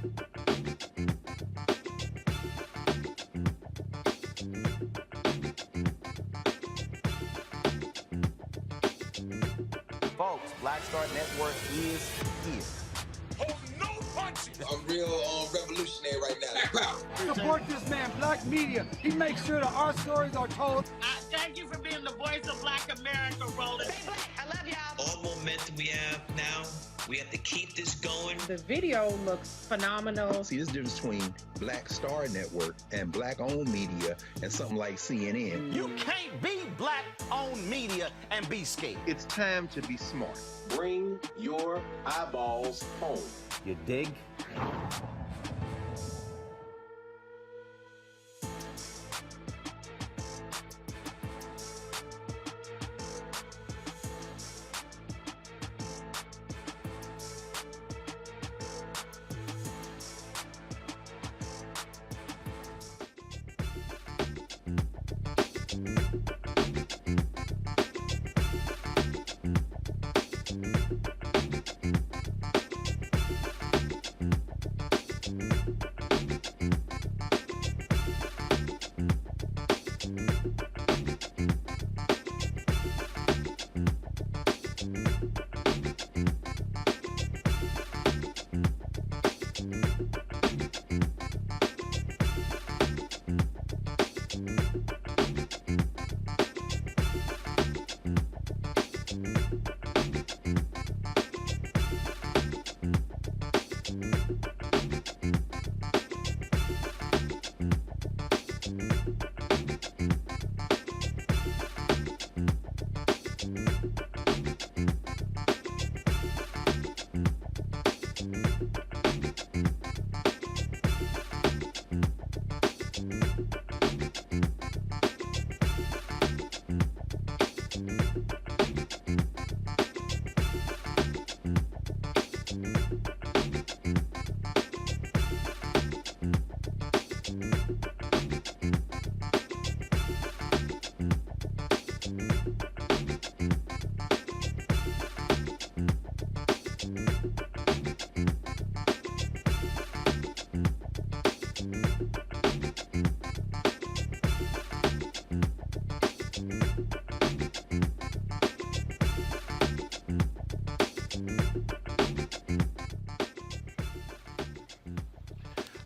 Folks, Black Star Network is here. Hold no punches. I'm real revolutionary right now. Support this man, Black Media. He makes sure that our stories are told. Thank you for being the voice of Black America, Roland. Stay black. I love y'all. All momentum we have now, we have to keep this going. The video looks phenomenal. See, this difference between Black Star Network and Black-owned media and something like CNN. You can't be Black-owned media and be scared. It's time to be smart. Bring your eyeballs home. You dig?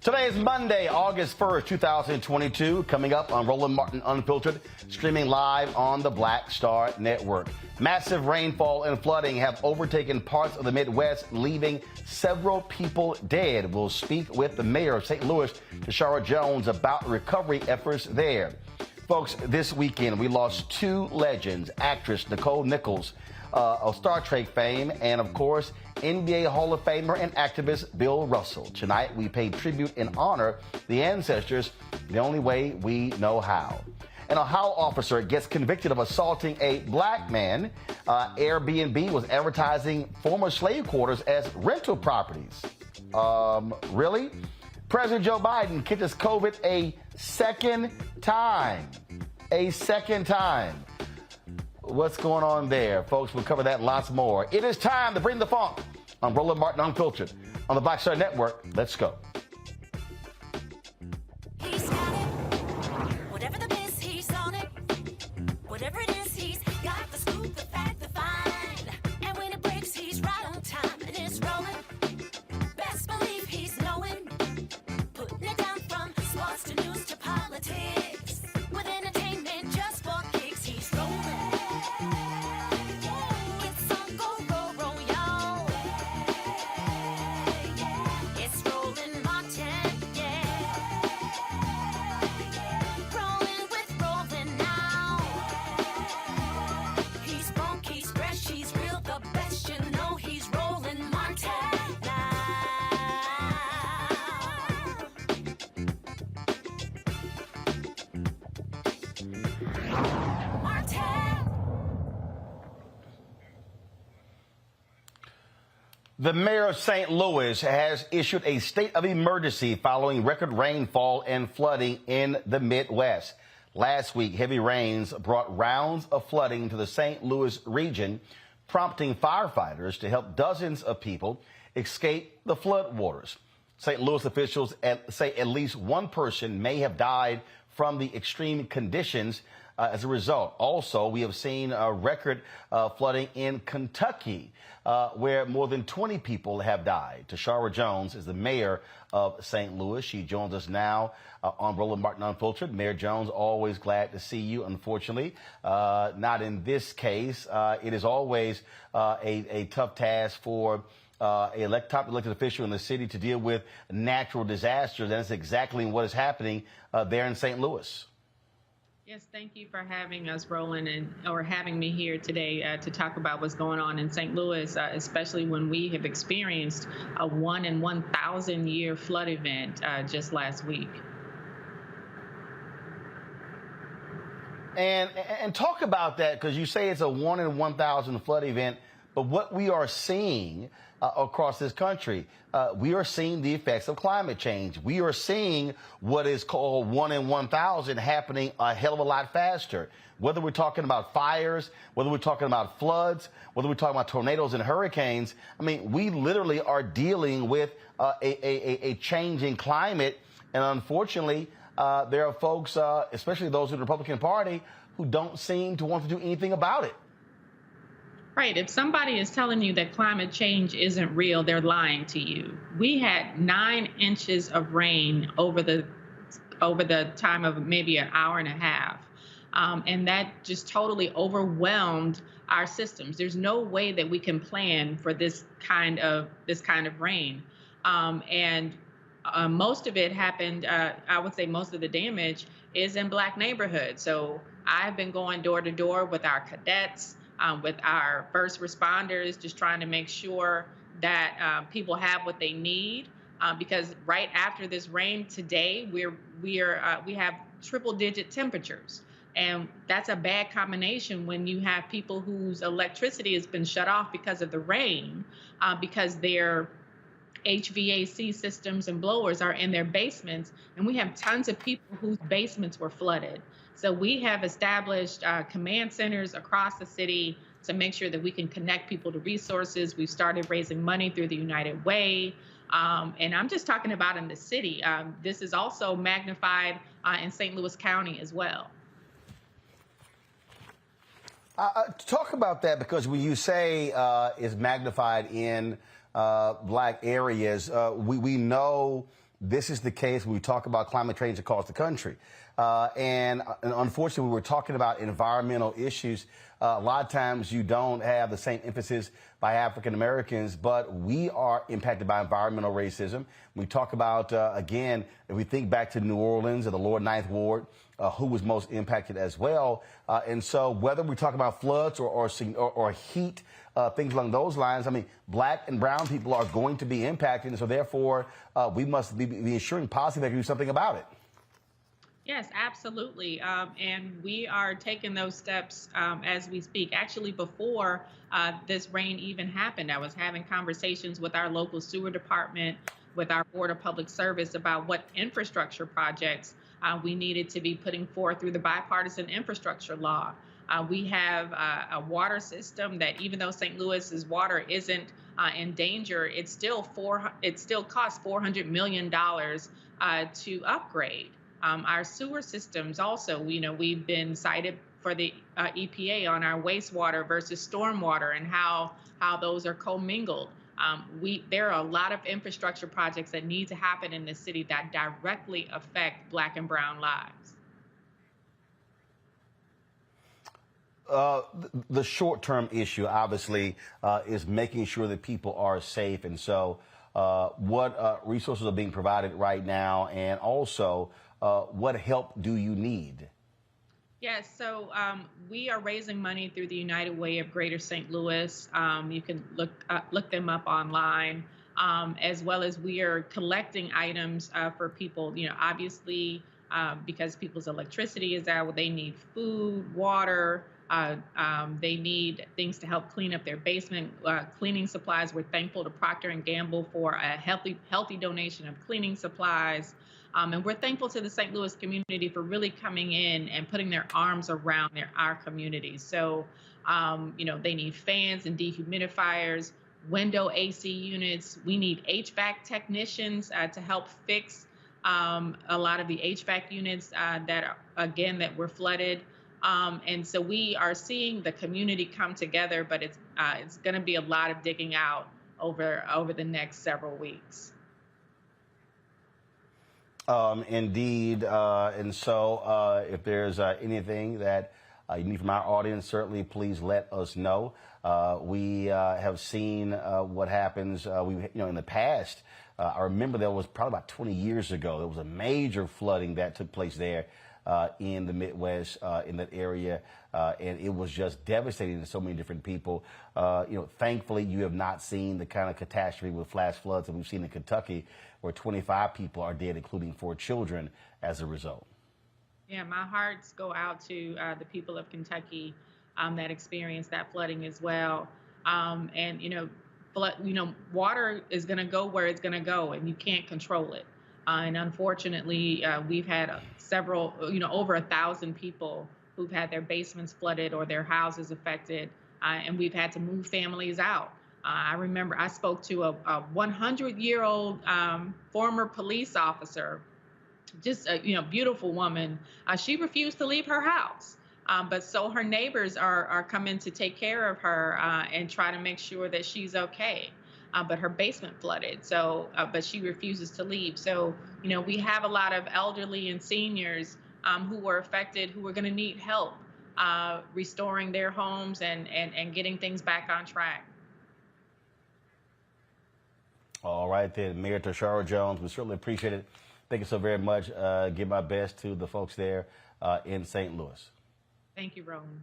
Today is Monday, August 1st, 2022. Coming up on Roland Martin Unfiltered, streaming live on the Black Star Network. Massive rainfall and flooding have overtaken parts of the Midwest, leaving several people dead. We'll speak with the mayor of St. Louis, Nichelle Jones, about recovery efforts there. Folks, this weekend we lost two legends, actress Nichelle Nichols of Star Trek fame, and of course, NBA Hall of Famer and activist Bill Russell. Tonight, we pay tribute and honor the ancestors the only way we know how. An Ohio officer gets convicted of assaulting a black man. Airbnb was advertising former slave quarters as rental properties. Really? President Joe Biden catches COVID a second time. A second time. What's going on there? Folks, we'll cover that and lots more. It is time to bring the funk on Roland Martin Unfiltered on the Black Star Network. Let's go. He's got it. Whatever the biz, he's on it. Whatever it is, he's got the scoop, the fact, the find. And when it breaks, he's right on time and it's rolling. Best believe he's knowing. Putting it down from sports to news to politics. With entertainment just for kicks, he's rolling. The mayor of St. Louis has issued a state of emergency following record rainfall and flooding in the Midwest. Last week, heavy rains brought rounds of flooding to the St. Louis region, prompting firefighters to help dozens of people escape the floodwaters. St. Louis officials say at least one person may have died from the extreme conditions as a result. Also, we have seen a record flooding in Kentucky, where more than 20 people have died. Tashara Jones is the mayor of St. Louis. She joins us now on Roland Martin Unfiltered. Mayor Jones, always glad to see you. Unfortunately, not in this case. It is always a tough task for a top elected official in the city to deal with natural disasters. And that's exactly what is happening there in St. Louis. Yes, thank you for having us, Roland, or having me here today to talk about what's going on in St. Louis, especially when we have experienced a 1 in 1,000 year flood event just last week. And talk about that, because you say it's a 1 in 1,000 flood event, but what we are seeing across this country, we are seeing the effects of climate change. We are seeing what is called 1 in 1,000 happening a hell of a lot faster. Whether we're talking about fires, whether we're talking about floods, whether we're talking about tornadoes and hurricanes, I mean, we literally are dealing with a changing climate. And unfortunately, there are folks, especially those in the Republican Party, who don't seem to want to do anything about it. Right. If somebody is telling you that climate change isn't real, they're lying to you. We had 9 inches of rain over the time of maybe an hour and a half. And that just totally overwhelmed our systems. There's no way that we can plan for this kind of rain. Most of it happened, I would say most of the damage is in Black neighborhoods. So I've been going door to door with our cadets, with our first responders, just trying to make sure that people have what they need. Because right after this rain today, we have triple-digit temperatures, and that's a bad combination when you have people whose electricity has been shut off because of the rain, because their HVAC systems and blowers are in their basements, and we have tons of people whose basements were flooded. So we have established command centers across the city to make sure that we can connect people to resources. We've started raising money through the United Way. And I'm just talking about in the city. This is also magnified in St. Louis County as well. Talk about that, because when you say it's magnified in Black areas, we know this is the case when we talk about climate change across the country. And unfortunately, we were talking about environmental issues. A lot of times you don't have the same emphasis by African Americans, but we are impacted by environmental racism. We talk about, again, if we think back to New Orleans or the Lower Ninth Ward, who was most impacted as well. And so whether we talk about floods or heat, things along those lines, I mean, Black and brown people are going to be impacted. And so therefore, we must be ensuring policy that can do something about it. Yes, absolutely. And we are taking those steps as we speak. Actually, before this rain even happened, I was having conversations with our local sewer department, with our Board of Public Service about what infrastructure projects we needed to be putting forth through the bipartisan infrastructure law. We have a water system that, even though St. Louis's water isn't in danger, it still costs $400 million to upgrade. Our sewer systems also, we've been cited for the EPA on our wastewater versus stormwater and how those are commingled. There are a lot of infrastructure projects that need to happen in the city that directly affect Black and brown lives. The short-term issue, obviously, is making sure that people are safe. And so what resources are being provided right now, and also what help do you need? Yes, so we are raising money through the United Way of Greater St. Louis. You can look them up online, as well as we are collecting items for people. Obviously, because people's electricity is out, they need food, water. They need things to help clean up their basement, cleaning supplies. We're thankful to Procter & Gamble for a healthy donation of cleaning supplies. And we're thankful to the St. Louis community for really coming in and putting their arms around our community. So, they need fans and dehumidifiers. window AC units. We need HVAC technicians to help fix a lot of the HVAC units that are, again, that were flooded. And so we are seeing the community come together, but it's going to be a lot of digging out over the next several weeks. Indeed. And so if there's anything that you need from our audience, certainly please let us know. We have seen what happens. In the past, I remember there was probably about 20 years ago, there was a major flooding that took place there in the Midwest, in that area. And it was just devastating to so many different people. Thankfully, you have not seen the kind of catastrophe with flash floods that we've seen in Kentucky, where 25 people are dead, including 4 children, as a result. Yeah, my hearts go out to the people of Kentucky that experienced that flooding as well. Water is going to go where it's going to go, and you can't control it. And unfortunately, we've had several, over 1,000 people who've had their basements flooded or their houses affected, and we've had to move families out. I remember I spoke to a 100-year-old former police officer, just a beautiful woman. She refused to leave her house, but so her neighbors are coming to take care of her and try to make sure that she's okay. But her basement flooded, so but she refuses to leave. So we have a lot of elderly and seniors who were affected, who are going to need help restoring their homes and getting things back on track. All right, then, Mayor Tashara Jones, we certainly appreciate it. Thank you so very much. Give my best to the folks there in St. Louis. Thank you, Roland.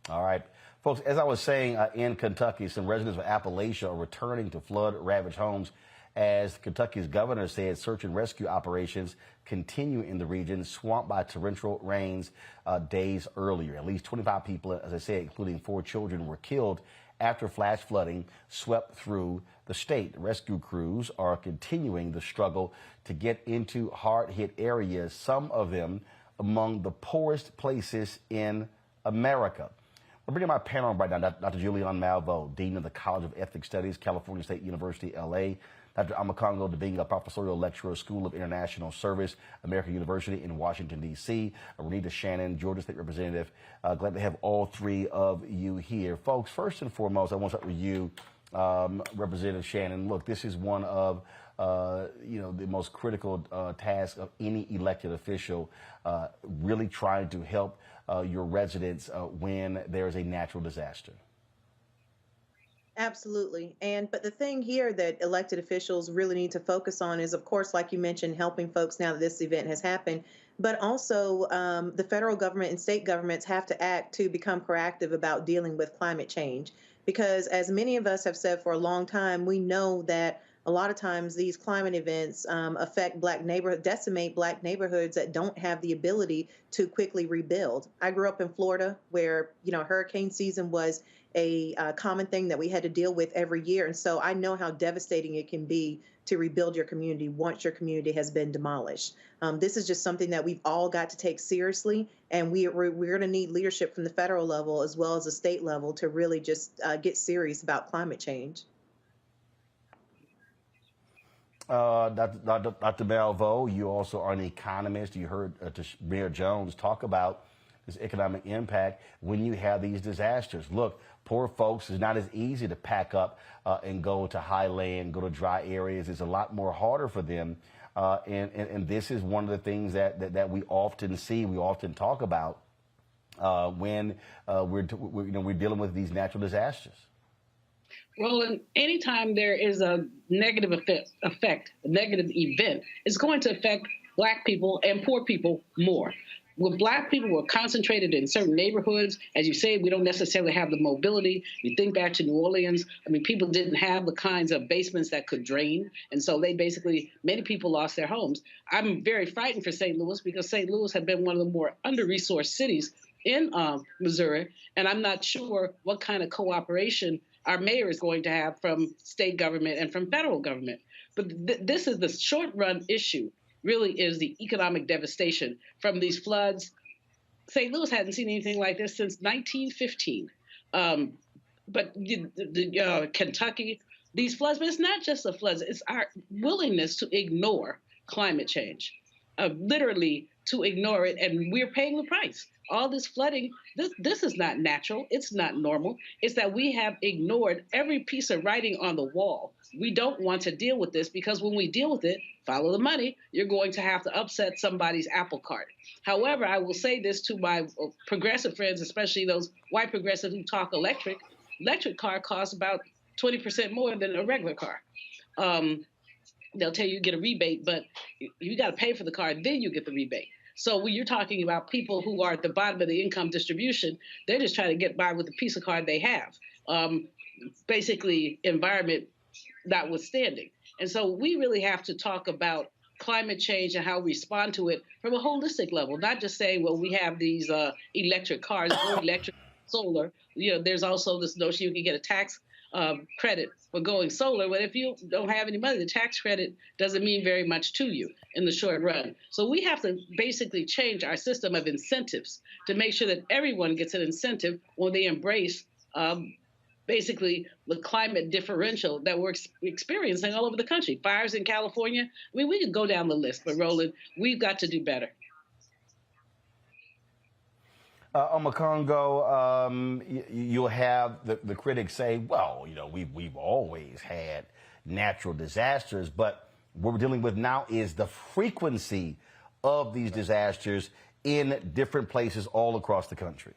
All right. Folks, as I was saying, in Kentucky, some residents of Appalachia are returning to flood-ravaged homes as Kentucky's governor said search and rescue operations continue in the region swamped by torrential rains days earlier. At least 25 people, as I said, including 4 children, were killed after flash flooding swept through the state. Rescue crews are continuing the struggle to get into hard-hit areas, some of them among the poorest places in America. We're bringing my panel right now, Dr. Julian Malveaux, Dean of the College of Ethnic Studies, California State University, L.A., Dr. Amakongo Debinga, a professorial lecturer, School of International Service, American University in Washington, D.C., Renita Shannon, Georgia State Representative. Glad to have all 3 of you here. Folks, first and foremost, I want to start with you, Representative Shannon. Look, this is one of the most critical tasks of any elected official, really trying to help your residents when there is a natural disaster. Absolutely. But the thing here that elected officials really need to focus on is, of course, like you mentioned, helping folks now that this event has happened, but also the federal government and state governments have to act to become proactive about dealing with climate change. Because as many of us have said for a long time, we know that a lot of times these climate events affect decimate Black neighborhoods that don't have the ability to quickly rebuild. I grew up in Florida where, hurricane season was a common thing that we had to deal with every year. And so I know how devastating it can be to rebuild your community once your community has been demolished. This is just something that we've all got to take seriously. And we're going to need leadership from the federal level as well as the state level to really just get serious about climate change. Dr. Malveaux, you also are an economist. You heard Mayor Jones talk about this economic impact when you have these disasters. Look, poor folks, it's not as easy to pack up and go to highland, go to dry areas. It's a lot more harder for them. And this is one of the things that we often see, we often talk about when we're dealing with these natural disasters. Roland, anytime there is a negative effect, a negative event, it's going to affect Black people and poor people more. With Black people, we're concentrated in certain neighborhoods. As you say, we don't necessarily have the mobility. You think back to New Orleans. I mean, people didn't have the kinds of basements that could drain. And so many people lost their homes. I'm very frightened for St. Louis because St. Louis had been one of the more under-resourced cities in Missouri. And I'm not sure what kind of cooperation our mayor is going to have from state government and from federal government. But this is the short-run issue, really is the economic devastation from these floods. St. Louis hadn't seen anything like this since 1915. but Kentucky, these floods, but it's not just the floods, it's our willingness to ignore climate change, literally to ignore it, and we're paying the price. All this flooding, this is not natural, it's not normal. It's that we have ignored every piece of writing on the wall. We don't want to deal with this because when we deal with it, follow the money, you're going to have to upset somebody's apple cart. However, I will say this to my progressive friends, especially those white progressives who talk electric. Electric car costs about 20% more than a regular car. They'll tell you get a rebate, but you got to pay for the car, then you get the rebate. So when you're talking about people who are at the bottom of the income distribution, they're just trying to get by with the piece of card they have. Basically, environment notwithstanding. And so we really have to talk about climate change and how we respond to it from a holistic level, not just saying, well, we have these electric cars, or electric solar. There's also this notion you can get a tax credit for going solar. But if you don't have any money, the tax credit doesn't mean very much to you in the short run. So we have to basically change our system of incentives to make sure that everyone gets an incentive when they embrace basically the climate differential that we're experiencing all over the country. Fires in California. I mean, we could go down the list, but Roland, we've got to do better. Congo, you'll have the critics say, well, we've always had natural disasters, but what we're dealing with now is the frequency of these disasters in different places all across the country.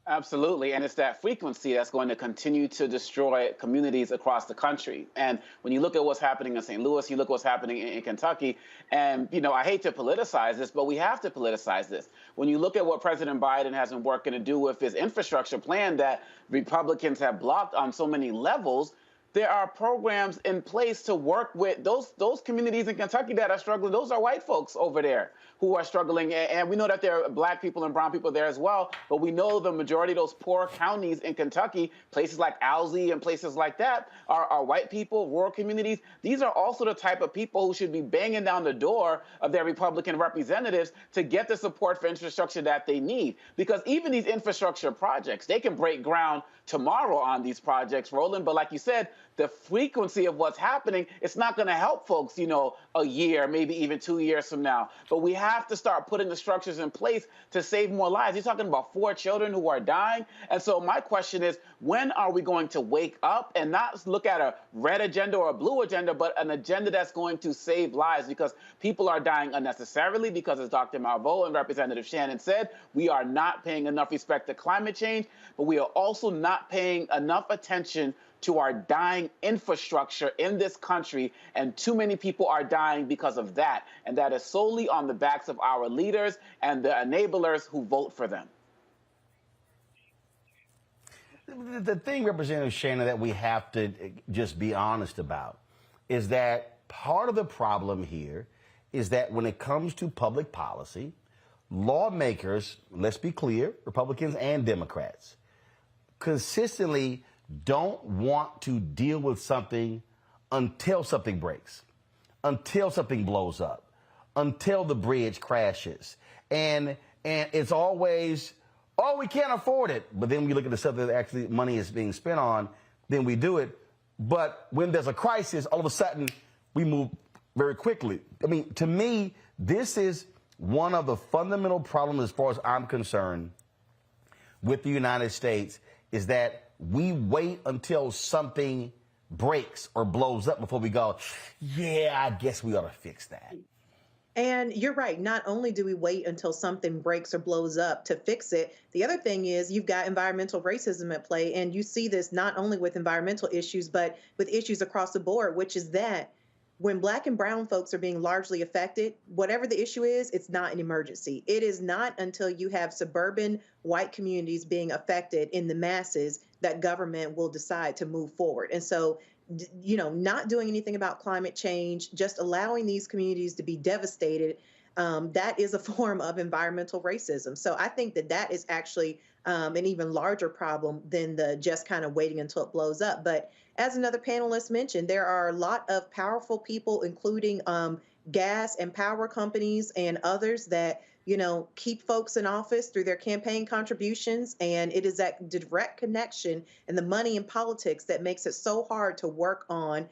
Absolutely, and it's that frequency that's going to continue to destroy communities across the country. And when you look at what's happening in St. Louis, you look at what's happening in Kentucky, and I hate to politicize this, but we have to politicize this. When you look at what President Biden has been working to do with his infrastructure plan that Republicans have blocked on so many levels, there are programs in place to work with those communities in Kentucky that are struggling. Those are white folks over there who are struggling. And we know that there are black people and brown people there as well. But we know the majority of those poor counties in Kentucky, places like Alsea and places like that, are white people, rural communities. These are also the type of people who should be banging down the door of their Republican representatives to get the support for infrastructure that they need. Because even these infrastructure projects, they can break ground tomorrow on these projects, Roland. But like you said, the frequency of what's happening, it's not going to help folks, a year, maybe even 2 years from now. But we have to start putting the structures in place to save more lives. You're talking about 4 children who are dying. And so my question is, when are we going to wake up and not look at a red agenda or a blue agenda, but an agenda that's going to save lives? Because people are dying unnecessarily because, as Dr. Malveaux and Representative Shannon said, we are not paying enough respect to climate change, but we are also not paying enough attention to our dying infrastructure in this country, and too many people are dying because of that. And that is solely on the backs of our leaders and the enablers who vote for them. The thing, Representative Shannon, that we have to just be honest about is that part of the problem here is that when it comes to public policy, lawmakers, let's be clear, Republicans and Democrats, consistently don't want to deal with something until something breaks, until something blows up, until the bridge crashes. And it's always, oh, we can't afford it. But then we look at the stuff that actually money is being spent on, then we do it. But when there's a crisis, all of a sudden we move very quickly. I mean, to me, this is one of the fundamental problems as far as I'm concerned with the United States is that we wait until something breaks or blows up before we go, yeah, I guess we ought to fix that. And you're right. Not only do we wait until something breaks or blows up to fix it, the other thing is you've got environmental racism at play. And you see this not only with environmental issues, but with issues across the board, which is that when Black and brown folks are being largely affected, whatever the issue is, it's not an emergency. It is not until you have suburban white communities being affected in the masses that government will decide to move forward. And so, not doing anything about climate change, just allowing these communities to be devastated, that is a form of environmental racism. So I think that is actually an even larger problem than the just kind of waiting until it blows up. But as another panelist mentioned, there are a lot of powerful people, including gas and power companies and others that, keep folks in office through their campaign contributions. And it is that direct connection and the money in politics that makes it so hard to work on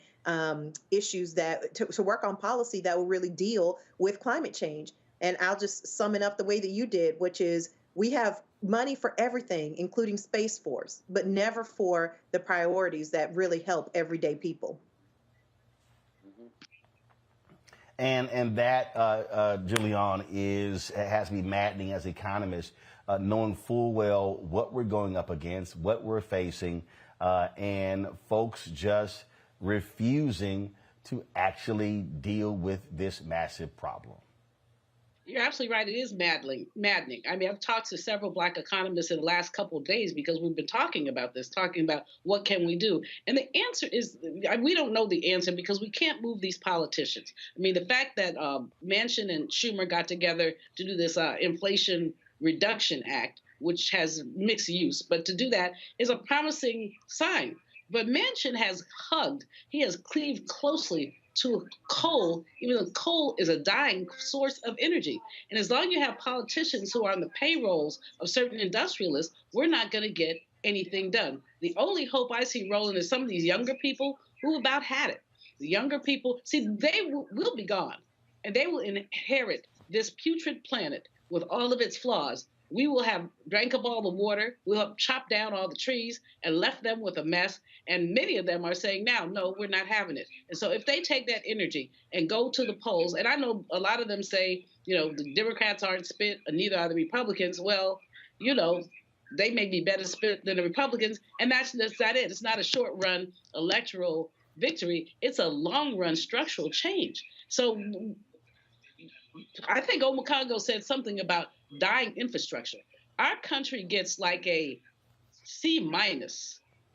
issues to work on policy that will really deal with climate change. And I'll just sum it up the way that you did, which is we have money for everything, including Space Force, but never for the priorities that really help everyday people. And that, Julian, has to be maddening as economists, knowing full well what we're going up against, what we're facing, and folks just refusing to actually deal with this massive problem. You're absolutely right. It is maddening. I mean, I've talked to several Black economists in the last couple of days because we've been talking about what can we do. And the answer is, we don't know the answer because we can't move these politicians. I mean, the fact that Manchin and Schumer got together to do this Inflation Reduction Act, which has mixed use, but to do that is a promising sign. But Manchin he has cleaved closely to coal, even though coal is a dying source of energy. And as long as you have politicians who are on the payrolls of certain industrialists, we're not going to get anything done. The only hope I see, Roland, is some of these younger people who about had it. The younger people, they will be gone, and they will inherit this putrid planet with all of its flaws. We will have drank up all the water, we'll have chopped down all the trees and left them with a mess. And many of them are saying now, no, we're not having it. And so if they take that energy and go to the polls, and I know a lot of them say, the Democrats aren't spit, and neither are the Republicans. Well, they may be better spit than the Republicans, and that's not it. It's not a short-run electoral victory. It's a long-run structural change. So I think Omekongo said something about dying infrastructure. Our country gets like a C-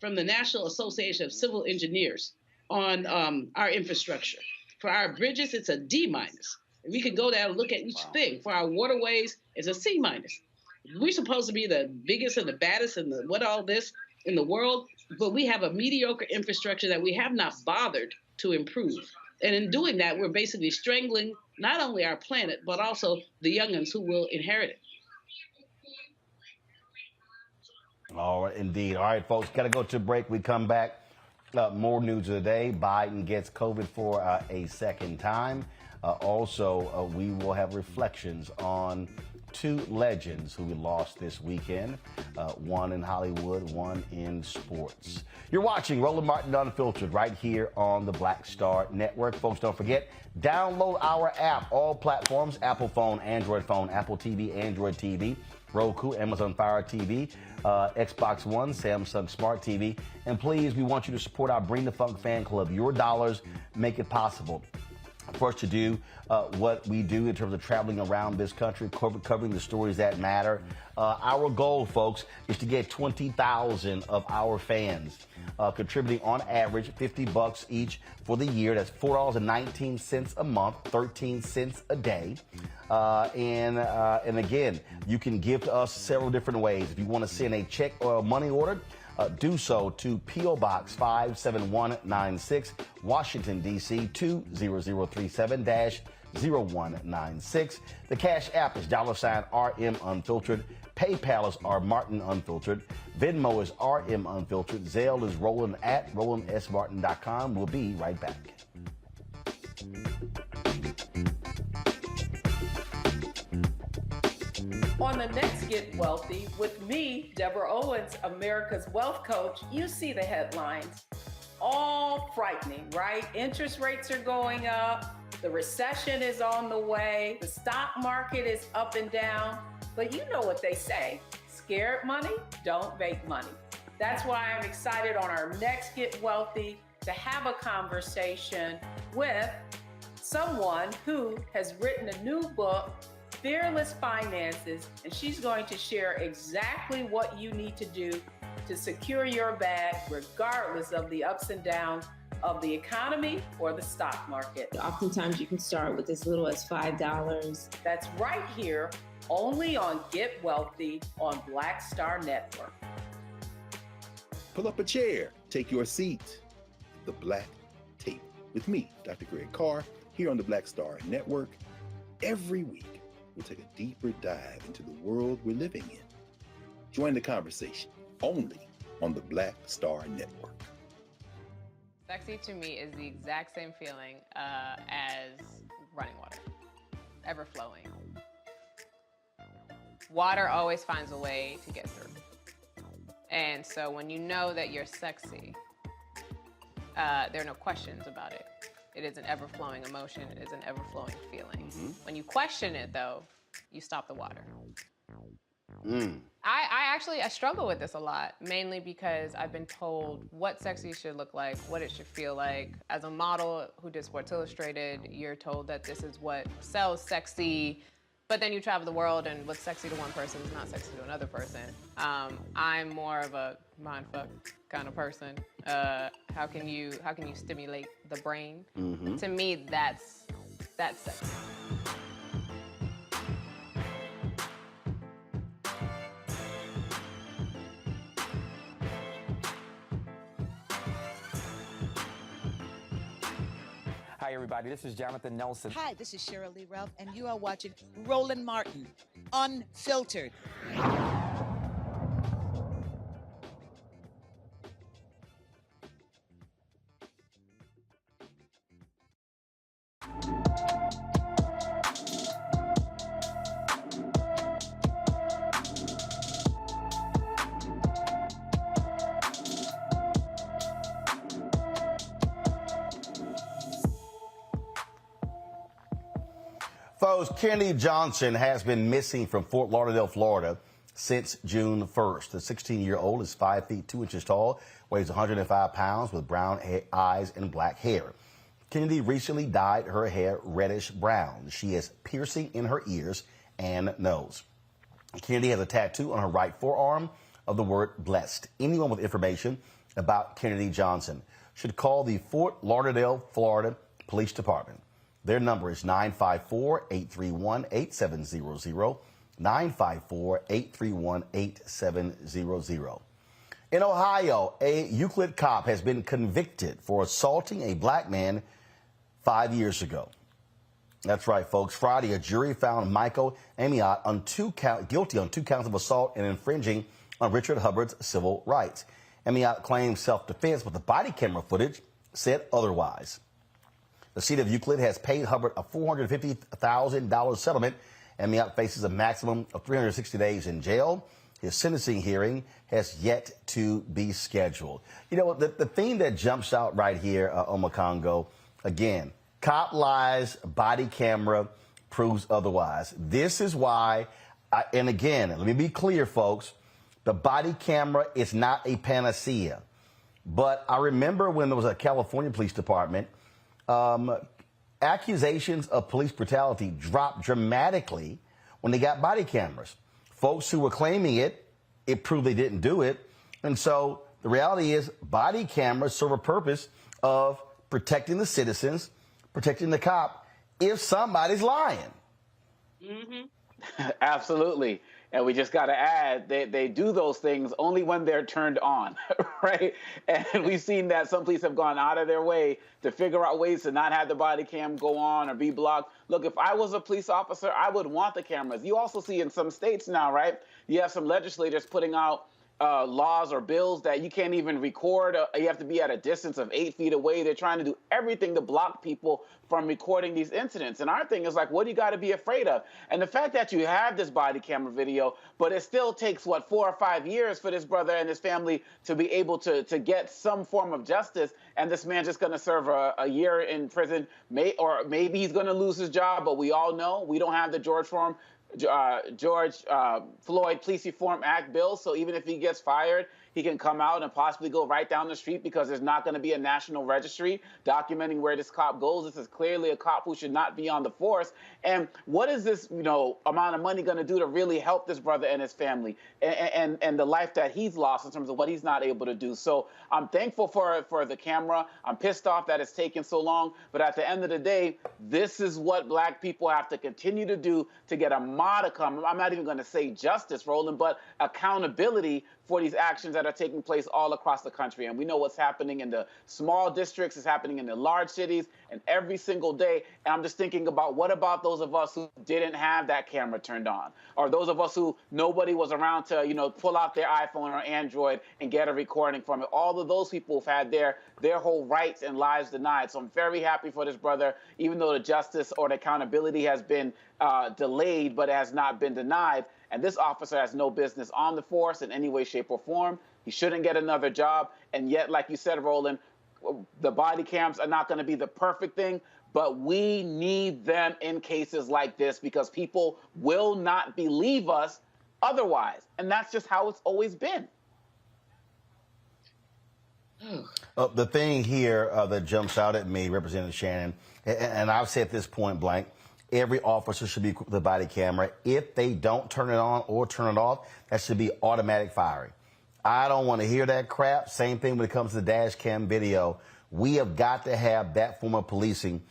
from the National Association of Civil Engineers on our infrastructure. For our bridges, it's a D-. If we could go down and look at each thing. For our waterways, it's a C-. We're supposed to be the biggest and the baddest and in the world, but we have a mediocre infrastructure that we have not bothered to improve. And in doing that, we're basically strangling not only our planet, but also the youngins who will inherit it. All right, indeed. All right, folks, got to go to a break. We come back. More news of the day. Biden gets COVID for a second time. Also, we will have reflections on two legends who we lost this weekend, one in Hollywood, one in sports. You're watching Roland Martin Unfiltered right here on the Black Star Network. Folks, don't forget, download our app, all platforms, Apple phone, Android phone, Apple TV, Android TV, Roku, Amazon Fire TV, Xbox One, Samsung Smart TV. And please, we want you to support our Bring the Funk fan club. Your dollars make it possible for us to do what we do in terms of traveling around this country, covering the stories that matter. Our goal, folks, is to get 20,000 of our fans contributing on average $50 each for the year. That's $4.19 a month, 13 cents a day. And again, you can give to us several different ways. If you want to send a check or a money order, do so to P.O. Box 57196, Washington, D.C. 20037-0196. The Cash App is $RM Unfiltered. PayPal is R Martin Unfiltered. Venmo is RM Unfiltered. Zelle is Roland at RolandSMartin.com. We'll be right back. On the next Get Wealthy with me, Deborah Owens, America's Wealth Coach, you see the headlines. All frightening, right? Interest rates are going up. The recession is on the way. The stock market is up and down. But you know what they say. Scared money don't make money. That's why I'm excited on our next Get Wealthy to have a conversation with someone who has written a new book, Fearless Finances, and she's going to share exactly what you need to do to secure your bag regardless of the ups and downs of the economy or the stock market. Oftentimes you can start with as little as $5. That's right here, only on Get Wealthy on Black Star Network. Pull up a chair, take your seat. The Black Tape, with me, Dr. Greg Carr, here on the Black Star Network. Every week, we'll take a deeper dive into the world we're living in. Join the conversation only on the Black Star Network. Sexy to me is the exact same feeling as running water, ever flowing. Water always finds a way to get through. And so when you know that you're sexy, there are no questions about it. It is an ever-flowing emotion. It is an ever-flowing feeling. Mm-hmm. When you question it, though, you stop the water. Mm. I struggle with this a lot, mainly because I've been told what sexy should look like, what it should feel like. As a model who did Sports Illustrated, you're told that this is what sells sexy, but then you travel the world and what's sexy to one person is not sexy to another person. I'm more of a mindfuck kind of person. How can you stimulate the brain? Mm-hmm. To me, that's sexy. Hi, everybody. This is Jonathan Nelson. Hi, this is Cheryl Lee Ralph, and you are watching Roland Martin, Unfiltered. Folks, Kennedy Johnson has been missing from Fort Lauderdale, Florida since June 1st. The 16-year-old is 5 feet 2 inches tall, weighs 105 pounds, with brown eyes and black hair. Kennedy recently dyed her hair reddish brown. She has piercing in her ears and nose. Kennedy has a tattoo on her right forearm of the word blessed. Anyone with information about Kennedy Johnson should call the Fort Lauderdale, Florida Police Department. Their number is 954-831-8700, 954-831-8700. In Ohio, a Euclid cop has been convicted for assaulting a black man 5 years ago. That's right, folks. Friday, a jury found Michael Amiot guilty on 2 counts of assault and infringing on Richard Hubbard's civil rights. Amiot claimed self-defense, but the body camera footage said otherwise. The city of Euclid has paid Hubbard a $450,000 settlement. Amiot faces a maximum of 360 days in jail. His sentencing hearing has yet to be scheduled. You know, the thing that jumps out right here, Omakongo, again, cop lies, body camera proves otherwise. This is why, and again, let me be clear, folks, the body camera is not a panacea. But I remember when there was a California Police Department, accusations of police brutality dropped dramatically when they got body cameras. Folks who were claiming it proved they didn't do it. And so the reality is body cameras serve a purpose of protecting the citizens, protecting the cop if somebody's lying. Mm-hmm. Absolutely. And we just got to add, they do those things only when they're turned on, right? And we've seen that some police have gone out of their way to figure out ways to not have the body cam go on or be blocked. Look, if I was a police officer, I would want the cameras. You also see in some states now, right? You have some legislators putting out laws or bills that you can't even record. You have to be at a distance of 8 feet away. They're trying to do everything to block people from recording these incidents. And our thing is like, what do you got to be afraid of? And the fact that you have this body camera video, but it still takes, 4 or 5 years for this brother and his family to be able to get some form of justice. And this man's just going to serve a year in prison, or maybe he's going to lose his job. But we all know we don't have the George Floyd Police Reform Act bill. So even if he gets fired, he can come out and possibly go right down the street because there's not going to be a national registry documenting where this cop goes. This is clearly a cop who should not be on the force. And what is this, amount of money going to do to really help this brother and his family and the life that he's lost in terms of what he's not able to do? So I'm thankful for the camera. I'm pissed off that it's taken so long. But at the end of the day, this is what black people have to continue to do to get a modicum. I'm not even going to say justice, Roland, but accountability for these actions that are taking place all across the country. And we know what's happening in the small districts, is happening in the large cities, and every single day. And I'm just thinking about, what about those of us who didn't have that camera turned on? Or those of us who nobody was around to, pull out their iPhone or Android and get a recording from it. All of those people have had their whole rights and lives denied. So I'm very happy for this brother, even though the justice or the accountability has been delayed, but it has not been denied. And this officer has no business on the force in any way, shape, or form. He shouldn't get another job. And yet, like you said, Roland, the body cams are not going to be the perfect thing, but we need them in cases like this because people will not believe us otherwise. And that's just how it's always been. The thing here that jumps out at me, Representative Shannon, and I've said this point blank, every officer should be equipped with a body camera. If they don't turn it on or turn it off, that should be automatic firing. I don't want to hear that crap. Same thing when it comes to dash cam video. We have got to have that form of policing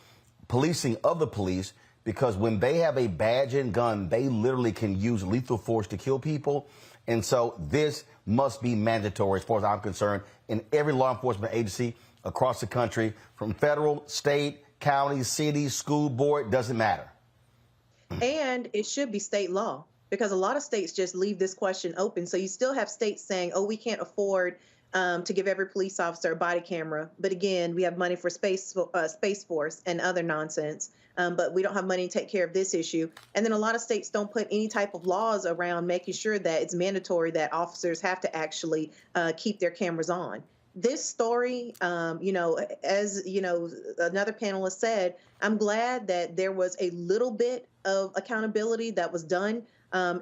of the police, because when they have a badge and gun, they literally can use lethal force to kill people. And so this must be mandatory, as far as I'm concerned, in every law enforcement agency across the country, from federal, state, county, city, school board, doesn't matter. And it should be state law, because a lot of states just leave this question open. So you still have states saying, oh, we can't afford to give every police officer a body camera. But again, we have money for Space Force and other nonsense. But we don't have money to take care of this issue. And then a lot of states don't put any type of laws around making sure that it's mandatory that officers have to actually keep their cameras on. This story, as another panelist said, I'm glad that there was a little bit of accountability that was done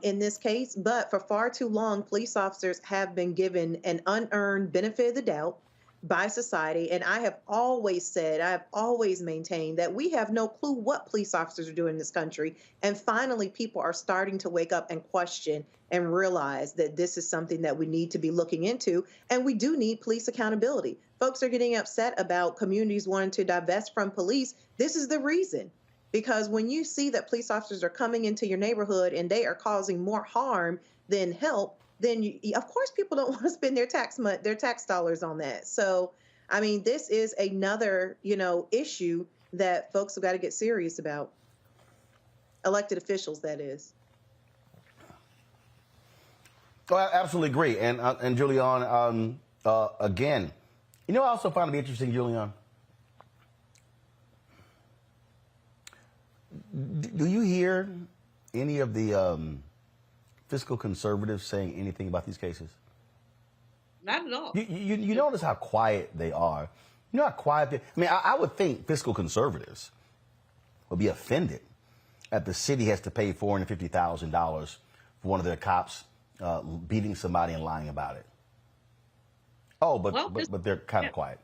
in this case. But for far too long, police officers have been given an unearned benefit of the doubt by society. And I have always said, I have always maintained that we have no clue what police officers are doing in this country. And finally, people are starting to wake up and question and realize that this is something that we need to be looking into. And we do need police accountability. Folks are getting upset about communities wanting to divest from police. This is the reason. Because when you see that police officers are coming into your neighborhood and they are causing more harm than help, then of course people don't want to spend their tax dollars on that. So, I mean, this is another, issue that folks have got to get serious about. Elected officials, that is. Oh, I absolutely agree. And Julian, again, I also find it to be interesting, Julian. Do you hear any of the fiscal conservatives saying anything about these cases? Not at all. You notice how quiet they are. You know how quiet they... I mean, I would think fiscal conservatives would be offended that the city has to pay $450,000 for one of their cops beating somebody and lying about it. Oh, but they're kind of quiet.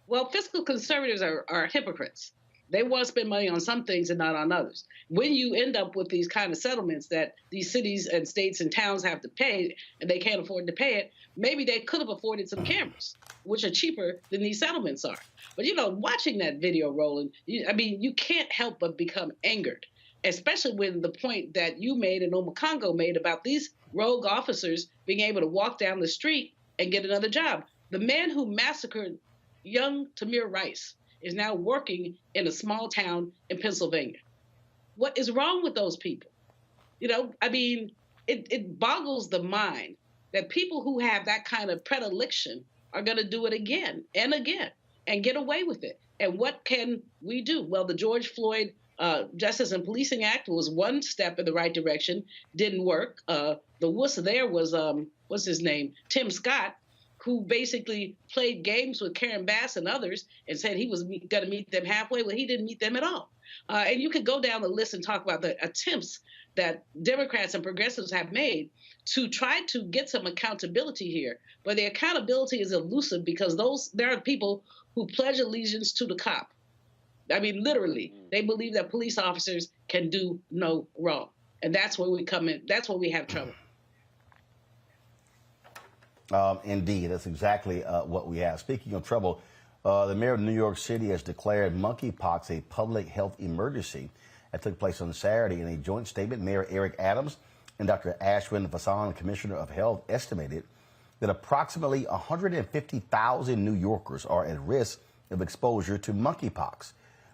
Well, fiscal conservatives are hypocrites. They want to spend money on some things and not on others. When you end up with these kind of settlements that these cities and states and towns have to pay and they can't afford to pay it, maybe they could have afforded some cameras, which are cheaper than these settlements are. But, watching that video, Roland, you can't help but become angered, especially when the point that you made and Oma Congo made about these rogue officers being able to walk down the street and get another job. The man who massacred young Tamir Rice is now working in a small town in Pennsylvania. What is wrong with those people? It boggles the mind that people who have that kind of predilection are going to do it again and again and get away with it. And what can we do? Well, the George Floyd Justice and Policing Act was one step in the right direction, didn't work. The wuss there was, what's his name? Tim Scott, who basically played games with Karen Bass and others and said he was going to meet them halfway. Well, he didn't meet them at all. And you could go down the list and talk about the attempts that Democrats and progressives have made to try to get some accountability here. But the accountability is elusive because there are people who pledge allegiance to the cop. Literally, they believe that police officers can do no wrong. And that's where we come in. That's where we have trouble. Indeed, that's exactly what we have. Speaking of trouble, the mayor of New York City has declared monkeypox a public health emergency. That took place on Saturday. In a joint statement, Mayor Eric Adams And Dr. Ashwin Vasan, Commissioner of Health, estimated that approximately 150,000 New Yorkers are at risk of exposure to monkeypox.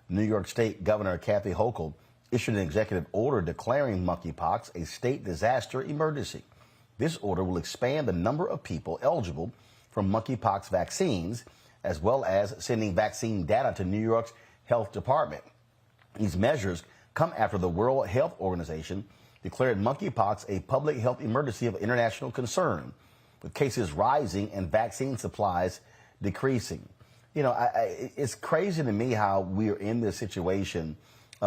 New York State Governor Kathy Hochul issued an executive order declaring monkeypox a state disaster emergency. This order will expand the number of people eligible for monkeypox vaccines, as well as sending vaccine data to New York's health department. These measures come after the World Health Organization declared monkeypox a public health emergency of international concern, with cases rising and vaccine supplies decreasing. You know, it's crazy to me how we're in this situation,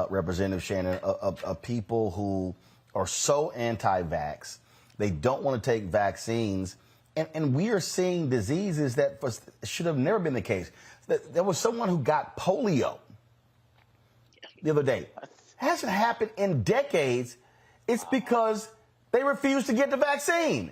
Representative Shannon, of people who are so anti-vax. They don't want to take vaccines. And we are seeing diseases that should have never been the case. There was someone who got polio the other day. Hasn't happened in decades. It's because they refuse to get the vaccine.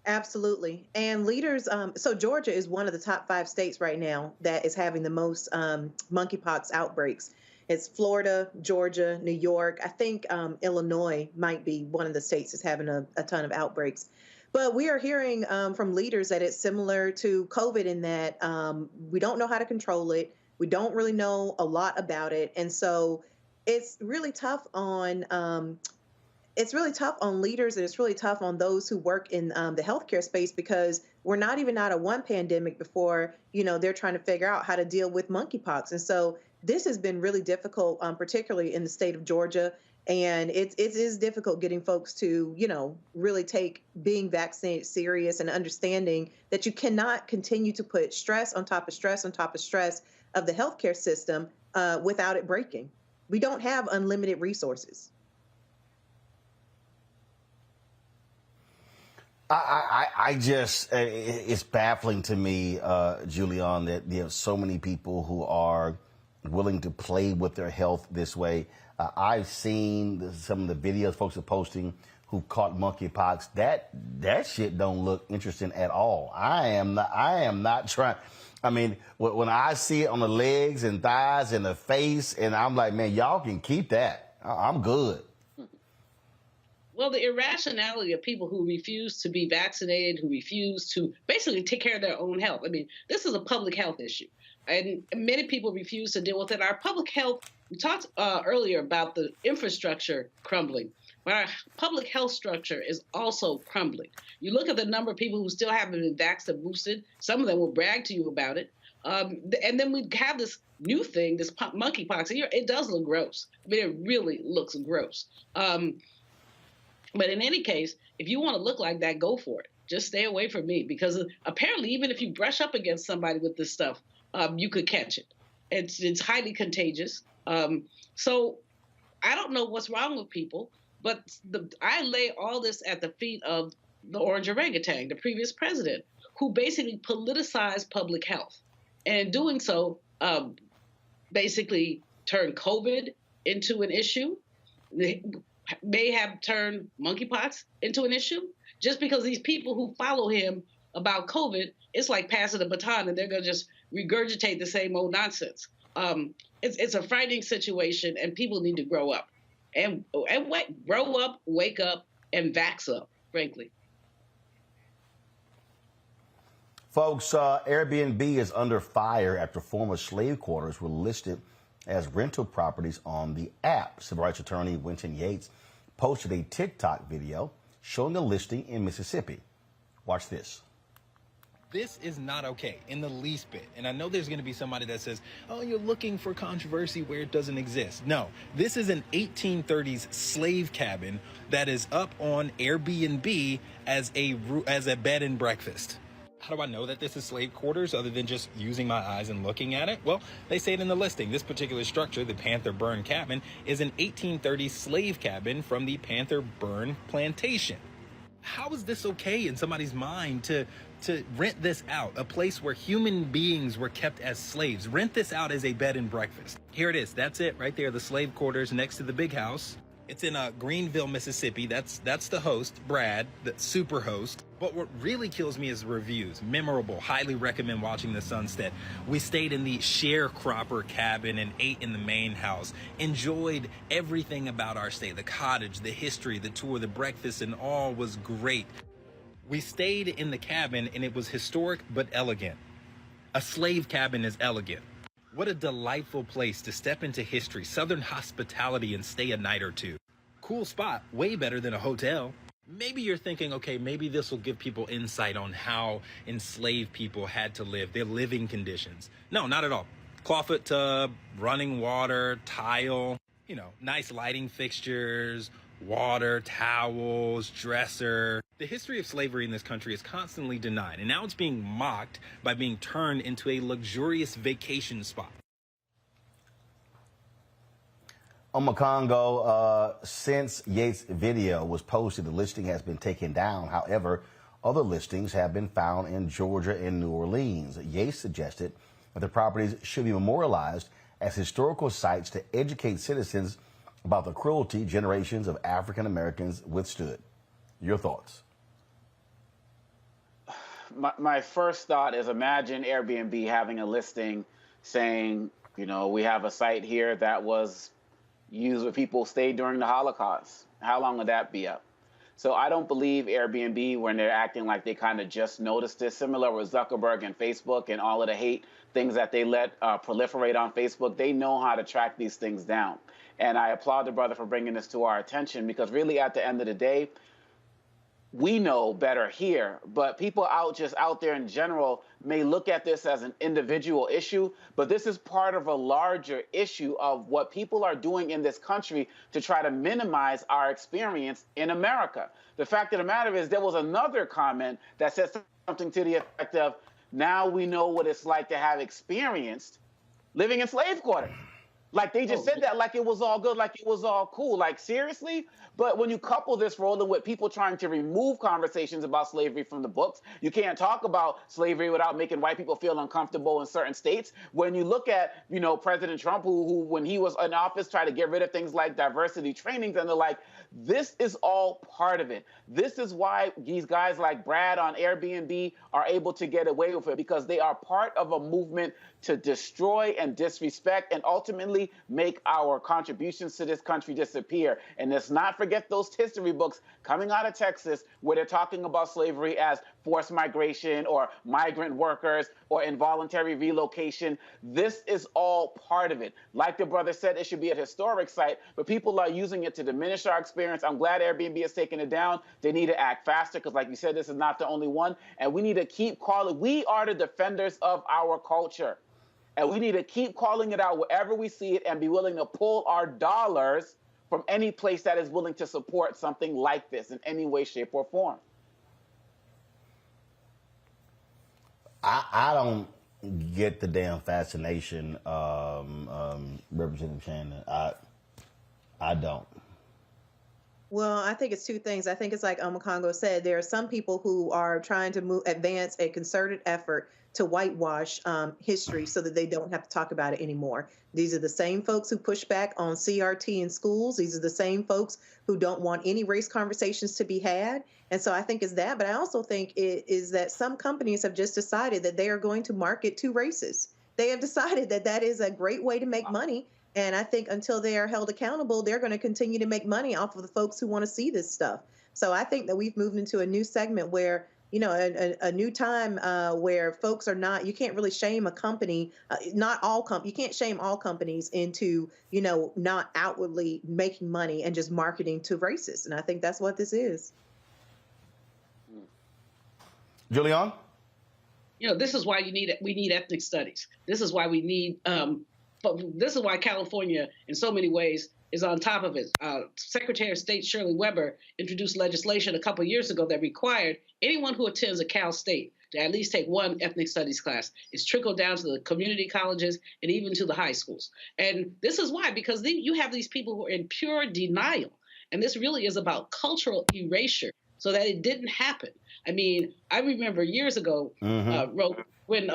Absolutely. And leaders, so Georgia is one of the top 5 states right now that is having the most monkeypox outbreaks. It's Florida, Georgia, New York. I think Illinois might be one of the states that's having a ton of outbreaks. But we are hearing from leaders that it's similar to COVID in that we don't know how to control it. We don't really know a lot about it. And so it's really tough on leaders, and it's really tough on those who work in the healthcare space, because we're not even out of one pandemic before, you know, they're trying to figure out how to deal with monkeypox. And so this has been really difficult, particularly in the state of Georgia. And it is difficult getting folks to, you know, really take being vaccinated serious and understanding that you cannot continue to put stress on top of stress on top of stress of the healthcare system without it breaking. We don't have unlimited resources. I just, it's baffling to me, Julian, that you have so many people who are willing to play with their health this way. I've seen some of the videos folks are posting who caught monkeypox. That shit don't look interesting at all. I am not trying. I mean, when I see it on the legs and thighs and the face, and I'm like, man, y'all can keep that. I'm good. Well, the irrationality of people who refuse to be vaccinated, who refuse to basically take care of their own health. I mean, this is a public health issue, and many people refuse to deal with it. Our public health, we talked earlier about the infrastructure crumbling, but our public health structure is also crumbling. You look at the number of people who still haven't been vaxxed or boosted. Some of them will brag to you about it. And then we have this new thing, this monkeypox. It does look gross. I mean, it really looks gross. But in any case, if you want to look like that, go for it. Just stay away from me, because apparently even if you brush up against somebody with this stuff, you could catch it. It's highly contagious. So I don't know what's wrong with people, but I lay all this at the feet of the orange orangutan, the previous president, who basically politicized public health. And in doing so, basically turned COVID into an issue. They may have turned monkeypox into an issue, just because these people who follow him about COVID, it's like passing the baton and they're going to just regurgitate the same old nonsense. It's a frightening situation, and people need to grow up and grow up, wake up, and vax up, frankly. Folks, Airbnb is under fire after former slave quarters were listed as rental properties on the app. Civil rights attorney Winton Yates posted a TikTok video showing a listing in Mississippi. Watch this. This is not okay in the least bit. And I know there's going to be somebody that says, oh, you're looking for controversy where it doesn't exist. No, this is an 1830s slave cabin that is up on Airbnb as a bed and breakfast. How do I know that this is slave quarters other than just using my eyes and looking at it? Well, they say it in the listing. This particular structure, the Panther Burn Cabin, is an 1830s slave cabin from the Panther Burn Plantation. How is this okay in somebody's mind to rent this out, a place where human beings were kept as slaves? Rent this out as a bed and breakfast. Here it is. That's it right there, the slave quarters next to the big house. It's in Greenville, Mississippi. That's the host, Brad, the super host. But what really kills me is reviews. Memorable. Highly recommend watching the sunset. We stayed in the sharecropper cabin and ate in the main house. Enjoyed everything about our stay. The cottage, the history, the tour, the breakfast, and all was great. We stayed in the cabin and it was historic but elegant. A slave cabin is elegant. What a delightful place to step into history, Southern hospitality, and stay a night or two. Cool spot, way better than a hotel. Maybe you're thinking, okay, maybe this will give people insight on how enslaved people had to live, their living conditions. No, not at all. Clawfoot tub, running water, tile, nice lighting fixtures, water, towels, dresser. The history of slavery in this country is constantly denied, and now it's being mocked by being turned into a luxurious vacation spot. Omokongo, since Yates' video was posted, the listing has been taken down. However, other listings have been found in Georgia and New Orleans. Yates suggested that the properties should be memorialized as historical sites to educate citizens about the cruelty generations of African Americans withstood. Your thoughts? My first thought is, imagine Airbnb having a listing saying, we have a site here that was used where people stayed during the Holocaust. How long would that be up? So I don't believe Airbnb, when they're acting like they kind of just noticed this, similar with Zuckerberg and Facebook and all of the hate things that they let proliferate on Facebook. They know how to track these things down. And I applaud the brother for bringing this to our attention, because really at the end of the day, we know better here, but people out there in general may look at this as an individual issue, but this is part of a larger issue of what people are doing in this country to try to minimize our experience in America. The fact of the matter is, there was another comment that said something to the effect of, now we know what it's like to have experienced living in slave quarters. Like, they just said that like it was all good, like it was all cool. Like, seriously? But when you couple this, Roland, with people trying to remove conversations about slavery from the books, you can't talk about slavery without making white people feel uncomfortable in certain states. When you look at, President Trump, who when he was in office, tried to get rid of things like diversity trainings, and they're like, this is all part of it. This is why these guys like Brad on Airbnb are able to get away with it, because they are part of a movement to destroy and disrespect and ultimately make our contributions to this country disappear. And let's not forget those history books coming out of Texas where they're talking about slavery as forced migration or migrant workers or involuntary relocation. This is all part of it. Like the brother said, it should be a historic site, but people are using it to diminish our experience. I'm glad Airbnb has taken it down. They need to act faster, because like you said, this is not the only one. And we need to keep calling. We are the defenders of our culture. And we need to keep calling it out wherever we see it and be willing to pull our dollars from any place that is willing to support something like this in any way, shape, or form. I don't get the damn fascination, Representative Shannon. I don't. Well, I think it's two things. I think it's like Omokongo said, there are some people who are trying to advance a concerted effort to whitewash history so that they don't have to talk about it anymore. These are the same folks who push back on CRT in schools. These are the same folks who don't want any race conversations to be had. And so I think it's that. But I also think it is that some companies have just decided that they are going to market to races. They have decided that that is a great way to make money. And I think until they are held accountable, they're going to continue to make money off of the folks who want to see this stuff. So I think that we've moved into a new segment where, a new time where folks are not, you can't really shame a company, you can't shame all companies into, not outwardly making money and just marketing to racists. And I think that's what this is. Julian? This is why we need ethnic studies. This is why we need, but this is why California, in so many ways, is on top of it. Secretary of State Shirley Weber introduced legislation a couple of years ago that required anyone who attends a Cal State to at least take one ethnic studies class. It's trickled down to the community colleges and even to the high schools. And this is why, because you have these people who are in pure denial. And this really is about cultural erasure so that it didn't happen. I mean, I remember years ago when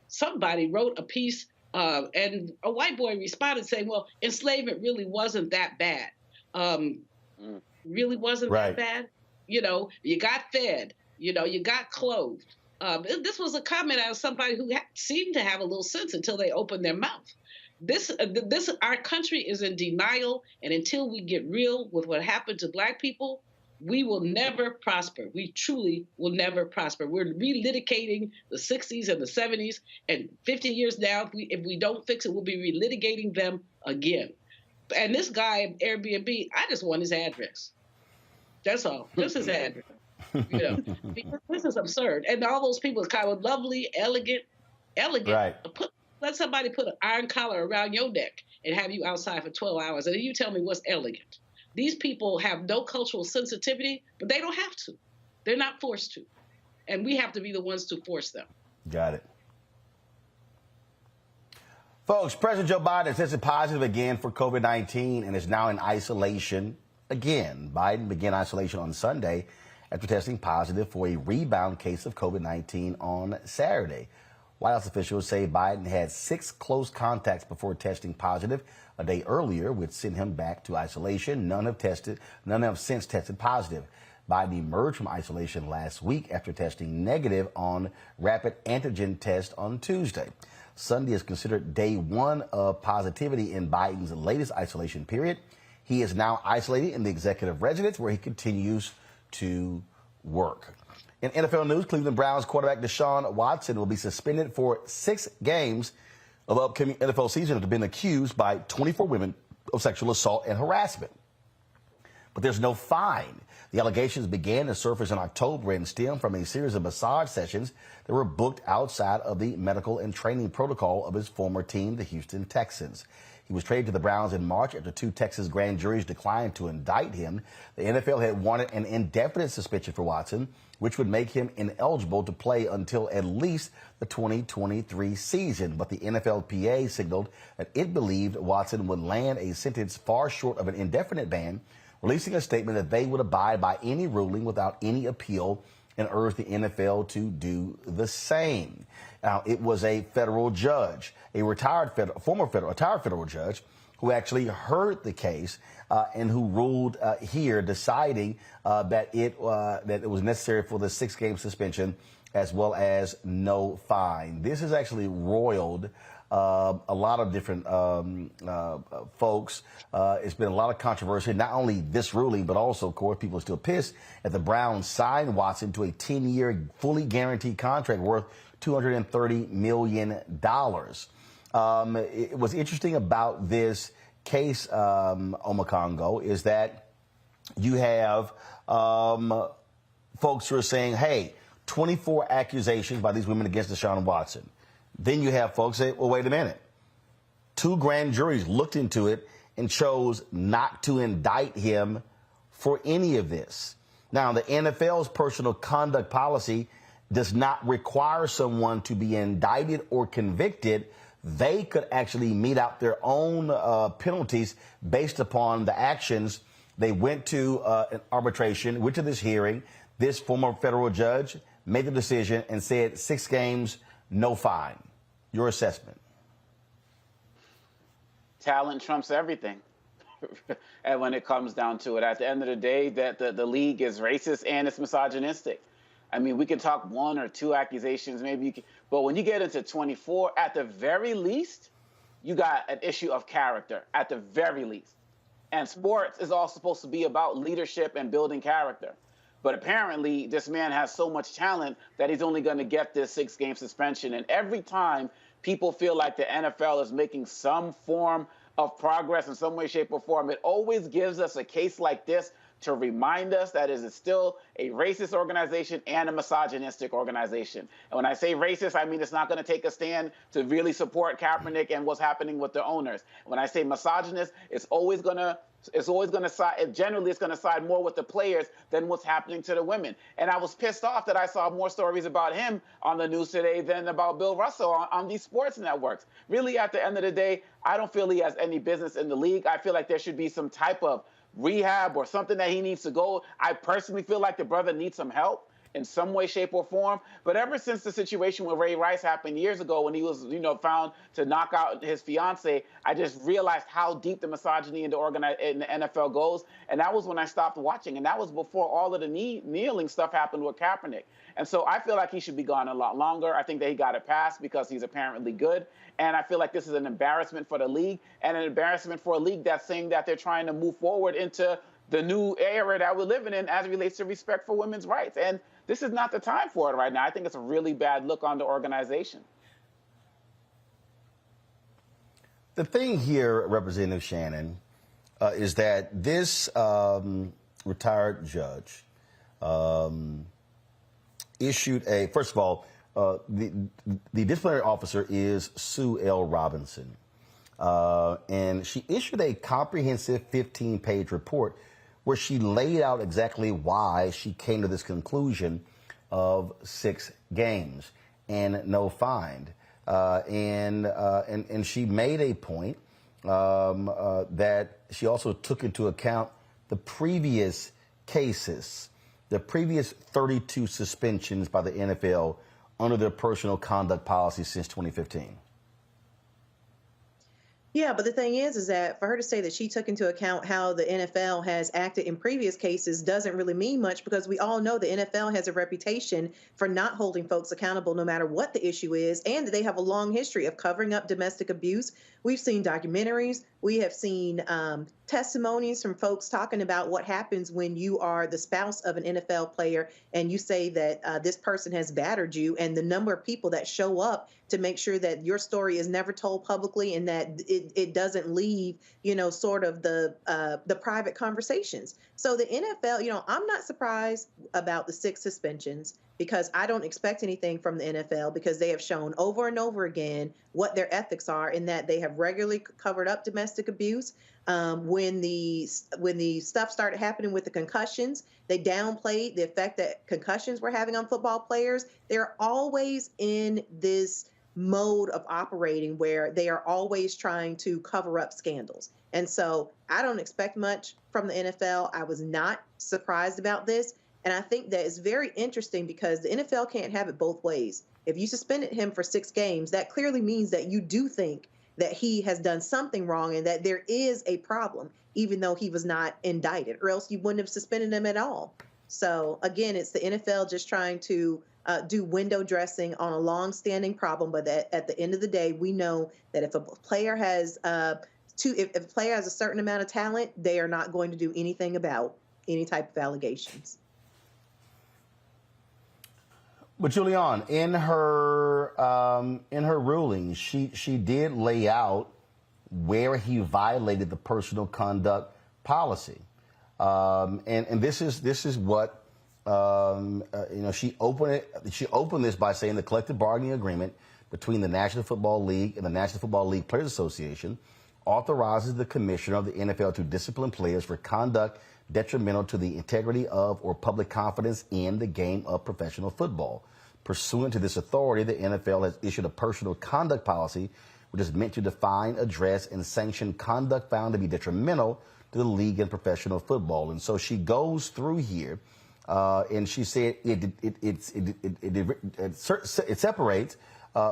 somebody wrote a piece and a white boy responded saying, well, enslavement really wasn't that bad. really wasn't that bad. You know, you got fed, you know, you got clothed. This was a comment out of somebody who seemed to have a little sense until they opened their mouth. Our country is in denial, and until we get real with what happened to Black people, we will never prosper. We truly will never prosper. We're relitigating the 60s and the 70s, and 50 years now, if we don't fix it, we'll be relitigating them again. And this guy at Airbnb, I just want his address. That's all. Just his address. You know, because this is absurd. And all those people are kind of lovely, elegant. Right. Let somebody put an iron collar around your neck and have you outside for 12 hours, and then you tell me what's elegant. These people have no cultural sensitivity, but they don't have to. They're not forced to. And we have to be the ones to force them. Got it. Folks, President Joe Biden tested positive again for COVID-19 and is now in isolation again. Biden began isolation on Sunday after testing positive for a rebound case of COVID-19 on Saturday. White House officials say Biden had 6 close contacts before testing positive a day earlier, which sent him back to isolation. None have since tested positive. Biden emerged from isolation last week after testing negative on rapid antigen test on Tuesday. Sunday is considered day 1 of positivity in Biden's latest isolation period. He is now isolated in the executive residence where he continues to work. In NFL news, Cleveland Browns quarterback Deshaun Watson will be suspended for 6 games of the upcoming NFL season after being accused by 24 women of sexual assault and harassment. But there's no fine. The allegations began to surface in October and stem from a series of massage sessions that were booked outside of the medical and training protocol of his former team, the Houston Texans. He was traded to the Browns in March after 2 Texas grand juries declined to indict him. The NFL had wanted an indefinite suspension for Watson, which would make him ineligible to play until at least the 2023 season. But the NFLPA signaled that it believed Watson would land a sentence far short of an indefinite ban, releasing a statement that they would abide by any ruling without any appeal and urged the NFL to do the same. Now, it was a federal judge, a retired federal judge, who actually heard the case and who ruled here, deciding that it was necessary for the 6-game suspension as well as no fine. This has actually roiled a lot of different folks. It's been a lot of controversy, not only this ruling, but also, of course, people are still pissed that the Browns signed Watson to a 10-year fully guaranteed contract worth $230 million. What's interesting about this case, Omakongo, is that you have folks who are saying, hey, 24 accusations by these women against Deshaun Watson. Then you have folks say, well, wait a minute. 2 grand juries looked into it and chose not to indict him for any of this. Now, the NFL's personal conduct policy does not require someone to be indicted or convicted. They could actually mete out their own penalties based upon the actions. They went to an arbitration, went to this hearing. This former federal judge made the decision and said 6 games, no fine. Your assessment? Talent trumps everything. And when it comes down to it, at the end of the day, that the league is racist and it's misogynistic. I mean, we can talk 1 or 2 accusations, maybe you can, but when you get into 24, at the very least, you got an issue of character, at the very least. And sports is all supposed to be about leadership and building character. But apparently, this man has so much talent that he's only going to get this 6-game suspension. And every time people feel like the NFL is making some form of progress in some way, shape, or form, it always gives us a case like this to remind us that it is still a racist organization and a misogynistic organization. And when I say racist, I mean it's not going to take a stand to really support Kaepernick and what's happening with the owners. When I say misogynist, it's always going to side, generally it's going to side more with the players than what's happening to the women. And I was pissed off that I saw more stories about him on the news today than about Bill Russell on these sports networks. Really, at the end of the day, I don't feel he has any business in the league. I feel like there should be some type of rehab or something that he needs to go. I personally feel like the brother needs some help. in some way, shape, or form. But ever since the situation with Ray Rice happened years ago when he was, found to knock out his fiance, I just realized how deep the misogyny in the NFL goes. And that was when I stopped watching. And that was before all of the kneeling stuff happened with Kaepernick. And so I feel like he should be gone a lot longer. I think that he got it passed because he's apparently good. And I feel like this is an embarrassment for the league and an embarrassment for a league that's saying that they're trying to move forward into the new era that we're living in as it relates to respect for women's rights. And this is not the time for it right now. I think it's a really bad look on the organization. The thing here, Representative Shannon, is that this retired judge issued first of all, the disciplinary officer is Sue L. Robinson. And she issued a comprehensive 15-page report where she laid out exactly why she came to this conclusion of 6 games and no fine. And she made a point that she also took into account the previous cases, the previous 32 suspensions by the NFL under their personal conduct policy since 2015. Yeah, but the thing is that for her to say that she took into account how the NFL has acted in previous cases doesn't really mean much, because we all know the NFL has a reputation for not holding folks accountable no matter what the issue is, and they have a long history of covering up domestic abuse. We've seen documentaries. We have seen testimonies from folks talking about what happens when you are the spouse of an NFL player and you say that this person has battered you, and the number of people that show up to make sure that your story is never told publicly and that it doesn't leave, sort of the private conversations. So the NFL, I'm not surprised about the 6 suspensions, because I don't expect anything from the NFL, because they have shown over and over again what their ethics are, in that they have regularly covered up domestic abuse. When the stuff started happening with the concussions, they downplayed the effect that concussions were having on football players. They're always in this mode of operating where they are always trying to cover up scandals. And so I don't expect much from the NFL. I was not surprised about this. And I think that it's very interesting, because the NFL can't have it both ways. If you suspended him for 6 games, that clearly means that you do think that he has done something wrong and that there is a problem, even though he was not indicted, or else you wouldn't have suspended him at all. So again, it's the NFL just trying to do window dressing on a long-standing problem. But at the end of the day, we know that if a player has if a player has a certain amount of talent, they are not going to do anything about any type of allegations. But Julian, in her ruling, she did lay out where he violated the personal conduct policy, and this is what she opened this by saying the collective bargaining agreement between the National Football League and the National Football League Players Association authorizes the commissioner of the NFL to discipline players for conduct detrimental to the integrity of or public confidence in the game of professional football. Pursuant to this authority, the NFL has issued a personal conduct policy, which is meant to define, address, and sanction conduct found to be detrimental to the league and professional football. And so she goes through here, and she said it separates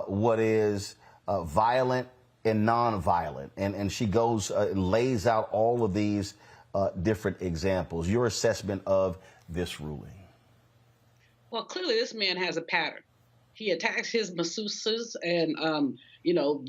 what is violent and non-violent, and she goes lays out all of these different examples. Your assessment of this ruling? Well, clearly this man has a pattern. He attacks his masseuses, and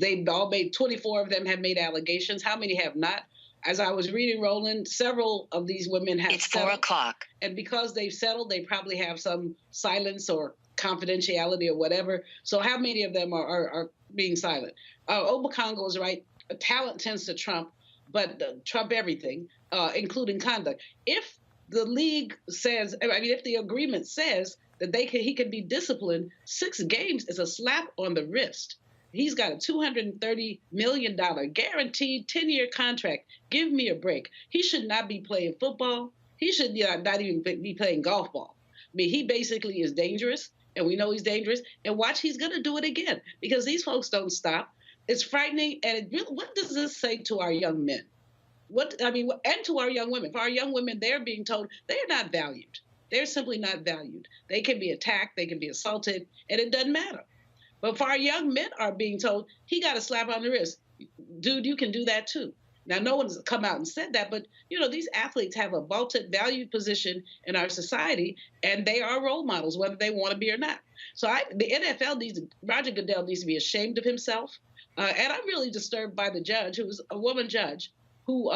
they've all made 24 of them have made allegations. How many have not? As I was reading, Roland, several of these women have It's settled. 4 o'clock. And because they've settled, they probably have some silence or confidentiality or whatever. So how many of them are being silent? Obakongo is right. Talent tends to trump, but trump everything, including conduct. If the league says, if the agreement says that he can be disciplined, 6 games is a slap on the wrist. He's got a $230 million guaranteed 10-year contract. Give me a break. He should not be playing football. He should not even be playing golf ball. He basically is dangerous, and we know he's dangerous. And watch, he's going to do it again, because these folks don't stop. It's frightening. And what does this say to our young men? And to our young women? For our young women, they're being told they're not valued. they're simply not valued. They can be attacked, they can be assaulted, and it doesn't matter. But for our young men are being told, he got a slap on the wrist. Dude, you can do that too. Now, no one's come out and said that, but, these athletes have a vaulted, valued position in our society, and they are role models, whether they want to be or not. So the NFL Roger Goodell needs to be ashamed of himself. And I'm really disturbed by the judge, who was a woman judge, who,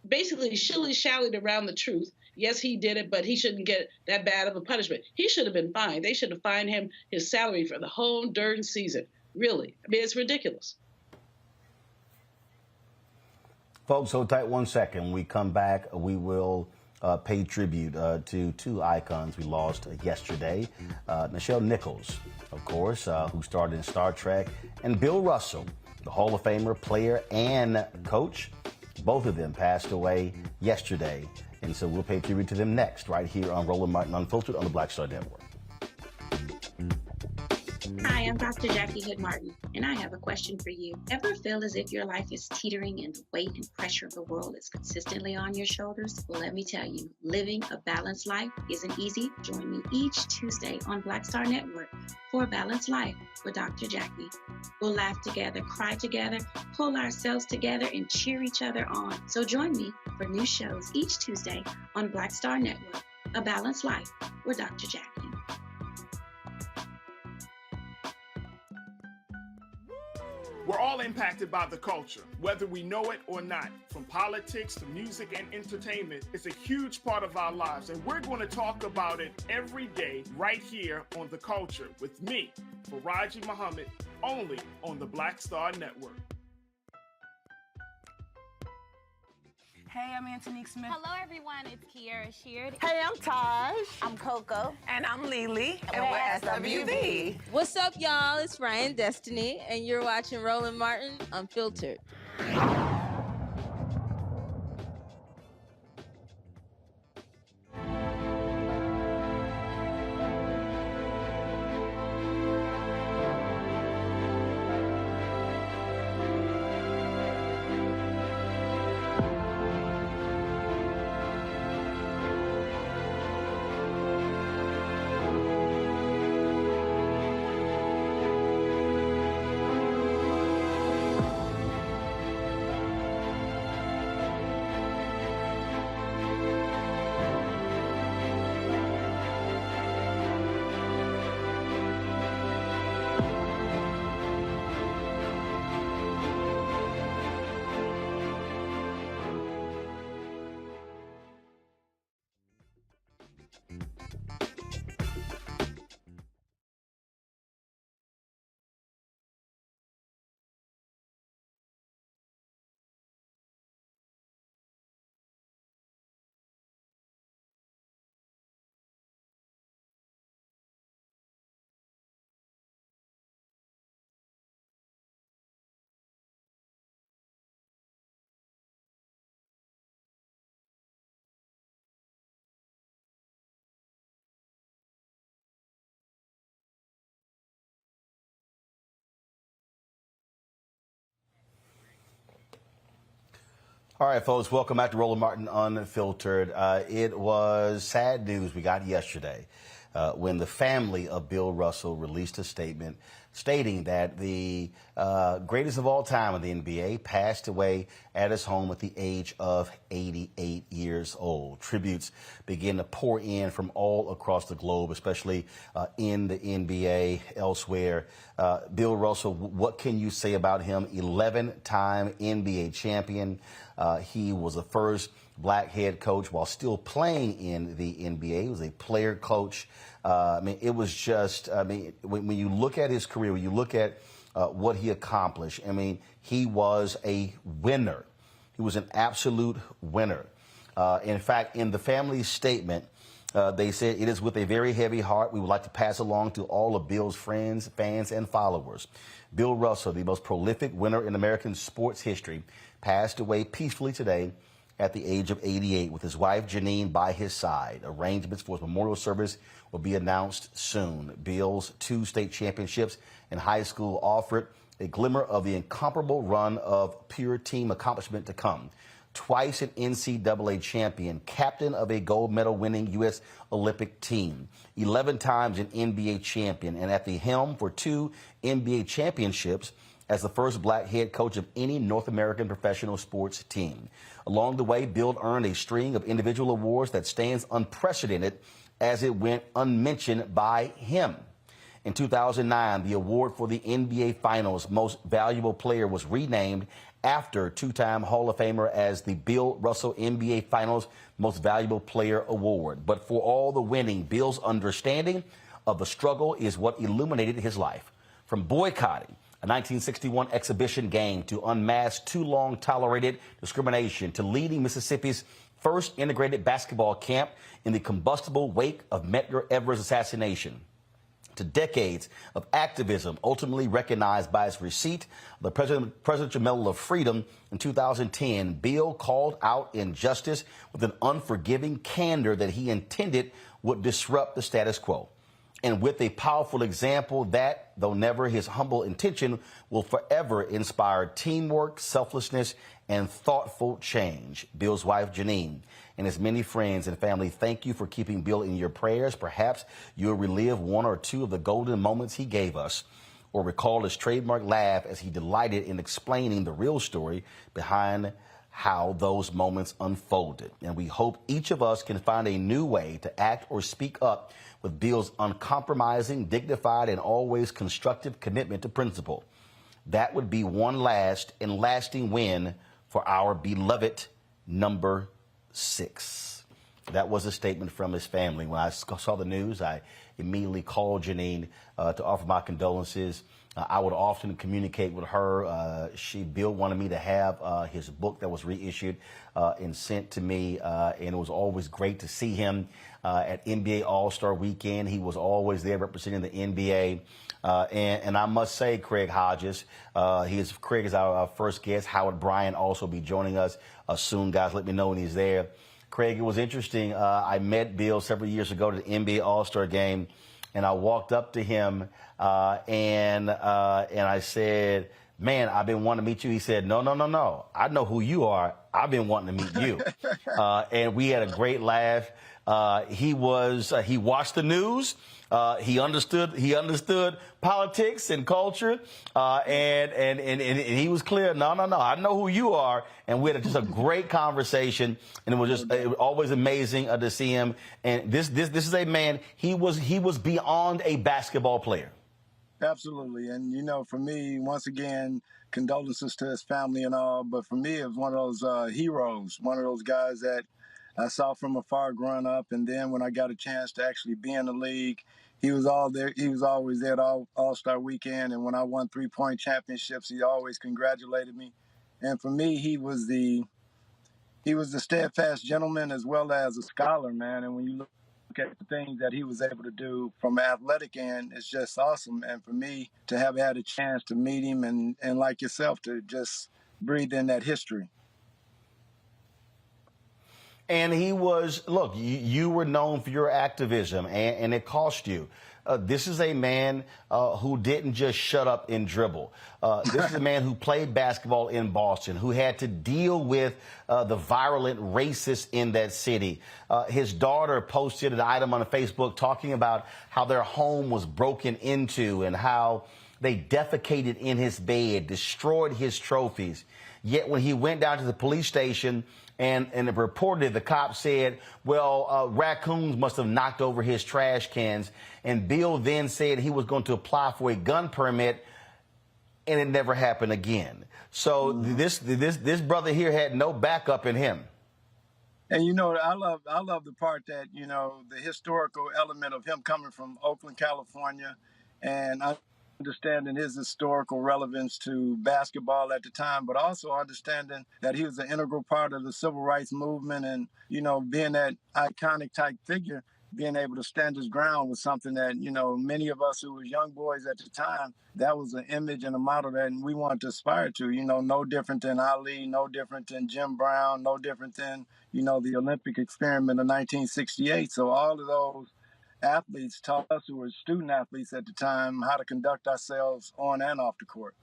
basically shilly-shallied around the truth. Yes, he did it, but he shouldn't get that bad of a punishment. He should have been fined. They should have fined him his salary for the whole darn season. Really. It's ridiculous. Folks, hold tight 1 second. When we come back, we will pay tribute to two icons we lost yesterday. Nichelle Nichols, of course, who starred in Star Trek, and Bill Russell, the Hall of Famer, player, and coach. Both of them passed away yesterday. And so we'll pay tribute to them next, right here on Roland Martin Unfiltered on the Black Star Network. Hi, I'm Dr. Jackie Hood Martin, and I have a question for you. Ever feel as if your life is teetering and the weight and pressure of the world is consistently on your shoulders? Well, let me tell you, living a balanced life isn't easy. Join me each Tuesday on Black Star Network for a Balanced Life with Dr. Jackie. We'll laugh together, cry together, pull ourselves together, and cheer each other on. So join me for new shows each Tuesday on Black Star Network, A Balanced Life with Dr. Jackie. We're all impacted by the culture, whether we know it or not. From politics to music and entertainment, it's a huge part of our lives, and we're going to talk about it every day right here on The Culture with me, Faraji Muhammad, only on the Black Star Network. Hey, I'm Antonique Smith. Hello, everyone. It's Kiara Sheard. Hey, I'm Taj. I'm Coco. And I'm Lily. And we're SWV. What's up, y'all? It's Ryan Destiny, and you're watching Roland Martin Unfiltered. All right, folks, welcome back to Roland Martin Unfiltered. It was sad news we got yesterday when the family of Bill Russell released a statement stating that the greatest of all time in the NBA passed away at his home at the age of 88 years old. Tributes begin to pour in from all across the globe, especially in the NBA, elsewhere. Bill Russell, what can you say about him? 11-time NBA champion. He was the first black head coach while still playing in the NBA. He was a player coach. It was just, when you look at his career, when you look at what he accomplished, he was a winner. He was an absolute winner. In fact, in the family's statement, they said, "It is with a very heavy heart we would like to pass along to all of Bill's friends, fans, and followers. Bill Russell, the most prolific winner in American sports history, passed away peacefully today at the age of 88 with his wife Janine by his side. Arrangements for his memorial service will be announced soon. Bill's 2 state championships in high school offered a glimmer of the incomparable run of pure team accomplishment to come. twice an NCAA champion, captain of a gold medal winning U.S. Olympic team, 11 times an NBA champion, and at the helm for 2 NBA championships as the first black head coach of any North American professional sports team. Along the way, Bill earned a string of individual awards that stands unprecedented as it went unmentioned by him. In 2009, the award for the NBA Finals Most Valuable Player was renamed after two-time Hall of Famer as the Bill Russell NBA Finals Most Valuable Player Award. But for all the winning, Bill's understanding of the struggle is what illuminated his life. From boycotting a 1961 exhibition game to unmask too long tolerated discrimination to leading Mississippi's first integrated basketball camp in the combustible wake of Medgar Evers' assassination, to decades of activism ultimately recognized by his receipt of the Presidential Medal of Freedom in 2010, Bill called out injustice with an unforgiving candor that he intended would disrupt the status quo. And with a powerful example that, though never his humble intention, will forever inspire teamwork, selflessness, and thoughtful change. Bill's wife, Janine, and his many friends and family, thank you for keeping Bill in your prayers. Perhaps you'll relive one or two of the golden moments he gave us, or recall his trademark laugh as he delighted in explaining the real story behind how those moments unfolded. And we hope each of us can find a new way to act or speak up with Bill's uncompromising, dignified, and always constructive commitment to principle. That would be one last and lasting win for our beloved number 6. That was a statement from his family. When I saw the news, I immediately called Janine to offer my condolences. I would often communicate with her. Bill wanted me to have his book that was reissued and sent to me, and it was always great to see him at NBA All-Star Weekend. He was always there representing the NBA. And I must say, Craig Hodges, Craig is our first guest. Howard Bryant also be joining us soon. Guys, let me know when he's there. Craig, it was interesting. I met Bill several years ago to the NBA All-Star Game, and I walked up to him and I said, man, I've been wanting to meet you. He said, no. I know who you are. I've been wanting to meet you. And we had a great laugh. He watched the news. He understood politics and culture, and he was clear. No. I know who you are, and we had just a great conversation, and it was always amazing to see him. And this is a man. He was beyond a basketball player. Absolutely, and for me, once again, condolences to his family and all. But for me, it was one of those heroes, one of those guys that I saw from afar growing up, and then when I got a chance to actually be in the league, he was all there. He was always there at All-Star Weekend, and when I won 3-point championships, he always congratulated me. And for me, he was the steadfast gentleman as well as a scholar, man. And when you look at the things that he was able to do from an athletic end, it's just awesome. And for me to have had a chance to meet him and like yourself, to just breathe in that history. And he was, look, you were known for your activism, and it cost you. This is a man who didn't just shut up and dribble. This is a man who played basketball in Boston, who had to deal with the virulent racists in that city. His daughter posted an item on Facebook talking about how their home was broken into and how they defecated in his bed, destroyed his trophies. Yet when he went down to the police station and reported, the cop said, well, raccoons must have knocked over his trash cans. And Bill then said he was going to apply for a gun permit, and it never happened again. So this brother here had no backup in him. And I love the part that the historical element of him coming from Oakland, California, and understanding his historical relevance to basketball at the time, but also understanding that he was an integral part of the civil rights movement, and being that iconic type figure, being able to stand his ground was something that many of us who were young boys at the time, that was an image and a model that we wanted to aspire to. No different than Ali, no different than Jim Brown, no different than the Olympic experiment of 1968. So all of those athletes taught us, who were student athletes at the time, how to conduct ourselves on and off the court.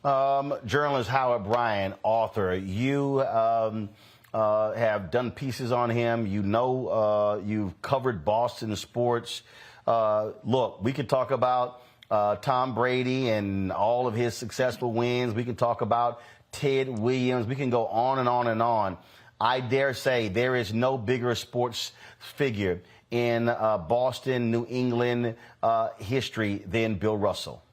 Journalist Howard Bryan, author, you have done pieces on him. You've covered Boston sports. Look, we could talk about Tom Brady and all of his successful wins. We can talk about Ted Williams. We can go on and on and on. I dare say there is no bigger sports figure in Boston, New England history than Bill Russell.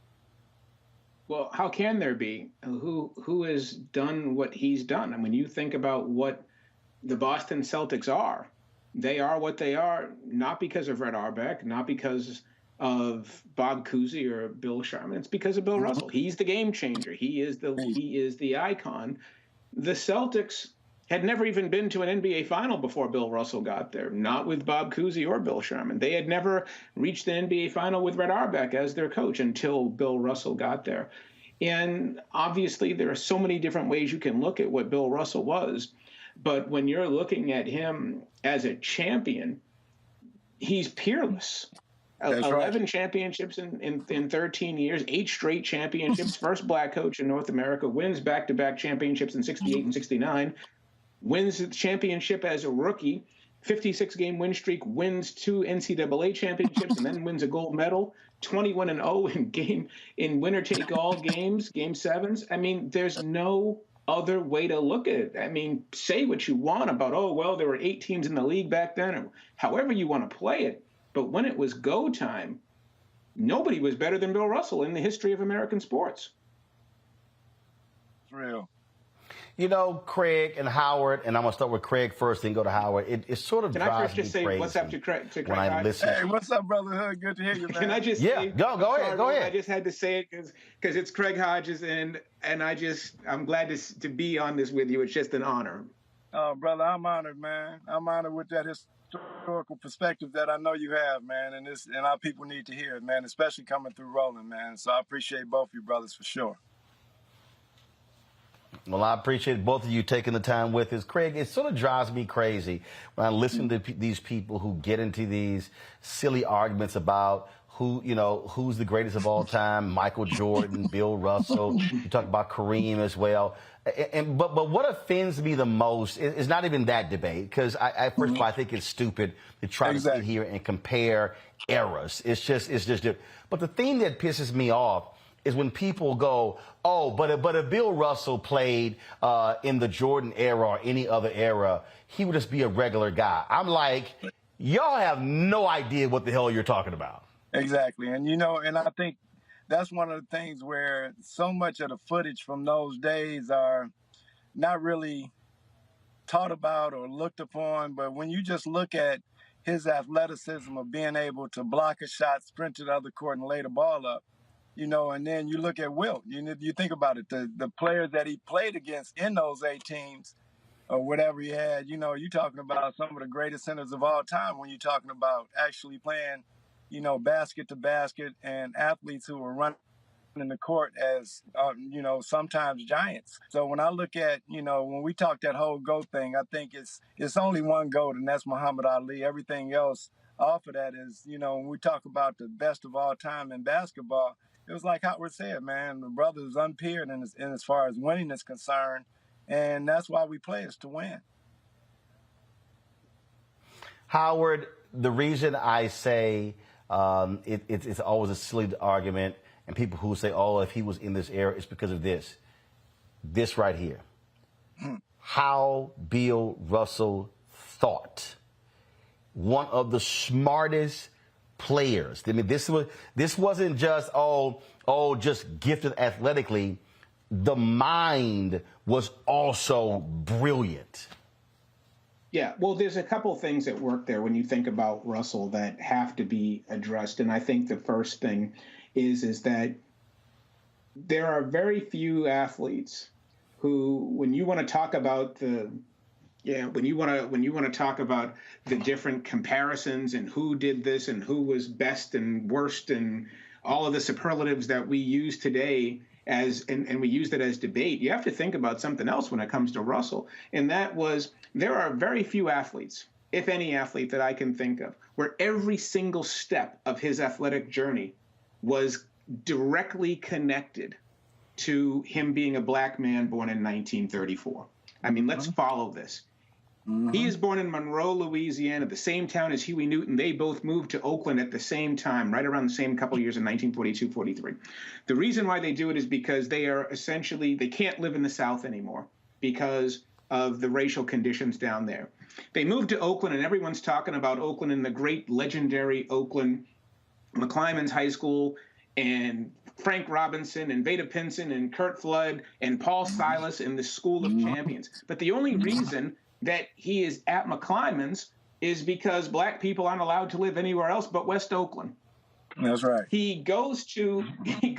Well, how can there be? Who has done what he's done? I mean, you think about what the Boston Celtics are. They are what they are, not because of Red Auerbach, not because of Bob Cousy or Bill Sharman. It's because of Bill Russell. He's the game changer. He is the icon. The Celtics had never even been to an NBA final before Bill Russell got there, not with Bob Cousy or Bill Sharman. They had never reached the NBA final with Red Auerbach as their coach until Bill Russell got there. And obviously, there are so many different ways you can look at what Bill Russell was. But when you're looking at him as a champion, he's peerless. 11 championships in 13 years, 8 straight championships, first black coach in North America, wins back-to-back championships in 68 and 69, wins the championship as a rookie, 56-game win streak, wins 2 NCAA championships, and then wins a gold medal, 21-0 in winner-take-all games, game sevens. I mean, there's no other way to look at it. I mean, say what you want about, oh, well, there were 8 teams in the league back then, or however you want to play it. But when it was go time, nobody was better than Bill Russell in the history of American sports. It's real. You know, Craig and Howard, and I'm going to start with Craig first, then go to Howard. It sort of Can drives I first just me say crazy what's up to Craig when I Hodges? listen. Hey, what's up, Brother Hood? Good to hear you, man. Can I just Yeah, say, go ahead. I just had to say it because it's Craig Hodges, and I'm glad to be on this with you. It's just an honor. Brother, I'm honored, man. I'm honored with that historical perspective that I know you have, man, and our people need to hear it, man, especially coming through Roland, man. So I appreciate both you brothers for sure. Well, I appreciate both of you taking the time with us. Craig, it sort of drives me crazy when I listen to these people who get into these silly arguments about who's the greatest of all time, Michael Jordan, Bill Russell. You talk about Kareem as well. But what offends me the most is not even that debate, because first of all, I think it's stupid to try to sit here and compare eras. It's just. But the thing that pisses me off is when people go, oh, but if Bill Russell played in the Jordan era or any other era, he would just be a regular guy. I'm like, y'all have no idea what the hell you're talking about. Exactly. And, and I think that's one of the things where so much of the footage from those days are not really taught about or looked upon. But when you just look at his athleticism of being able to block a shot, sprint to the other court, and lay the ball up, and then you look at Wilt. You think about it, the players that he played against in those 8 teams or whatever he had, you're talking about some of the greatest centers of all time when you're talking about actually playing, basket to basket, and athletes who were running in the court as, sometimes giants. So when I look at, when we talk that whole GOAT thing, I think it's only one GOAT, and that's Muhammad Ali. Everything else off of that is, when we talk about the best of all time in basketball, it was like Howard said, man, the brother is unpeered in as far as winning is concerned, and that's why we play is to win. Howard, the reason I say it's always a silly argument, and people who say, oh, if he was in this era, it's because of this right here. How Bill Russell thought. One of the smartest players. I mean, this wasn't just just gifted athletically. The mind was also brilliant. Yeah, well, there's a couple things at work there when you think about Russell that have to be addressed, and I think the first thing is that there are very few athletes who, when you want to talk about when you want to talk about the different comparisons and who did this and who was best and worst and all of the superlatives that we use today and we use that as debate, you have to think about something else when it comes to Russell. And that was, there are very few athletes, if any athlete that I can think of, where every single step of his athletic journey was directly connected to him being a black man born in 1934. I mean, let's follow this. He is born in Monroe, Louisiana, the same town as Huey Newton. They both moved to Oakland at the same time, right around the same couple of years in 1942, 43. The reason why they do it is because they are essentially, they can't live in the South anymore because of the racial conditions down there. They moved to Oakland, and everyone's talking about Oakland and the great legendary Oakland, McClymonds High School, and Frank Robinson and Veda Pinson and Kurt Flood and Paul Silas and the School of Champions. But the only reason that he is at McClymonds is because black people aren't allowed to live anywhere else but West Oakland. That's right. He goes to the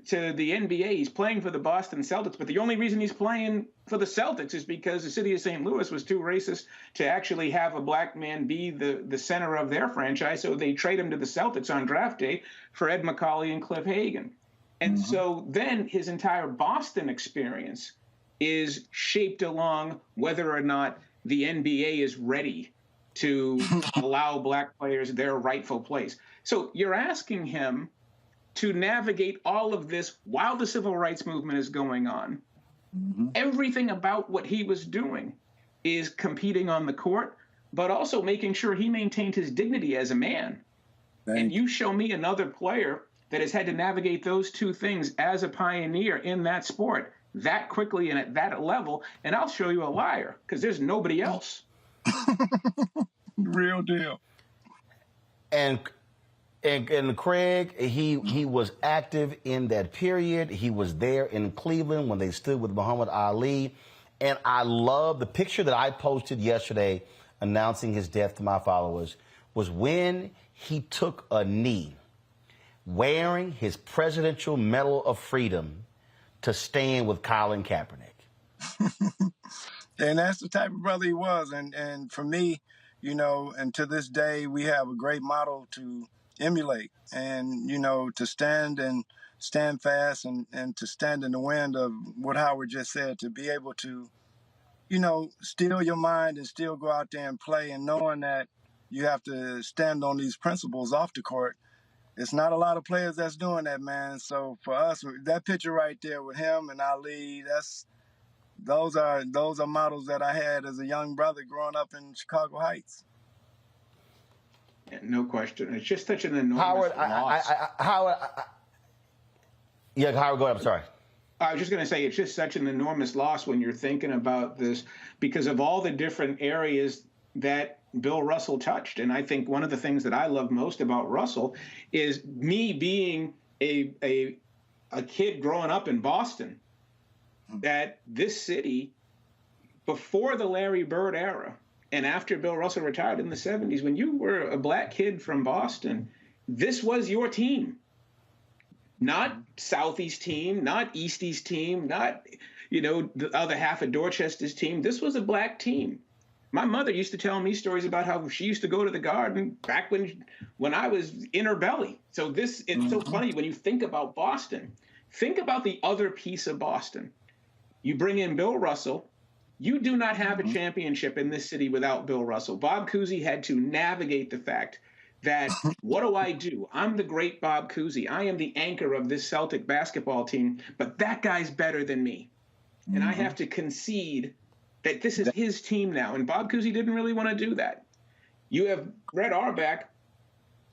NBA. He's playing for the Boston Celtics, but the only reason he's playing for the Celtics is because the city of St. Louis was too racist to actually have a black man be the center of their franchise, so they trade him to the Celtics on draft day for Ed Macaulay and Cliff Hagan. And so then his entire Boston experience is shaped along whether or not the NBA is ready to allow black players their rightful place. So you're asking him to navigate all of this while the civil rights movement is going on. Everything about what he was doing is competing on the court, but also making sure he maintained his dignity as a man. And you show me another player that has had to navigate those two things as a pioneer in that sport that quickly and at that level, and I'll show you a liar, because there's nobody else. Real deal. And Craig, he was active in that period. He was there in Cleveland when they stood with Muhammad Ali. And I love the picture that I posted yesterday announcing his death to my followers was when he took a knee wearing his Presidential Medal of Freedom to stand with Colin Kaepernick. And that's the type of brother he was. And for me, you know, and to this day, we have a great model to emulate and, you know, to stand fast and to stand in the wind of what Howard just said, to be able to, you know, still your mind and still go out there and play, and knowing that you have to stand on these principles off the court. It's not a lot of players that's doing that, man. So for us, that picture right there with him and Ali, those are models that I had as a young brother growing up in Chicago Heights. Yeah, no question. It's just such an enormous loss. Howard, go ahead. I'm sorry. I was just going to say, it's just such an enormous loss when you're thinking about this because of all the different areas that Bill Russell touched. And I think one of the things that I love most about Russell is me being a kid growing up in Boston, that this city, before the Larry Bird era and after Bill Russell retired in the 70s, when you were a black kid from Boston, this was your team. Not Southie's team, not Eastie's team, not, you know, the other half of Dorchester's team. This was a black team. My mother used to tell me stories about how she used to go to the garden back when I was in her belly. So it's so funny when you think about Boston. Think about the other piece of Boston. You bring in Bill Russell. You do not have a championship in this city without Bill Russell. Bob Cousy had to navigate the fact that, what do? I'm the great Bob Cousy. I am the anchor of this Celtic basketball team, but that guy's better than me. And I have to concede that this is his team now. And Bob Cousy didn't really want to do that. You have Red Auerbach,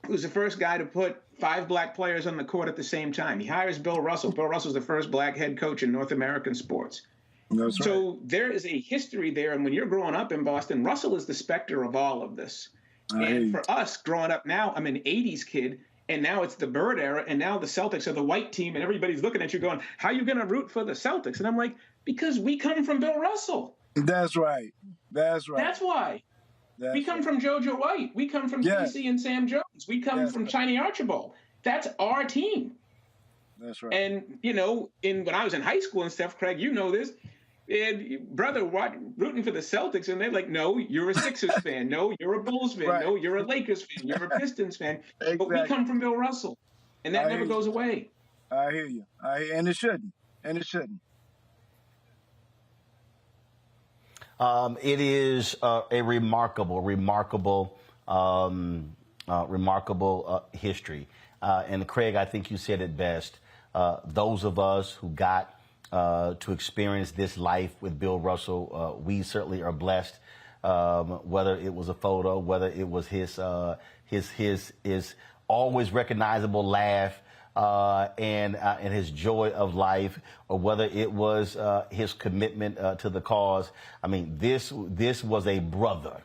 who's the first guy to put 5 black players on the court at the same time. He hires Bill Russell. Bill Russell's the first black head coach in North American sports. That's right. So there is a history there. And when you're growing up in Boston, Russell is the specter of all of this. And for us growing up now, I'm an 80s kid, and now it's the Bird era, and now the Celtics are the white team, and everybody's looking at you going, how are you going to root for the Celtics? And I'm like, because we come from Bill Russell. That's right. That's right. That's why. We come from JoJo White. We come from DC and Sam Jones. We come from Tiny Archibald. That's our team. That's right. And, you know, when I was in high school and stuff, Craig, you know this, and brother rooting for the Celtics, and they're like, no, you're a Sixers fan. No, you're a Bulls fan. No, you're a Lakers fan. You're a Pistons fan. Exactly. But we come from Bill Russell, and that never goes away. I hear you. And it shouldn't. And it shouldn't. It is a remarkable history. And Craig, I think you said it best. those of us who got to experience this life with Bill Russell, we certainly are blessed. Whether it was a photo, whether it was his always recognizable laugh, and his joy of life, or whether it was his commitment to the cause. I mean, this was a brother.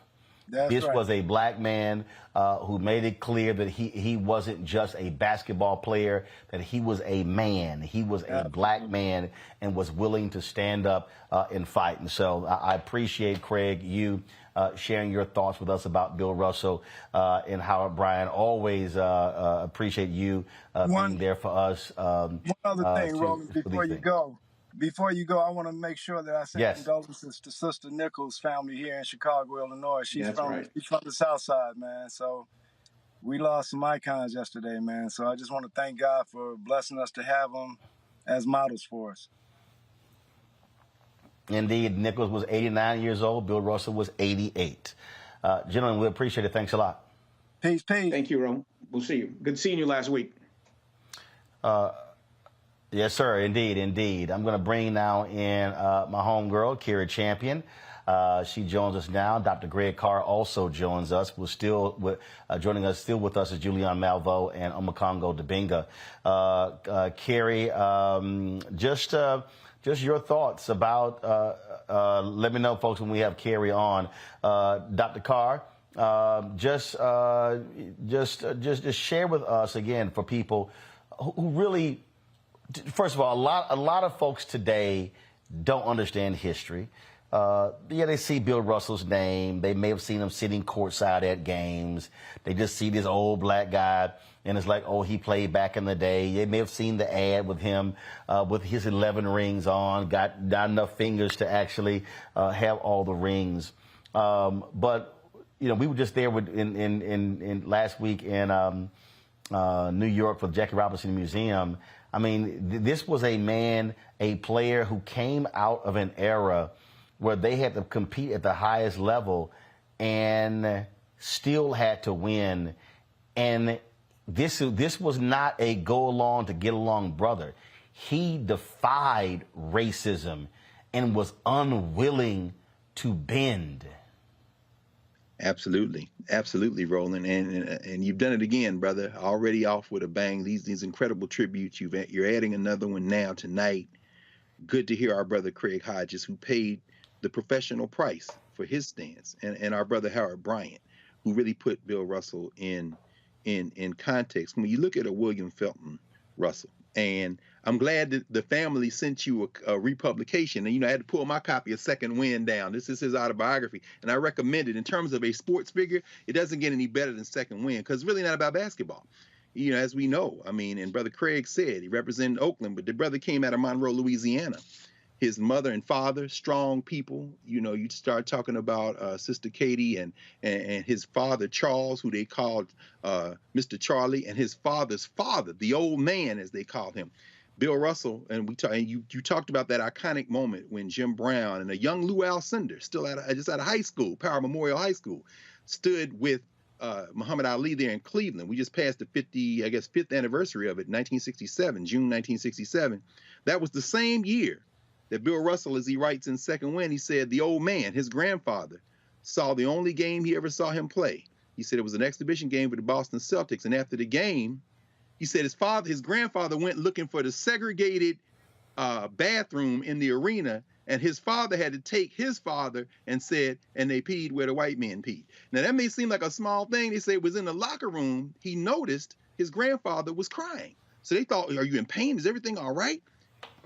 This was a black man who made it clear that he wasn't just a basketball player, that he was a man. He was a black man and was willing to stand up and fight. And so I appreciate, Craig, you sharing your thoughts with us about Bill Russell and Howard Bryant. Always appreciate you being there for us. One other thing, Roland, before you go, I want to make sure that I send condolences to Sister Nichols' family here in Chicago, Illinois. She's from the South Side, man. So we lost some icons yesterday, man. So I just want to thank God for blessing us to have them as models for us. Indeed, Nichols was 89 years old. Bill Russell was 88. Gentlemen, we appreciate it. Thanks a lot. Peace. Thank you, Ron. We'll see you. Good seeing you last week. Yes, sir. Indeed. I'm going to bring now in my homegirl, Kira Champion. She joins us now. Dr. Greg Carr also joins us. Joining us with us is Julian Malvo and Omakongo Dibinga. Carrie, just your thoughts about. Let me know, folks, when we have Carrie on. Dr. Carr, just share with us again for people who really. First of all, a lot of folks today don't understand history. They see Bill Russell's name. They may have seen him sitting courtside at games. They just see this old black guy, and it's like, oh, he played back in the day. They may have seen the ad with him with his 11 rings on, got not enough fingers to actually have all the rings. But we were just there in last week in New York for the Jackie Robinson Museum. I mean, this was a man, a player who came out of an era where they had to compete at the highest level and still had to win. And this was not a go along to get along brother. He defied racism and was unwilling to bend. Absolutely, Roland, and you've done it again, brother. Already off with a bang. These incredible tributes. You're adding another one now tonight. Good to hear our brother Craig Hodges, who paid the professional price for his stance, and our brother Howard Bryant, who really put Bill Russell in context. When you look at a William Felton Russell, and I'm glad that the family sent you a republication. And, I had to pull my copy of Second Wind down. This is his autobiography. And I recommend it. In terms of a sports figure, it doesn't get any better than Second Wind because it's really not about basketball. As we know, and Brother Craig said, he represented Oakland, but the brother came out of Monroe, Louisiana. His mother and father, strong people. You start talking about Sister Katie and his father, Charles, who they called Mr. Charlie, and his father's father, the old man, as they called him. Bill Russell, and you talked about that iconic moment when Jim Brown and a young Lou Alcindor, still just out of high school, Power Memorial High School, stood with Muhammad Ali there in Cleveland. We just passed the 5th anniversary of it, 1967, June 1967. That was the same year that Bill Russell, as he writes in Second Wind, he said the old man, his grandfather, saw the only game he ever saw him play. He said it was an exhibition game with the Boston Celtics, and after the game, he said his grandfather went looking for the segregated bathroom in the arena, and his father had to take his father and they peed where the white men peed. Now, that may seem like a small thing. They say it was in the locker room. He noticed his grandfather was crying. So they thought, are you in pain? Is everything all right?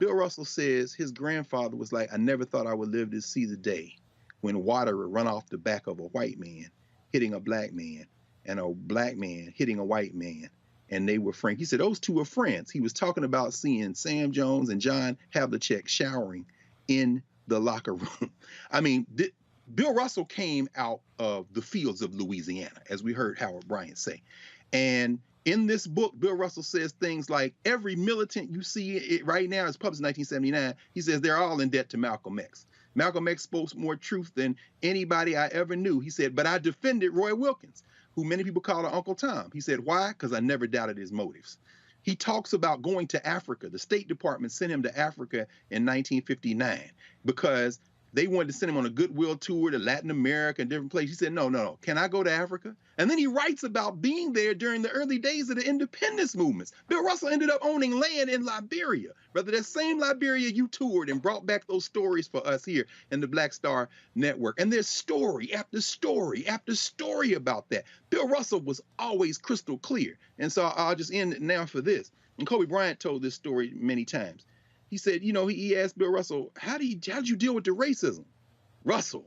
Bill Russell says his grandfather was like, I never thought I would live to see the day when water would run off the back of a white man hitting a black man and a black man hitting a white man. And they were friends. He said those two were friends. He was talking about seeing Sam Jones and John Havlicek showering in the locker room. Bill Russell came out of the fields of Louisiana, as we heard Howard Bryant say. And in this book, Bill Russell says things like every militant you see right now is published in 1979. He says they're all in debt to Malcolm X. Malcolm X spoke more truth than anybody I ever knew. He said, but I defended Roy Wilkins, who many people call Uncle Tom. He said, why? Because I never doubted his motives. He talks about going to Africa. The State Department sent him to Africa in 1959 because they wanted to send him on a goodwill tour to Latin America and different places. He said, no, can I go to Africa? And then he writes about being there during the early days of the independence movements. Bill Russell ended up owning land in Liberia. Brother, that same Liberia you toured and brought back those stories for us here in the Black Star Network. And there's story after story after story about that. Bill Russell was always crystal clear. And so I'll just end it now for this. And Kobe Bryant told this story many times. He said, he asked Bill Russell, how did you deal with the racism? Russell,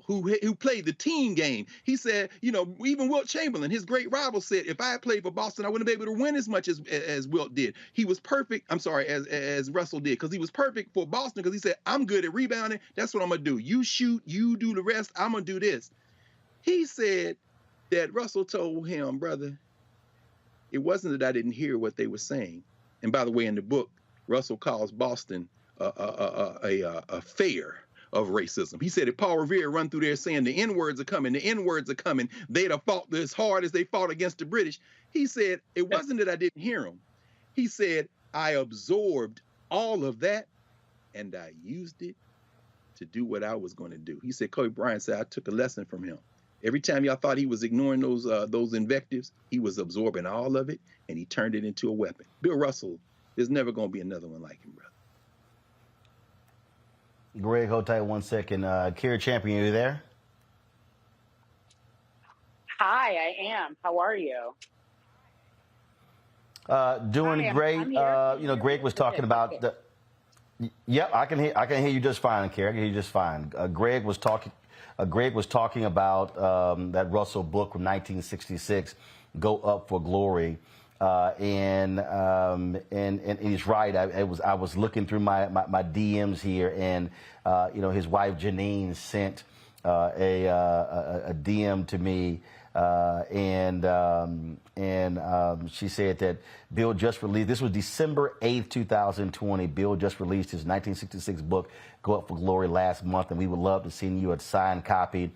who played the team game, he said, even Wilt Chamberlain, his great rival, said, if I had played for Boston, I wouldn't be able to win as much as Wilt did. He was perfect. I'm sorry, as Russell did, because he was perfect for Boston because he said, I'm good at rebounding. That's what I'm going to do. You shoot, you do the rest. I'm going to do this. He said that Russell told him, brother, it wasn't that I didn't hear what they were saying. And by the way, in the book, Russell calls Boston a fair of racism. He said if Paul Revere run through there saying the N-words are coming, they'd have fought as hard as they fought against the British. He said it wasn't that I didn't hear them. He said I absorbed all of that and I used it to do what I was going to do. He said, Kobe Bryant said, I took a lesson from him. Every time y'all thought he was ignoring those invectives, he was absorbing all of it and he turned it into a weapon. Bill Russell, there's never going to be another one like him, brother. Greg, hold tight 1 second. Kira Champion, are you there? Hi, I am. How are you? Doing great. Greg was talking about the. Yep, I can hear you just fine, Kira. I can hear you just fine. Greg was talking about that Russell book from 1966, Go Up for Glory. And he's right. I was looking through my DMs here, and his wife Janine sent a DM to me, and she said that Bill just released. This was December 8th, 2020. Bill just released his 1966 book, Go Up for Glory, last month, and we would love to send you a signed copy.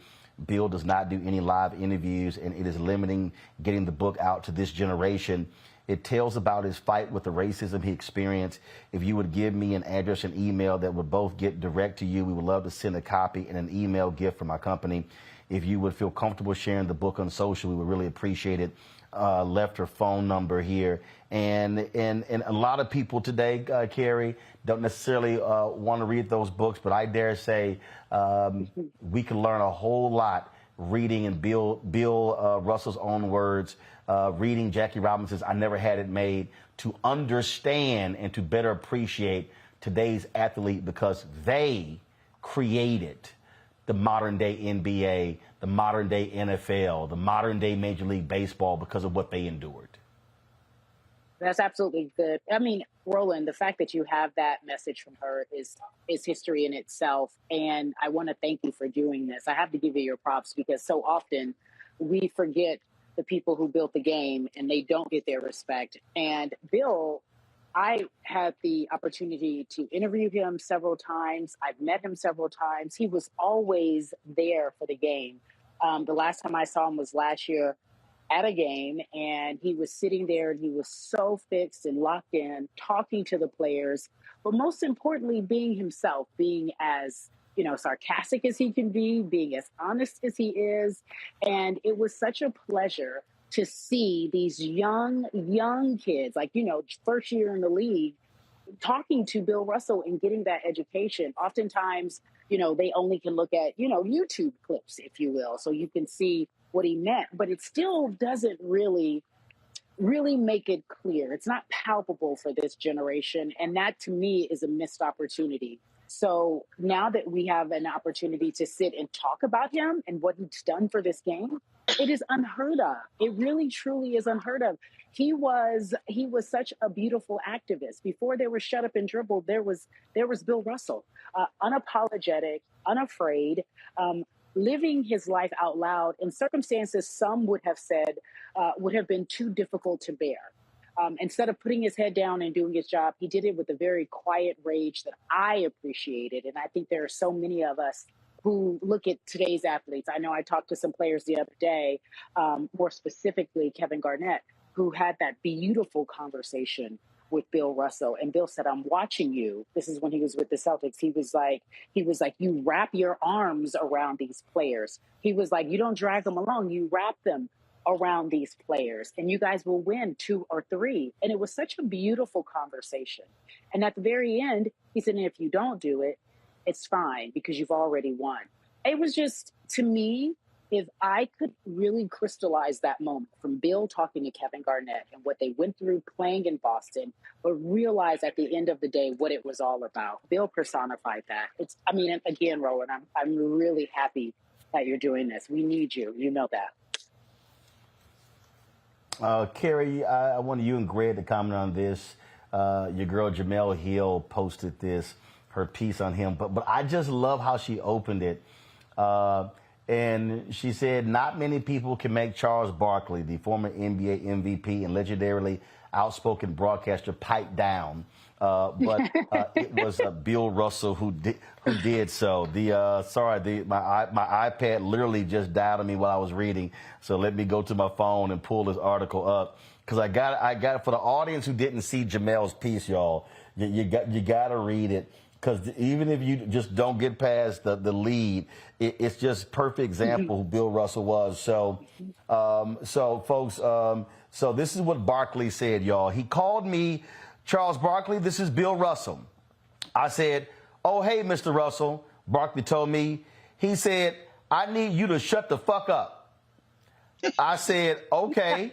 Bill does not do any live interviews, and it is limiting getting the book out to this generation. It tells about his fight with the racism he experienced. If you would give me an address and email that would both get direct to you, we would love to send a copy and an email gift from our company. If you would feel comfortable sharing the book on social, we would really appreciate it. Left her phone number here. And a lot of people today, Carrie, don't necessarily want to read those books, but I dare say we can learn a whole lot reading in Bill Russell's own words, reading Jackie Robinson's I Never Had It Made, to understand and to better appreciate today's athlete, because they created the modern day NBA, the modern day NFL, the modern day Major League Baseball because of what they endured. That's absolutely good. I mean, Roland, the fact that you have that message from her is history in itself. And I want to thank you for doing this. I have to give you your props, because so often we forget the people who built the game and they don't get their respect. And Bill, I had the opportunity to interview him several times. I've met him several times. He was always there for the game. The last time I saw him was last year at a game, and he was sitting there and he was so fixed and locked in, talking to the players, but most importantly, being himself, being as, sarcastic as he can be, being as honest as he is. And it was such a pleasure to see these young kids, first year in the league, talking to Bill Russell and getting that education. Oftentimes, they only can look at, YouTube clips, if you will, so you can see what he meant, but it still doesn't really make it clear. It's not palpable for this generation. And that to me is a missed opportunity. So now that we have an opportunity to sit and talk about him and what he's done for this game, it is unheard of. It really, truly is unheard of. He was such a beautiful activist. Before there was Shut Up and Dribble, there was Bill Russell, unapologetic, unafraid, living his life out loud in circumstances some would have said would have been too difficult to bear. Instead of putting his head down and doing his job, he did it with a very quiet rage that I appreciated. And I think there are so many of us who look at today's athletes. I know I talked to some players the other day, more specifically Kevin Garnett, who had that beautiful conversation with Bill Russell. And Bill said, I'm watching you. This is when he was with the Celtics. He was like, you wrap your arms around these players. He was like, you don't drag them along, you wrap them around these players and you guys will win 2 or 3. And it was such a beautiful conversation. And at the very end, he said, and if you don't do it, it's fine because you've already won. It was just, to me, if I could really crystallize that moment from Bill talking to Kevin Garnett and what they went through playing in Boston, but realize at the end of the day what it was all about. Bill personified that. Again, Roland, I'm really happy that you're doing this. We need you. You know that. Carrie, I wanted you and Greg to comment on this. Your girl Jamel Hill posted this, her piece on him, but I just love how she opened it. And she said, not many people can make Charles Barkley, the former NBA MVP and legendarily outspoken broadcaster, pipe down. But it was Bill Russell who did so. My iPad literally just died on me while I was reading. So let me go to my phone and pull this article up because I got it for the audience who didn't see Jamel's piece, y'all. You got to read it. Because even if you just don't get past the lead, it's just perfect example who Bill Russell was. So folks, so this is what Barkley said, y'all. He called me, Charles Barkley, this is Bill Russell. I said, oh, hey, Mr. Russell. Barkley told me, he said, I need you to shut the fuck up. I said, okay.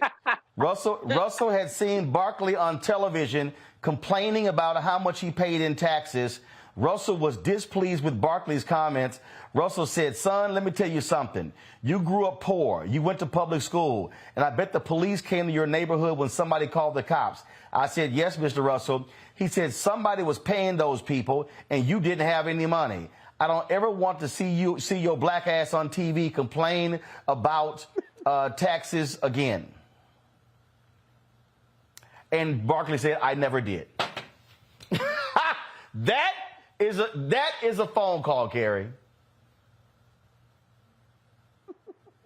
Russell had seen Barkley on television complaining about how much he paid in taxes. Russell was displeased with Barkley's comments. Russell said, son, let me tell you something. You grew up poor. You went to public school. And I bet the police came to your neighborhood when somebody called the cops. I said, yes, Mr. Russell. He said, somebody was paying those people and you didn't have any money. I don't ever want to see your black ass on TV complain about taxes again. And Barkley said, I never did. That is a phone call, Carrie.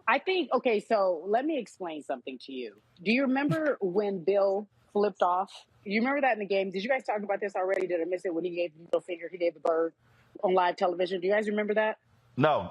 I think, okay, so let me explain something to you. Do you remember when Bill flipped off? You remember that in the game? Did you guys talk about this already? Did I miss it when he gave the middle finger, he gave the bird on live television? Do you guys remember that? No.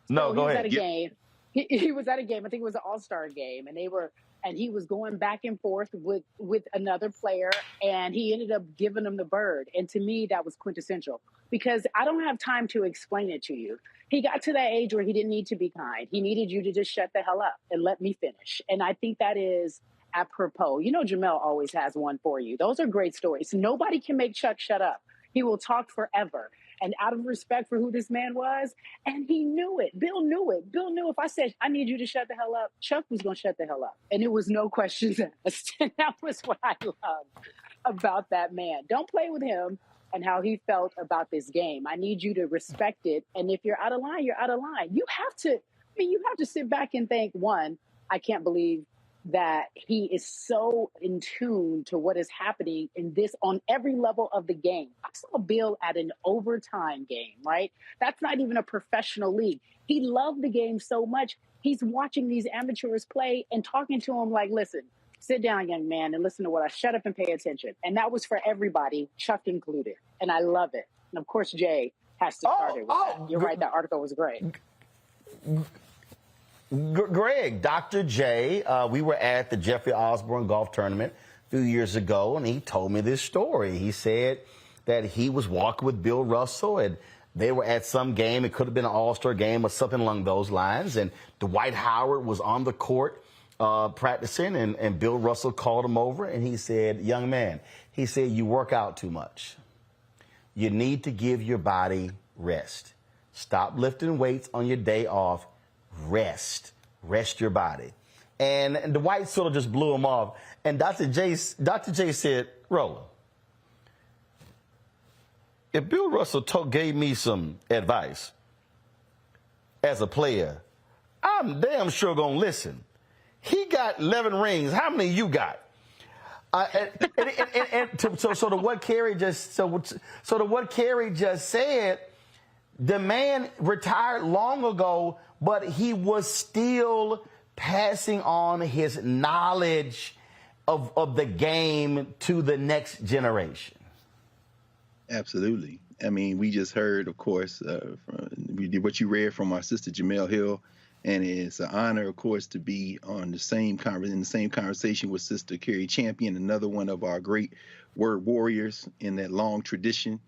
No, go ahead. He was at a game. I think it was an all-star game, and he was going back and forth with another player, and he ended up giving him the bird. And to me, that was quintessential because I don't have time to explain it to you. He got to that age where he didn't need to be kind. He needed you to just shut the hell up and let me finish. And I think that is apropos. You know, Jamel always has one for you. Those are great stories. Nobody can make Chuck shut up. He will talk forever. And out of respect for who this man was, and he knew it. Bill knew it. Bill knew if I said, I need you to shut the hell up, Chuck was going to shut the hell up. And it was no questions asked. And that was what I loved about that man. Don't play with him and how he felt about this game. I need you to respect it. And if you're out of line, you're out of line. You have to sit back and think, one, I can't believe that he is so in tune to what is happening in this on every level of the game. I saw Bill at an overtime game, right? That's not even a professional league. He loved the game so much. He's watching these amateurs play and talking to them like, listen, sit down, young man, and listen to what I shut up and pay attention. And that was for everybody, Chuck included. And I love it. And of course, Jay has to start it with that. You're right. That article was great. Greg, Dr. J, we were at the Jeffrey Osborne golf tournament a few years ago, and he told me this story. He said that he was walking with Bill Russell, and they were at some game. It could have been an all-star game or something along those lines, and Dwight Howard was on the court practicing, and Bill Russell called him over, and he said, young man, he said, you work out too much. You need to give your body rest. Stop lifting weights on your day off. Rest your body. And Dwight sort of just blew him off. And Dr. J said, Roland, if Bill Russell gave me some advice as a player, I'm damn sure going to listen. He got 11 rings. How many you got? So to what Carrie just said, the man retired long ago, but he was still passing on his knowledge of the game to the next generation? Absolutely. I mean, we just heard, of course, we did what you read from our sister Jamel Hill, and it's an honor, of course, to be on the same conversation with Sister Carrie Champion, another one of our great word warriors in that long tradition.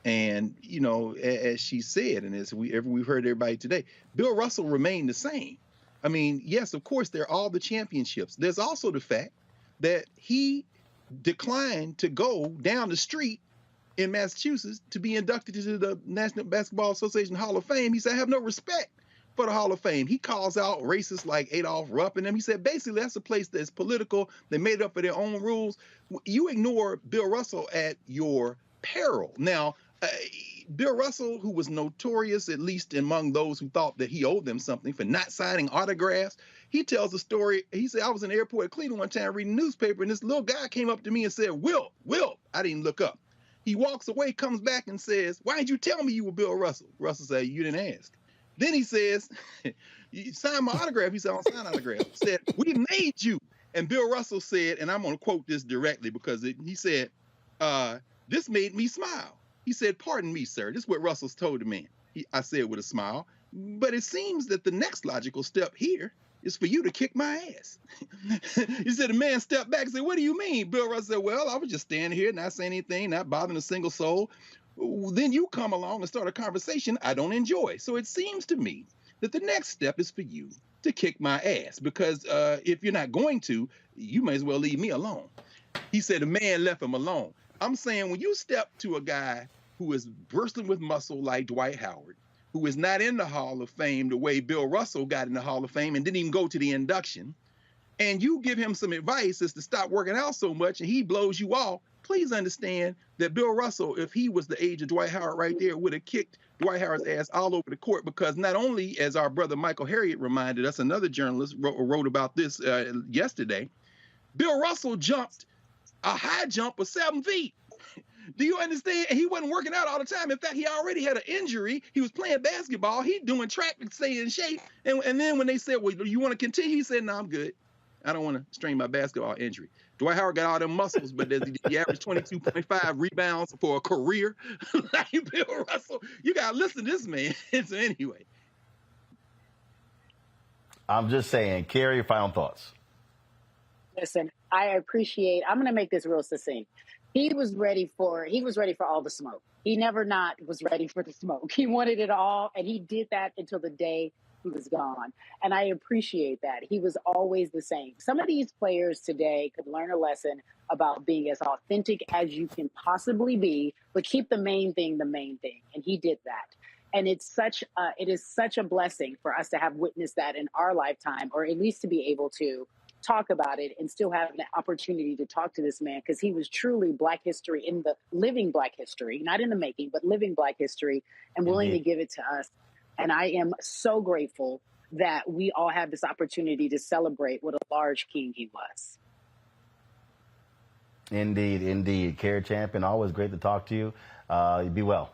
And you know, as she said, and as we've heard everybody today, Bill Russell remained the same. I mean, yes, of course, there are all the championships. There's also the fact that he declined to go down the street in Massachusetts to be inducted into the National Basketball Association Hall of Fame. He said, I have no respect for the Hall of Fame. He calls out racists like Adolph Rupp and them. He said, basically, that's a place that's political. They made it up for their own rules. You ignore Bill Russell at your peril. Now, Bill Russell, who was notorious, at least among those who thought that he owed them something for not signing autographs, he tells a story. He said, I was in the airport at Cleveland one time reading the newspaper, and this little guy came up to me and said, Wilt. I didn't look up. He walks away, comes back and says, why didn't you tell me you were Bill Russell? Russell said, you didn't ask. Then he says, you signed my autograph. He said, I don't sign autographs. He said, we made you. And Bill Russell said, and I'm going to quote this directly because he said, this made me smile. He said, pardon me, sir. This is what Russell's told the man. I said with a smile. But it seems that the next logical step here is for you to kick my ass. He said, the man stepped back and said, what do you mean? Bill Russell said, well, I was just standing here, not saying anything, not bothering a single soul. Then you come along and start a conversation I don't enjoy. So it seems to me that the next step is for you to kick my ass, because if you're not going to, you may as well leave me alone. He said the man left him alone. I'm saying when you step to a guy who is bursting with muscle like Dwight Howard, who is not in the Hall of Fame the way Bill Russell got in the Hall of Fame and didn't even go to the induction, and you give him some advice as to stop working out so much and he blows you off, please understand that Bill Russell, if he was the age of Dwight Howard right there, would have kicked Dwight Howard's ass all over the court, because not only, as our brother Michael Harriot reminded us, another journalist wrote about this yesterday, Bill Russell jumped a high jump of 7 feet. Do you understand? He wasn't working out all the time. In fact, he already had an injury. He was playing basketball. He doing track to stay in shape. And then when they said, well, you want to continue? He said, no, I'm good. I don't want to strain my basketball injury. Dwight Howard got all them muscles, but he averaged 22.5 rebounds for a career. Like Bill Russell, you got to listen to this man. So anyway. I'm just saying, Carrie, your final thoughts. Listen, I'm going to make this real succinct. He was ready for all the smoke. He never not was ready for the smoke. He wanted it all, and he did that until the day he was gone. And I appreciate that. He was always the same. Some of these players today could learn a lesson about being as authentic as you can possibly be, but keep the main thing the main thing. And he did that. And it is such a blessing for us to have witnessed that in our lifetime, or at least to be able to talk about it and still have an opportunity to talk to this man, because he was truly Black history, in the living Black history, not in the making, but living Black history, and willing to give it to us. And I am so grateful that we all have this opportunity to celebrate what a large king he was. Indeed, indeed. Carrie Champion, always great to talk to you. Be well.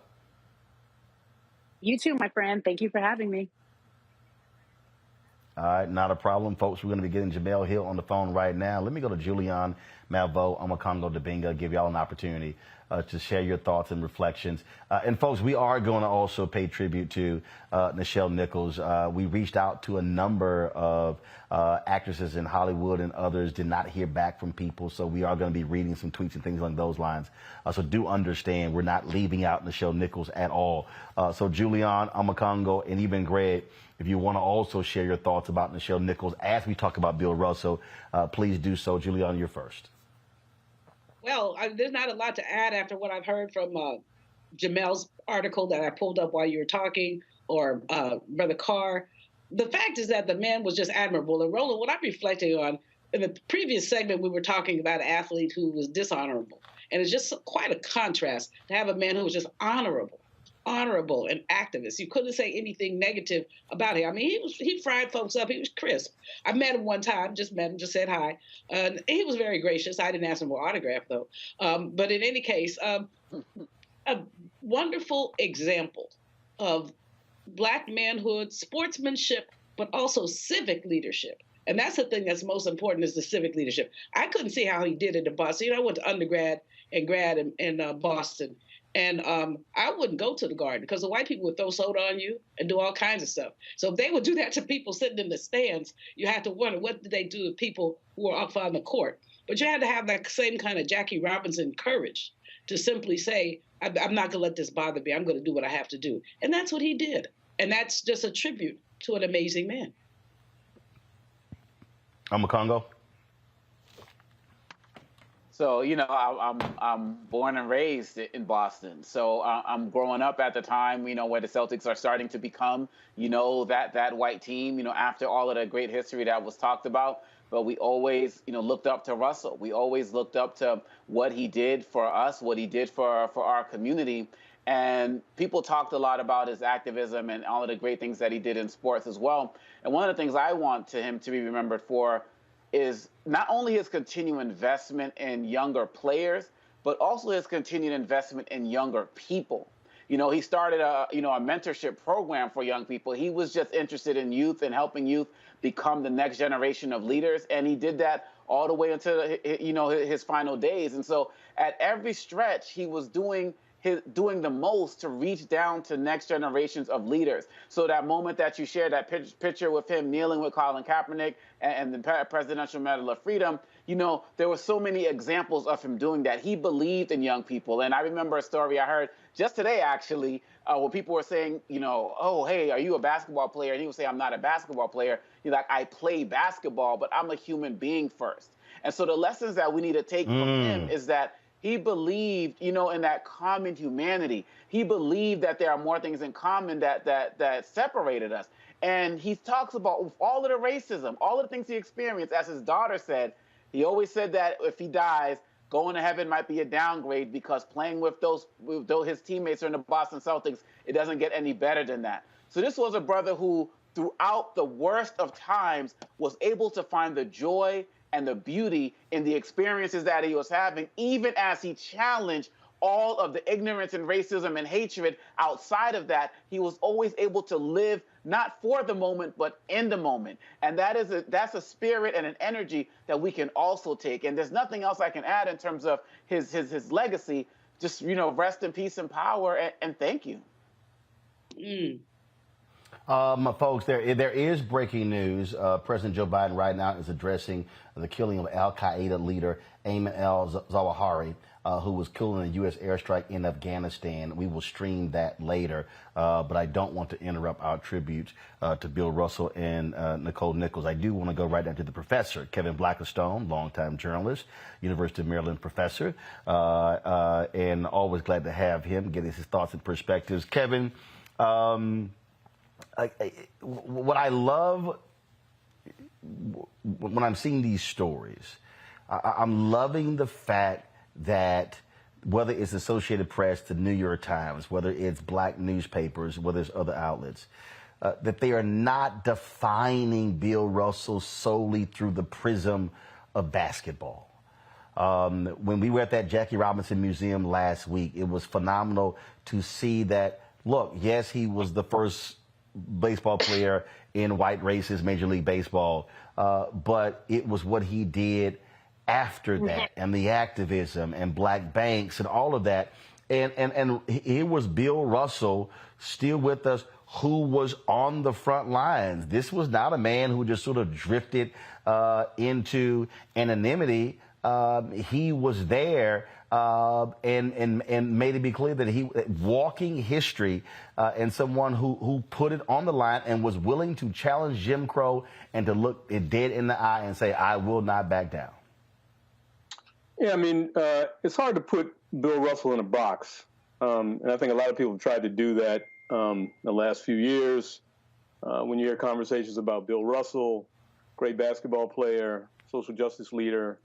You too, my friend. Thank you for having me. All right, not a problem, folks. We're going to be getting Jamel Hill on the phone right now. Let me go to Julian Malvo, Omakongo Dibinga, give y'all an opportunity to share your thoughts and reflections. And folks, we are going to also pay tribute to Nichelle Nichols. We reached out to a number of actresses in Hollywood, and others did not hear back from people. So we are going to be reading some tweets and things along those lines. So do understand we're not leaving out Nichelle Nichols at all. So Julian, Omakongo, and even Greg, if you want to also share your thoughts about Nichelle Nichols as we talk about Bill Russell, please do so. Julian, you're first. Well, there's not a lot to add after what I've heard from Jamel's article that I pulled up while you were talking, or Brother Carr. The fact is that the man was just admirable. And Roland, what I'm reflecting on, in the previous segment, we were talking about an athlete who was dishonorable. And it's just quite a contrast to have a man who was just honorable and activist. You couldn't say anything negative about him. I mean, he fried folks up. He was crisp. I met him one time, just said hi. He was very gracious. I didn't ask him for an autograph, though. But in any case, a wonderful example of Black manhood, sportsmanship, but also civic leadership. And that's the thing that's most important is the civic leadership. I couldn't see how he did it in Boston. You know, I went to undergrad and grad in Boston. And I wouldn't go to the Garden because the white people would throw soda on you and do all kinds of stuff. So if they would do that to people sitting in the stands, you have to wonder, what did they do to people who are up on the court? But you had to have that same kind of Jackie Robinson courage to simply say, I'm not going to let this bother me. I'm going to do what I have to do. And that's what he did. And that's just a tribute to an amazing man. I'm a Congo. So, you know, I'm born and raised in Boston. So I'm growing up at the time, you know, where the Celtics are starting to become, you know, that white team, you know, after all of the great history that was talked about. But we always, you know, looked up to Russell. We always looked up to what he did for us, what he did for our community. And people talked a lot about his activism and all of the great things that he did in sports as well. And one of the things I want him to be remembered for is not only his continued investment in younger players, but also his continued investment in younger people. You know, he started a mentorship program for young people. He was just interested in youth and helping youth become the next generation of leaders. And he did that all the way until, you know, his final days. And so at every stretch, he was doing the most to reach down to next generations of leaders. So that moment that you shared, that picture with him kneeling with Colin Kaepernick and the Presidential Medal of Freedom, you know, there were so many examples of him doing that. He believed in young people. And I remember a story I heard just today, actually, where people were saying, you know, oh, hey, are you a basketball player? And he would say, I'm not a basketball player. He's like, I play basketball, but I'm a human being first. And so the lessons that we need to take from him is that he believed, you know, in that common humanity. He believed that there are more things in common that separated us. And he talks about all of the racism, all of the things he experienced. As his daughter said, he always said that if he dies, going to heaven might be a downgrade because playing with his teammates in the Boston Celtics, it doesn't get any better than that. So this was a brother who, throughout the worst of times, was able to find the joy and the beauty in the experiences that he was having, even as he challenged all of the ignorance and racism and hatred outside of that. He was always able to live not for the moment, but in the moment. And that's a spirit and an energy that we can also take. And there's nothing else I can add in terms of his legacy. Just, you know, rest in peace and power, and thank you. Folks, there is breaking news. President Joe Biden right now is addressing the killing of al-Qaeda leader Ayman al-Zawahiri, who was killed in a U.S. airstrike in Afghanistan. We will stream that later, but I don't want to interrupt our tribute to Bill Russell and Nichelle Nichols. I do want to go right down to the professor, Kevin Blackistone, longtime journalist, University of Maryland professor, and always glad to have him, get his thoughts and perspectives. Kevin, what I love when I'm seeing these stories, I'm loving the fact that whether it's Associated Press, the New York Times, whether it's black newspapers, whether it's other outlets, that they are not defining Bill Russell solely through the prism of basketball. When we were at that Jackie Robinson Museum last week, it was phenomenal to see that, look, yes, he was the first baseball player in white races, Major League Baseball, but it was what he did after that and the activism and black banks and all of that. And here was Bill Russell still with us, who was on the front lines. This was not a man who just sort of drifted into anonymity. He was there and made it be clear that he walking history and someone who put it on the line and was willing to challenge Jim Crow and to look it dead in the eye and say, I will not back down. Yeah, I mean, it's hard to put Bill Russell in a box. And I think a lot of people have tried to do that the last few years. When you hear conversations about Bill Russell, great basketball player, social justice leader,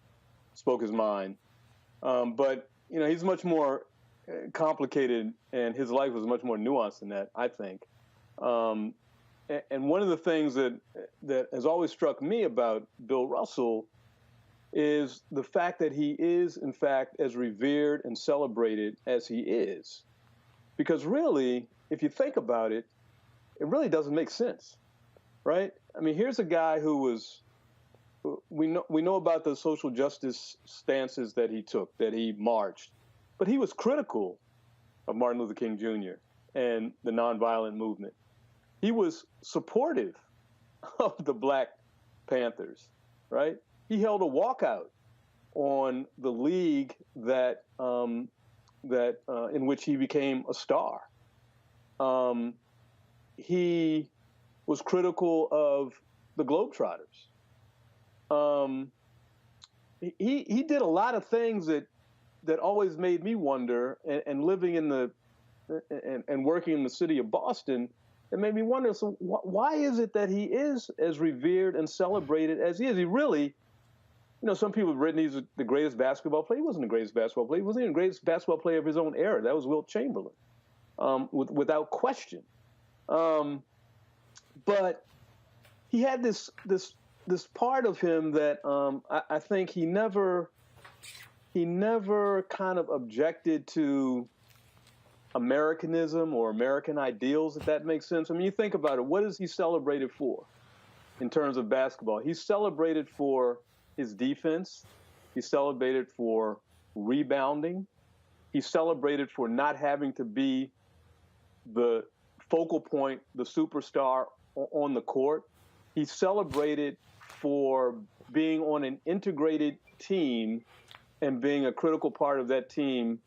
spoke his mind. But, you know, he's much more complicated, and his life was much more nuanced than that, I think. And one of the things that has always struck me about Bill Russell is the fact that he is, in fact, as revered and celebrated as he is. Because really, if you think about it, it really doesn't make sense, right? I mean, here's a guy who was we know about the social justice stances that he took, that he marched, but he was critical of Martin Luther King Jr. and the nonviolent movement. He was supportive of the Black Panthers, right? He held a walkout on the league that in which he became a star. He was critical of the Globetrotters. He did a lot of things that always made me wonder, and living in the and working in the city of Boston, it made me wonder, so why is it that he is as revered and celebrated as he is? He really, some people have written he's the greatest basketball player. He wasn't the greatest basketball player. He wasn't even the greatest basketball player of his own era. That was Wilt Chamberlain, without question. But he had this part of him that I think he never kind of objected to Americanism or American ideals, if that makes sense. I mean, you think about it, what is he celebrated for in terms of basketball? He's celebrated for his defense. He's celebrated for rebounding. He's celebrated for not having to be the focal point, the superstar on the court. He's celebrated for being on an integrated team and being a critical part of that team,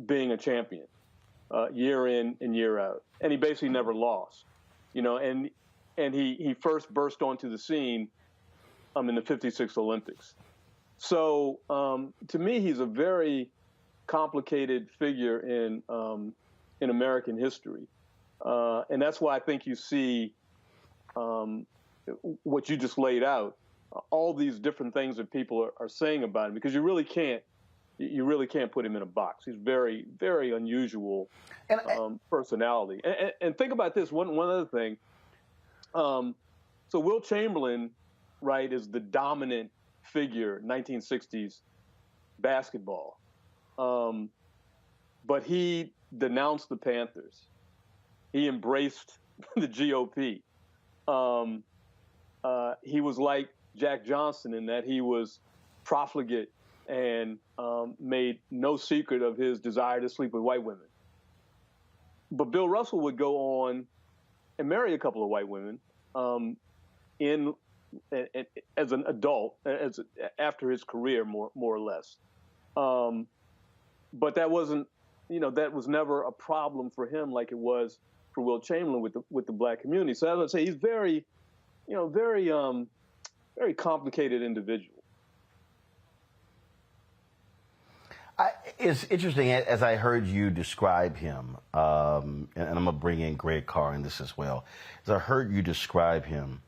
being a champion year in and year out. And he basically never lost, and he first burst onto the scene in the '56 Olympics. So to me, he's a very complicated figure in American history. And that's why I think you see what you just laid out, all these different things that people are saying about him, because you really can't put him in a box. He's very, very unusual personality. And think about this, one other thing. So Wilt Chamberlain, right, is the dominant figure in 1960s basketball. But he denounced the Panthers. He embraced the GOP. He was like Jack Johnson in that he was profligate and made no secret of his desire to sleep with white women. But Bill Russell would go on and marry a couple of white women as an adult, after his career, more or less. But that wasn't, that was never a problem for him like it was for Wilt Chamberlain with the Black community. So as I say, he's very, very complicated individual. It's interesting, as I heard you describe him, and I'm going to bring in Greg Carr in this as well. As I heard you describe him,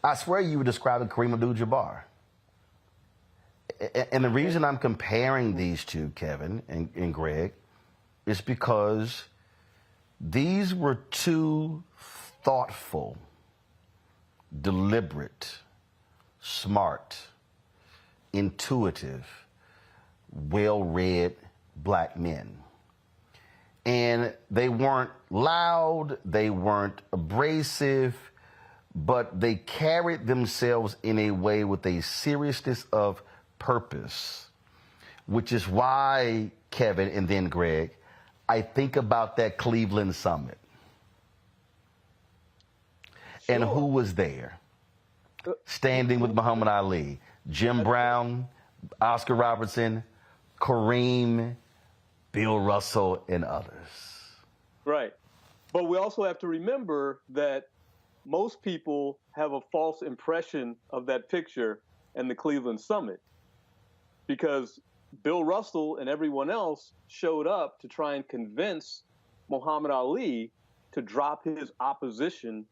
I swear you were describing Kareem Abdul-Jabbar. And the reason I'm comparing these two, Kevin and Greg, is because these were two thoughtful, deliberate, smart, intuitive, well-read Black men. And they weren't loud, they weren't abrasive, but they carried themselves in a way with a seriousness of purpose, which is why, Kevin and then Greg, I think about that Cleveland summit. Sure. And who was there? Standing with Muhammad Ali, Jim Brown, Oscar Robertson, Kareem, Bill Russell, and others. Right. But we also have to remember that most people have a false impression of that picture and the Cleveland summit, because Bill Russell and everyone else showed up to try and convince Muhammad Ali to drop his opposition,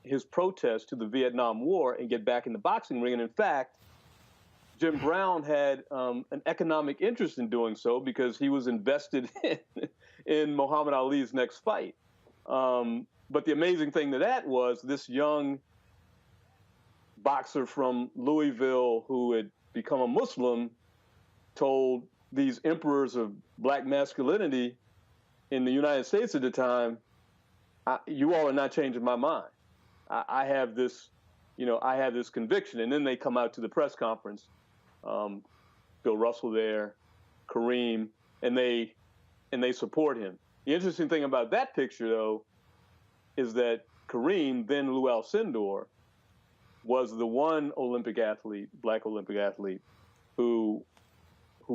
his protest to the Vietnam War and get back in the boxing ring. And in fact, Jim Brown had an economic interest in doing so because he was invested in Muhammad Ali's next fight. But the amazing thing to that was this young boxer from Louisville who had become a Muslim told these emperors of Black masculinity in the United States at the time, you all are not changing my mind. I have this, I have this conviction. And then they come out to the press conference, Bill Russell there, Kareem, and they support him. The interesting thing about that picture, though, is that Kareem, then Lou Alcindor, was the one black Olympic athlete, who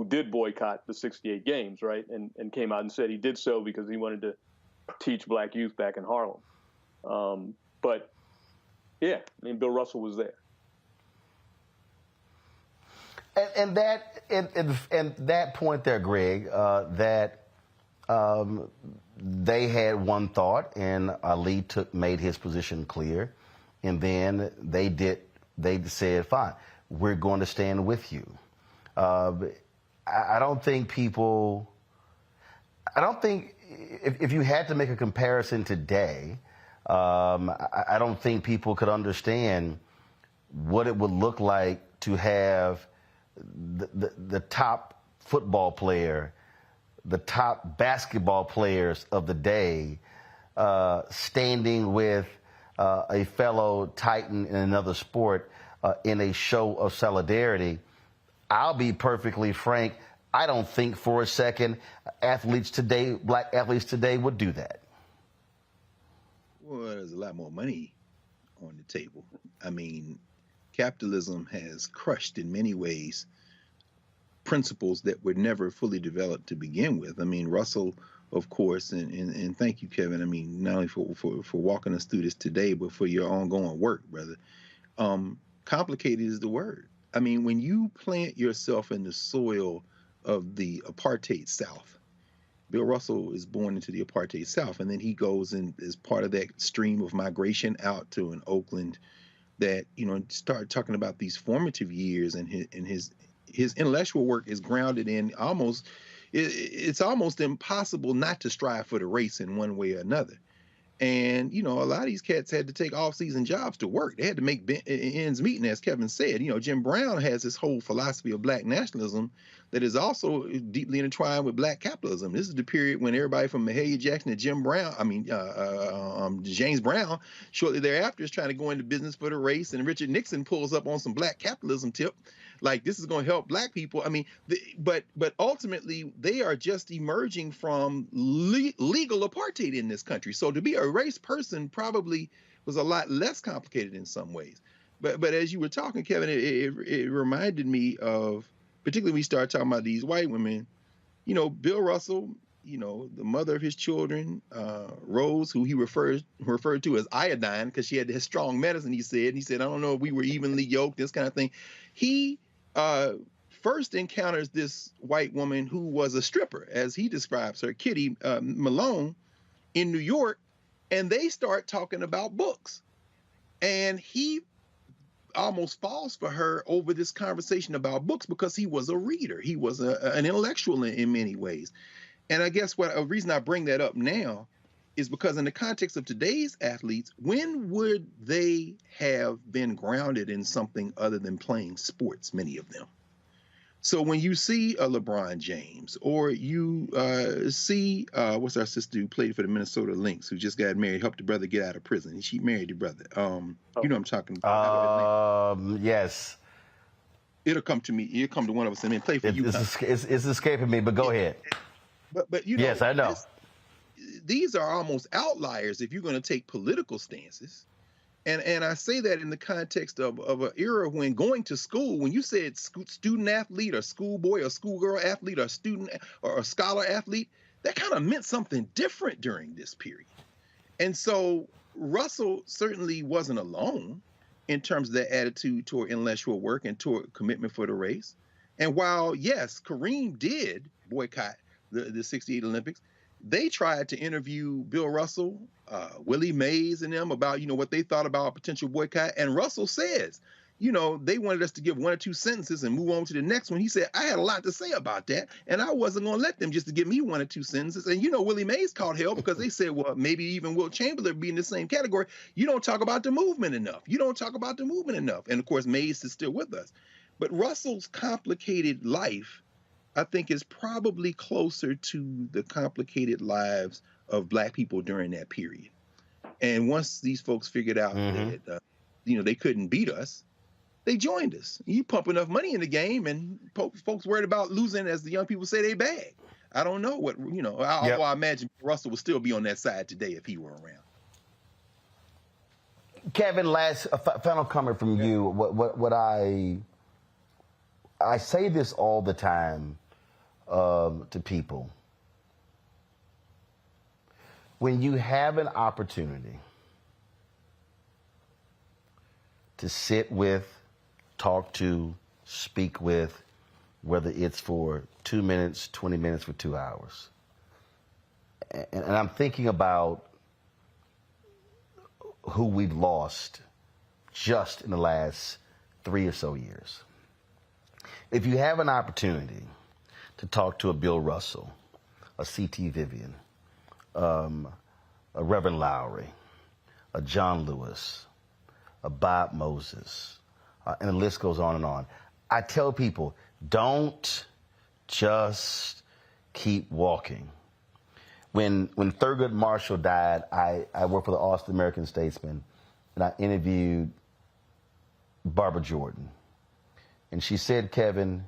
did boycott the 68 games, right? And came out and said he did so because he wanted to teach black youth back in Harlem. But yeah, I mean, Bill Russell was there. And that point there, Greg, that they had one thought, and Ali made his position clear, and then they said, fine, we're going to stand with you. I don't think if you had to make a comparison today, I don't think people could understand what it would look like to have the top football player, the top basketball players of the day, standing with a fellow Titan in another sport in a show of solidarity. I'll be perfectly frank, I don't think for a second black athletes today would do that. Well, there's a lot more money on the table. I mean, capitalism has crushed in many ways principles that were never fully developed to begin with. I mean, Russell, of course, and thank you, Kevin. I mean, not only for walking us through this today, but for your ongoing work, brother. Complicated is the word. I mean, when you plant yourself in the soil of the apartheid South, Bill Russell is born into the apartheid South, and then he goes and is part of that stream of migration out to in Oakland that, start talking about these formative years, and his intellectual work is grounded in it's almost impossible not to strive for the race in one way or another. And, a lot of these cats had to take off-season jobs to work. They had to make ends meet. And as Kevin said, Jim Brown has this whole philosophy of black nationalism that is also deeply intertwined with black capitalism. This is the period when everybody from Mahalia Jackson to James Brown, shortly thereafter, is trying to go into business for the race. And Richard Nixon pulls up on some black capitalism tip. Like, this is going to help black people. I mean, but ultimately, they are just emerging from legal apartheid in this country. So to be a race person probably was a lot less complicated in some ways. But as you were talking, Kevin, it reminded me of, particularly when we started talking about these white women, Bill Russell, the mother of his children, Rose, who he referred to as iodine because she had this strong medicine, he said, I don't know if we were evenly yoked, this kind of thing. He first encounters this white woman who was a stripper, as he describes her, Kitty Malone, in New York, and they start talking about books. And he almost falls for her over this conversation about books because he was a reader. He was an intellectual in many ways. And I guess a reason I bring that up now is because in the context of today's athletes, when would they have been grounded in something other than playing sports, many of them? So when you see a LeBron James, or you see, what's our sister who played for the Minnesota Lynx, who just got married, helped the brother get out of prison. She married the brother. You know what I'm talking about. Yes. It'll come to me. It'll come to one of us and then play for you. It's escaping me, but go ahead. But yes, I know. These are almost outliers if you're going to take political stances. And I say that in the context of an era when going to school, when you said student athlete or schoolboy or schoolgirl athlete or student or a scholar athlete, that kind of meant something different during this period. And so Russell certainly wasn't alone in terms of that attitude toward intellectual work and toward commitment for the race. And while, yes, Kareem did boycott the 68 Olympics, they tried to interview Bill Russell, Willie Mays and them about, what they thought about a potential boycott. And Russell says, they wanted us to give one or two sentences and move on to the next one. He said, I had a lot to say about that, and I wasn't going to let them just to give me one or two sentences. And, Willie Mays caught hell because they said, well, maybe even Wilt Chamberlain be in the same category. You don't talk about the movement enough. And, of course, Mays is still with us. But Russell's complicated life, I think, is probably closer to the complicated lives of black people during that period. And once these folks figured out that, they couldn't beat us, they joined us. You pump enough money in the game, and folks worried about losing, as the young people say, they bag. I don't know what, I imagine Russell would still be on that side today if he were around. Kevin, last final comment from you. What I say this all the time to people. When you have an opportunity to sit with, talk to, speak with, whether it's for 2 minutes, 20 minutes, for 2 hours. And I'm thinking about who we've lost just in the last 3 or so years. If you have an opportunity to talk to a Bill Russell, a C.T. Vivian, a Reverend Lowry, a John Lewis, a Bob Moses, and the list goes on and on. I tell people, don't just keep walking. When Thurgood Marshall died, I worked for the Austin American Statesman, and I interviewed Barbara Jordan. And she said, Kevin,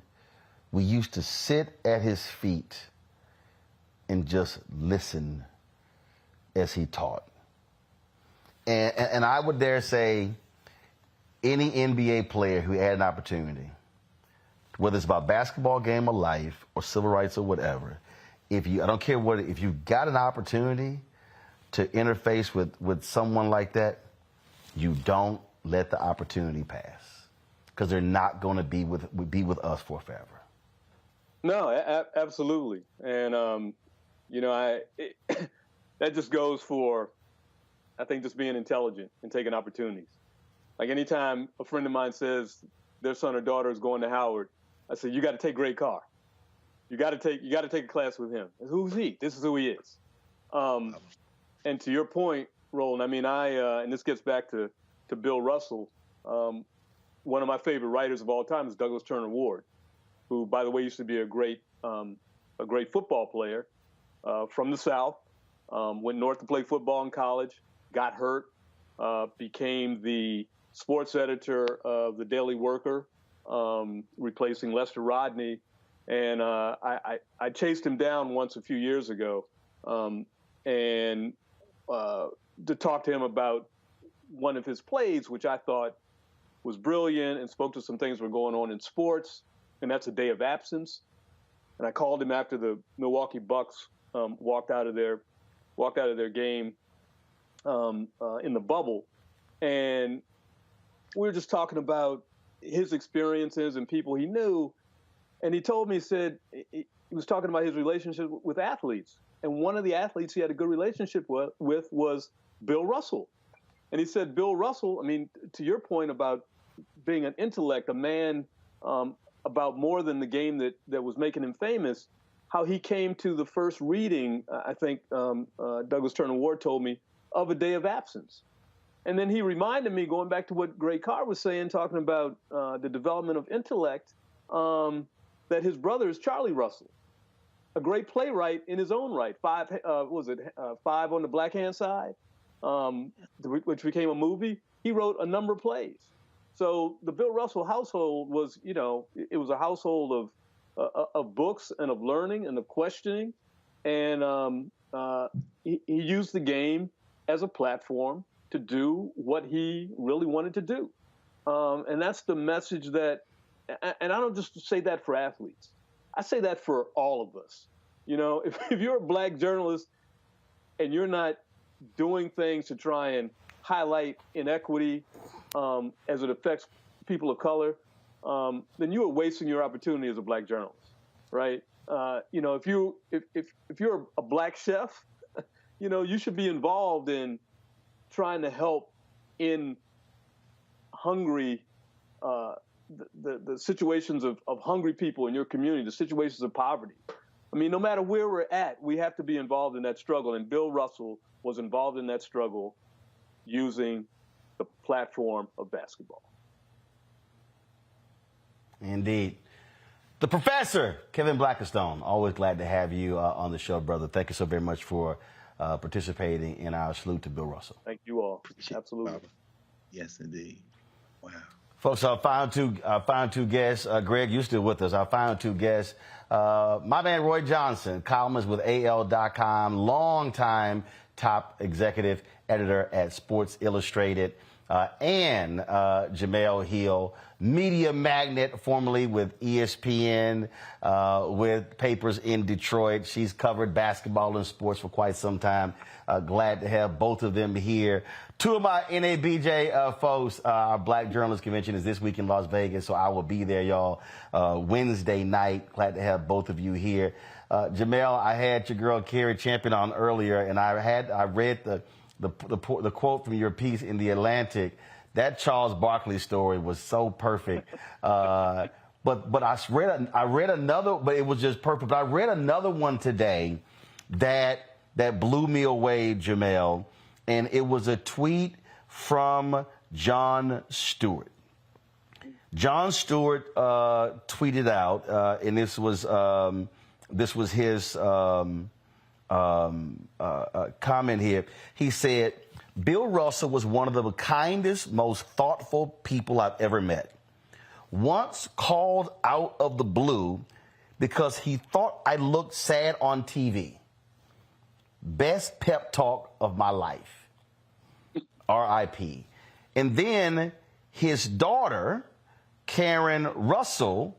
we used to sit at his feet and just listen as he taught. And I would dare say, any NBA player who had an opportunity, whether it's about basketball game of life or civil rights or whatever, I don't care what, if you got an opportunity to interface with someone like that, you don't let the opportunity pass, because they're not going to be with us for forever. No, absolutely. And, that just goes for, I think, just being intelligent and taking opportunities. Like anytime a friend of mine says their son or daughter is going to Howard, I say, you got to take Greg Carr. You got to take a class with him. Who's he? This is who he is. And to your point, Roland, I mean, and this gets back to Bill Russell. One of my favorite writers of all time is Douglas Turner Ward, who, by the way, used to be a great football player from the South. Went north to play football in college, got hurt, became the sports editor of the Daily Worker, replacing Lester Rodney. And I chased him down once a few years ago and to talk to him about one of his plays, which I thought was brilliant and spoke to some things that were going on in sports, and that's A Day of Absence. And I called him after the Milwaukee Bucks walked out of their game in the bubble, and we were just talking about his experiences and people he knew. And he told me, he said, he was talking about his relationship with athletes. And one of the athletes he had a good relationship with was Bill Russell. And he said, Bill Russell, I mean, to your point about being an intellect, a man about more than the game that was making him famous, how he came to the first reading, I think Douglas Turner Ward told me, of A Day of Absence. And then he reminded me, going back to what Greg Carr was saying, talking about the development of intellect, that his brother is Charlie Russell, a great playwright in his own right. Five on the Black Hand Side, which became a movie. He wrote a number of plays. So the Bill Russell household was, it was a household of books and of learning and of questioning. And he used the game as a platform to do what he really wanted to do. And that's the message that, and I don't just say that for athletes. I say that for all of us. If you're a black journalist and you're not doing things to try and highlight inequity as it affects people of color, then you are wasting your opportunity as a black journalist, right? If you're a black chef, you should be involved in trying to help in hungry, the situations of hungry people in your community, the situations of poverty. I mean, no matter where we're at, we have to be involved in that struggle. And Bill Russell was involved in that struggle using the platform of basketball. Indeed. The professor, Kevin Blackistone, always glad to have you on the show, brother. Thank you so very much for participating in our salute to Bill Russell. Thank you all. Absolutely. Barbara. Yes, indeed. Wow. Folks, I found two guests. Greg, you still with us. I found two guests. My man Roy Johnson, columnist with AL.com, longtime top executive editor at Sports Illustrated, and Jemele Hill, media magnate, formerly with ESPN, with papers in Detroit. She's covered basketball and sports for quite some time. Glad to have both of them here. Two of my NABJ folks, our Black Journalist Convention is this week in Las Vegas, so I will be there, y'all, Wednesday night. Glad to have both of you here. Jemele, I had your girl Carrie Champion on earlier, and I read the quote from your piece in The Atlantic. That Charles Barkley story was so perfect. But I read another, but it was just perfect. But I read another one today that blew me away, Jemele, and it was a tweet from Jon Stewart. Jon Stewart tweeted out, and this was his comment here. He said, Bill Russell was one of the kindest, most thoughtful people I've ever met. Once called out of the blue because he thought I looked sad on TV. Best pep talk of my life. R.I.P. And then his daughter, Karen Russell,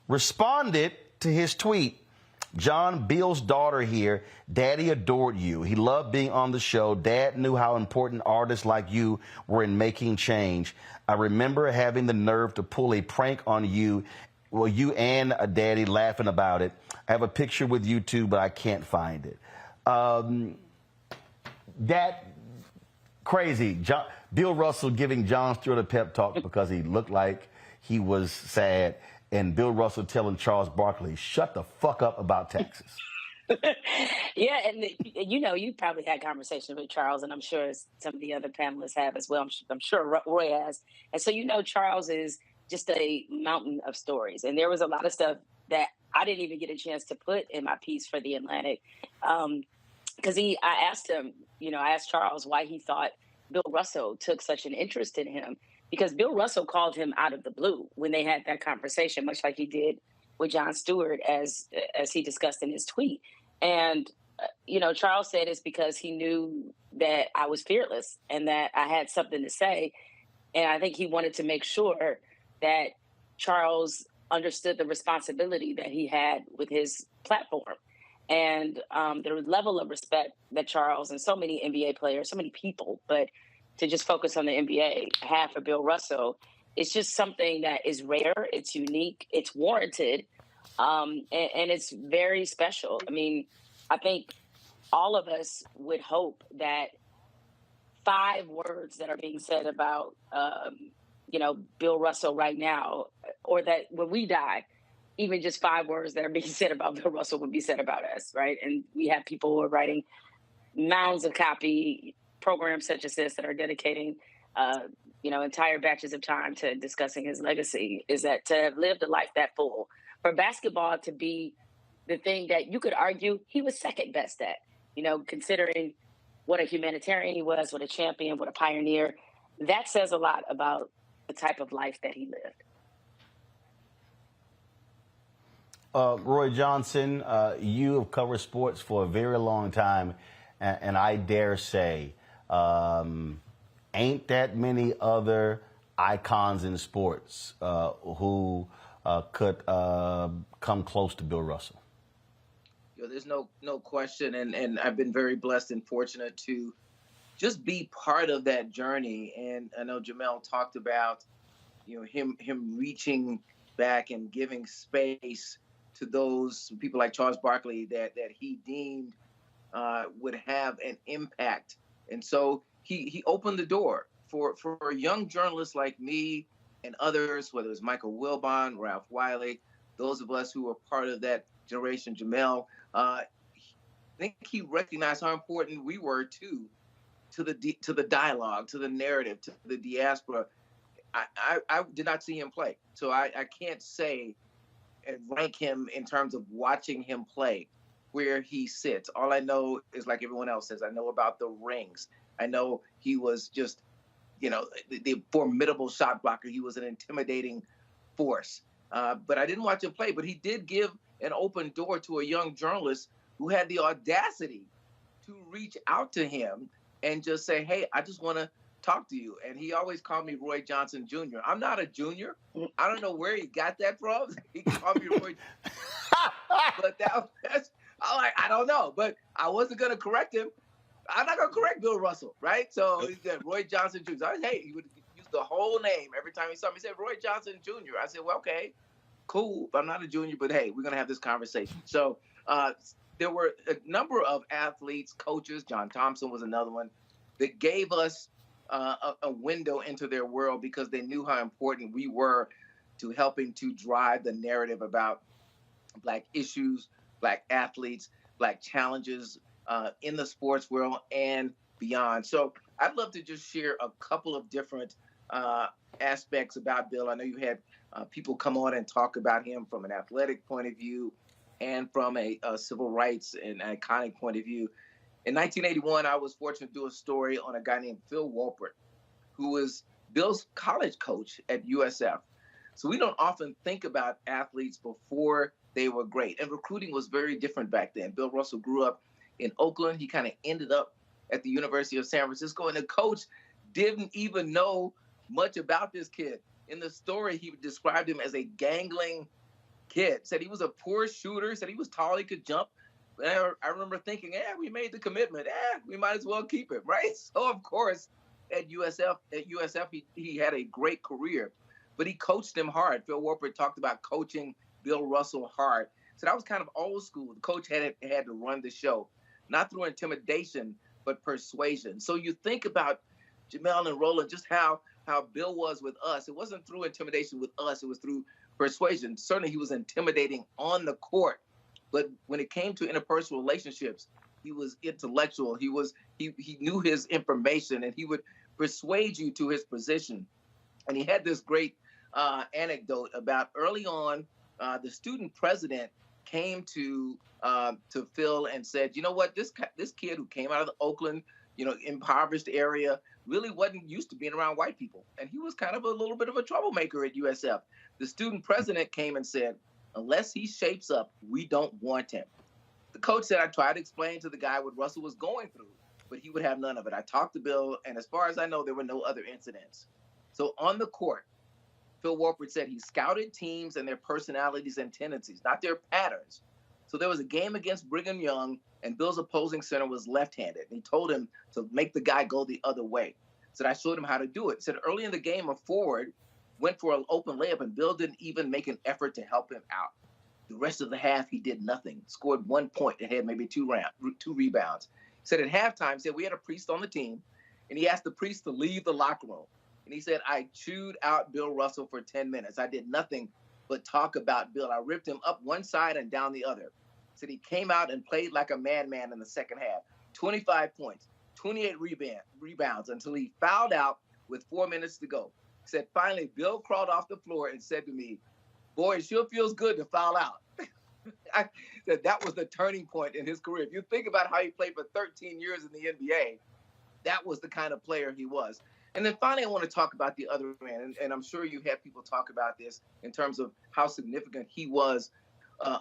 responded to his tweet. John, Bill's daughter here, Daddy adored you. He loved being on the show. Dad knew how important artists like you were in making change. I remember having the nerve to pull a prank on you. Well, you and Daddy laughing about it. I have a picture with you too, but I can't find it. That crazy. Bill Russell giving Jon Stewart a pep talk because he looked like he was sad. And Bill Russell telling Charles Barkley, shut the fuck up about Texas. Yeah, and you probably had conversations with Charles, and I'm sure some of the other panelists have as well. I'm sure Roy has. And so, Charles is just a mountain of stories. And there was a lot of stuff that I didn't even get a chance to put in my piece for The Atlantic. Because I asked him, I asked Charles why he thought Bill Russell took such an interest in him. Because Bill Russell called him out of the blue when they had that conversation, much like he did with Jon Stewart, as he discussed in his tweet. And, Charles said it's because he knew that I was fearless and that I had something to say. And I think he wanted to make sure that Charles understood the responsibility that he had with his platform. And the level of respect that Charles and so many NBA players, so many people, but to just focus on the NBA, have for Bill Russell, it's just something that is rare, it's unique, it's warranted, and it's very special. I mean, I think all of us would hope that 5 words that are being said about, Bill Russell right now, or that when we die, even just 5 words that are being said about Bill Russell would be said about us, right? And we have people who are writing mounds of copy, programs such as this that are dedicating, entire batches of time to discussing his legacy, is that to have lived a life that full, for basketball to be the thing that you could argue he was second best at, considering what a humanitarian he was, what a champion, what a pioneer, that says a lot about the type of life that he lived. Roy Johnson, you have covered sports for a very long time, and I dare say, ain't that many other icons in sports who could come close to Bill Russell? There's no question, and I've been very blessed and fortunate to just be part of that journey. And I know Jemele talked about, him reaching back and giving space to those people like Charles Barkley that he deemed would have an impact. And so he opened the door for young journalists like me and others, whether it was Michael Wilbon, Ralph Wiley, those of us who were part of that generation, Jemele. I think he recognized how important we were to the dialogue, to the narrative, to the diaspora. I did not see him play, so I can't say and rank him in terms of watching him play. where he sits. All I know is, like everyone else says, I know about the rings. I know he was just, the formidable shot blocker. He was an intimidating force. But I didn't watch him play. But he did give an open door to a young journalist who had the audacity to reach out to him and just say, hey, I just want to talk to you. And he always called me Roy Johnson Jr. I'm not a junior. I don't know where he got that from. He called me Roy. But that's, I don't know. But I wasn't going to correct him. I'm not going to correct Bill Russell, right? So he said Roy Johnson Jr. Hey, he would use the whole name every time he saw me. He said Roy Johnson Jr. I said, well, okay, cool. I'm not a junior, but hey, we're going to have this conversation. So there were a number of athletes, coaches, John Thompson was another one, that gave us a window into their world because they knew how important we were to helping to drive the narrative about Black issues, Black athletes, Black challenges in the sports world and beyond. So I'd love to just share a couple of different aspects about Bill. I know you had people come on and talk about him from an athletic point of view and from a civil rights and iconic point of view. In 1981, I was fortunate to do a story on a guy named Phil Wolpert, who was Bill's college coach at USF. So we don't often think about athletes before they were great. And recruiting was very different back then. Bill Russell grew up in Oakland. He kind of ended up at the University of San Francisco. And the coach didn't even know much about this kid. In the story, he described him as a gangling kid. Said he was a poor shooter. Said he was tall, he could jump. And I remember thinking, we made the commitment. We might as well keep him, right? So, of course, at USF, he had a great career. But he coached him hard. Phil Wolpert talked about coaching Bill Russell hard. So that was kind of old school. The coach had to run the show, not through intimidation, but persuasion. So you think about Jamel and Roland, just how Bill was with us. It wasn't through intimidation with us. It was through persuasion. Certainly he was intimidating on the court. But when it came to interpersonal relationships, he was intellectual. He knew his information, and he would persuade you to his position. And he had this great anecdote about early on, the student president came to Phil and said, you know what, this kid who came out of the Oakland, impoverished area, really wasn't used to being around white people. And he was kind of a little bit of a troublemaker at USF. The student president came and said, unless he shapes up, we don't want him. The coach said, I tried to explain to the guy what Russell was going through, but he would have none of it. I talked to Bill, and as far as I know, there were no other incidents. So on the court, Phil Wolpert said he scouted teams and their personalities and tendencies, not their patterns. So there was a game against Brigham Young, and Bill's opposing center was left-handed. And he told him to make the guy go the other way. So I showed him how to do it. He said early in the game, a forward went for an open layup, and Bill didn't even make an effort to help him out. The rest of the half, he did nothing. Scored 1 point and had maybe two rebounds. He said at halftime, he said we had a priest on the team, and he asked the priest to leave the locker room. And he said, I chewed out Bill Russell for 10 minutes. I did nothing but talk about Bill. I ripped him up one side and down the other. He said he came out and played like a madman in the second half. 25 points, 28 rebounds until he fouled out with 4 minutes to go. He said, finally, Bill crawled off the floor and said to me, boy, it sure feels good to foul out. I said that was the turning point in his career. If you think about how he played for 13 years in the NBA, that was the kind of player he was. And then finally, I want to talk about the other man, and I'm sure you have people talk about this in terms of how significant he was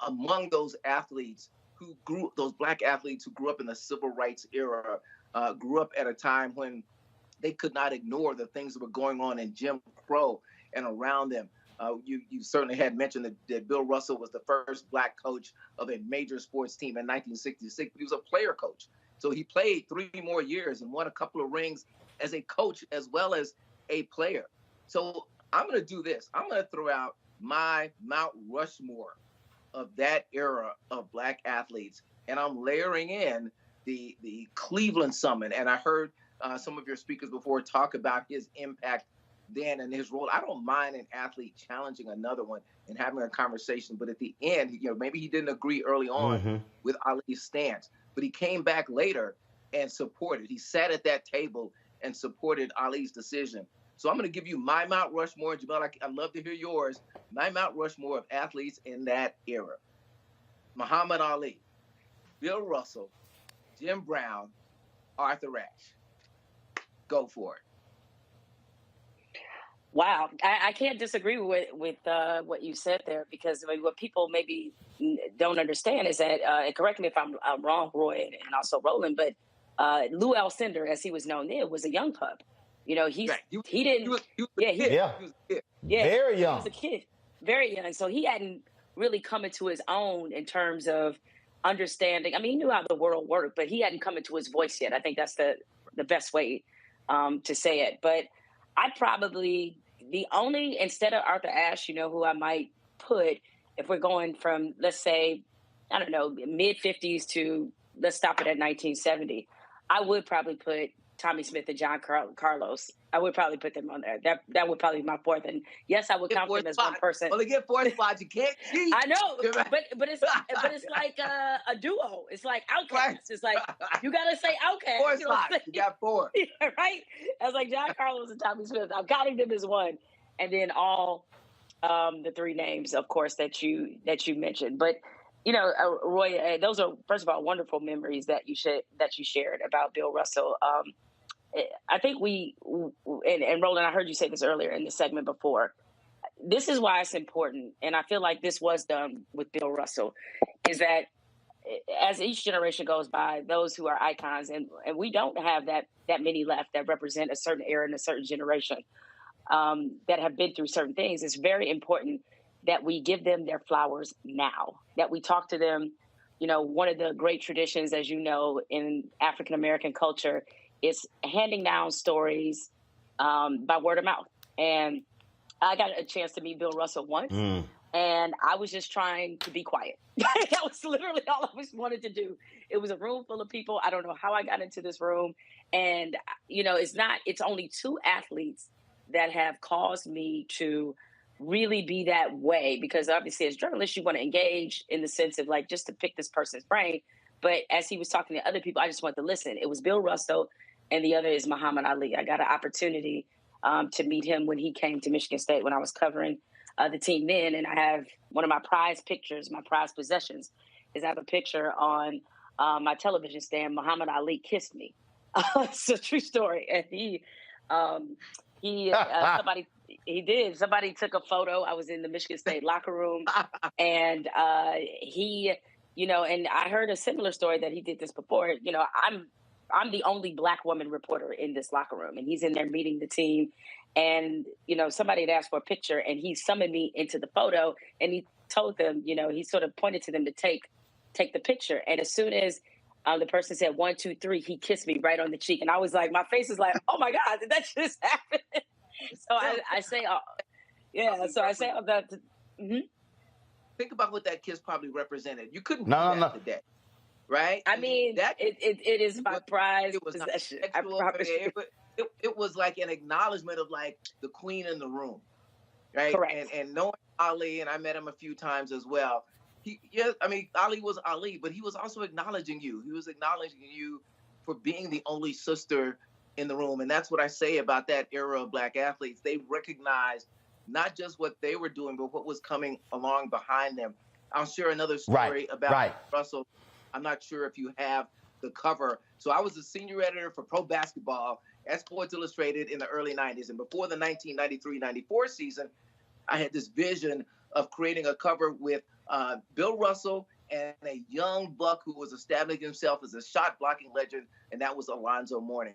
among those athletes who grew, those Black athletes who grew up in the civil rights era, grew up at a time when they could not ignore the things that were going on in Jim Crow and around them. You certainly had mentioned that Bill Russell was the first Black coach of a major sports team in 1966, but he was a player coach. So he played 3 more years and won a couple of rings as a coach as well as a player. So I'm going to do this. I'm going to throw out my Mount Rushmore of that era of Black athletes, and I'm layering in the Cleveland Summit. And I heard some of your speakers before talk about his impact then and his role. I don't mind an athlete challenging another one and having a conversation, but at the end, maybe he didn't agree early on with Ali's stance, but he came back later and supported. He sat at that table and supported Ali's decision. So I'm going to give you my Mount Rushmore. Jamel, I'd love to hear yours. My Mount Rushmore of athletes in that era. Muhammad Ali, Bill Russell, Jim Brown, Arthur Ashe. Go for it. Wow, I can't disagree with what you said there, because I mean, what people maybe don't understand is that, and correct me if I'm wrong, Roy, and also Roland, but Lou Alcindor, as he was known then, was a young pup. You know, he didn't. He was a Yeah, kid. Yeah. He was a kid. yeah, Very he young. was a kid, very young. So he hadn't really come into his own in terms of understanding. I mean, he knew how the world worked, but he hadn't come into his voice yet. I think that's the best way to say it. But I probably, instead of Arthur Ashe, you know, who I might put, if we're going from, let's say, I don't know, mid 50s to, let's stop it at 1970, I would probably put Tommy Smith and John Carlos. I would probably put them on there. That would probably be my fourth. And yes, I would count them as one person. Well, they get 4 spots. You can't cheat. I know, but it's like a duo. It's like Outcast. It's like you gotta say Outcast. 4 spots. You got 4. Yeah, right? I was like John Carlos and Tommy Smith. I'm counting them as one, and then all the 3 names, of course, that you mentioned. But you know, Roy, those are, first of all, wonderful memories that you shared about Bill Russell. I think and Roland, I heard you say this earlier in the segment before. This is why it's important, and I feel like this was done with Bill Russell, is that as each generation goes by, those who are icons, and we don't have that many left that represent a certain era and a certain generation, that have been through certain things, it's very important that we give them their flowers now, that we talk to them. You know, one of the great traditions, as you know, in African-American culture is handing down stories by word of mouth. And I got a chance to meet Bill Russell once, and I was just trying to be quiet. That was literally all I wanted to do. It was a room full of people. I don't know how I got into this room. And, you know, it's only 2 athletes that have caused me to really be that way, because obviously as journalists, you want to engage in the sense of like, just to pick this person's brain. But as he was talking to other people, I just wanted to listen. It was Bill Russell, and the other is Muhammad Ali. I got an opportunity to meet him when he came to Michigan State when I was covering the team then. And I have one of my prized pictures, my prized possessions, is I have a picture on my television stand. Muhammad Ali kissed me. It's a true story. And somebody took a photo. I was in the Michigan State locker room, and he, you know, and I heard a similar story that he did this before. You know, I'm the only Black woman reporter in this locker room, and he's in there meeting the team. And, you know, somebody had asked for a picture, and he summoned me into the photo, and he told them, you know, he sort of pointed to them to take the picture. And as soon as the person said 1, 2, 3, he kissed me right on the cheek. And I was like, my face is like, oh my God, did that just happen? So I say all that. Think about what that kiss probably represented. You couldn't do that today, right? I mean, it is my prized possession. I promise you. It was like an acknowledgement of like the queen in the room, right? Correct. And knowing Ali, and I met him a few times as well. Ali was Ali, but he was also acknowledging you. He was acknowledging you for being the only sister in the room. And that's what I say about that era of Black athletes. They recognized not just what they were doing, but what was coming along behind them. I'll share another story about Russell. I'm not sure if you have the cover. So I was a senior editor for pro basketball at Sports Illustrated in the early 90s. And before the 1993-94 season, I had this vision of creating a cover with Bill Russell and a young buck who was establishing himself as a shot blocking legend, and that was Alonzo Mourning.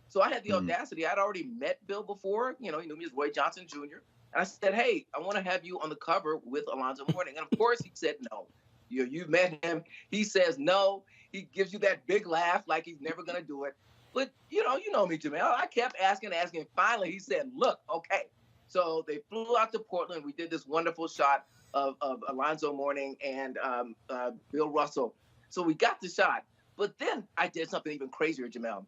So I had the audacity. I'd already met Bill before. You know, he knew me as Roy Johnson Jr. And I said, hey, I want to have you on the cover with Alonzo Mourning. And of course he said no. You met him. He says no. He gives you that big laugh like he's never going to do it. But, you know me, Jamel. I kept asking. Finally, he said, look, okay. So they flew out to Portland. We did this wonderful shot of Alonzo Mourning and Bill Russell. So we got the shot. But then I did something even crazier, Jamel.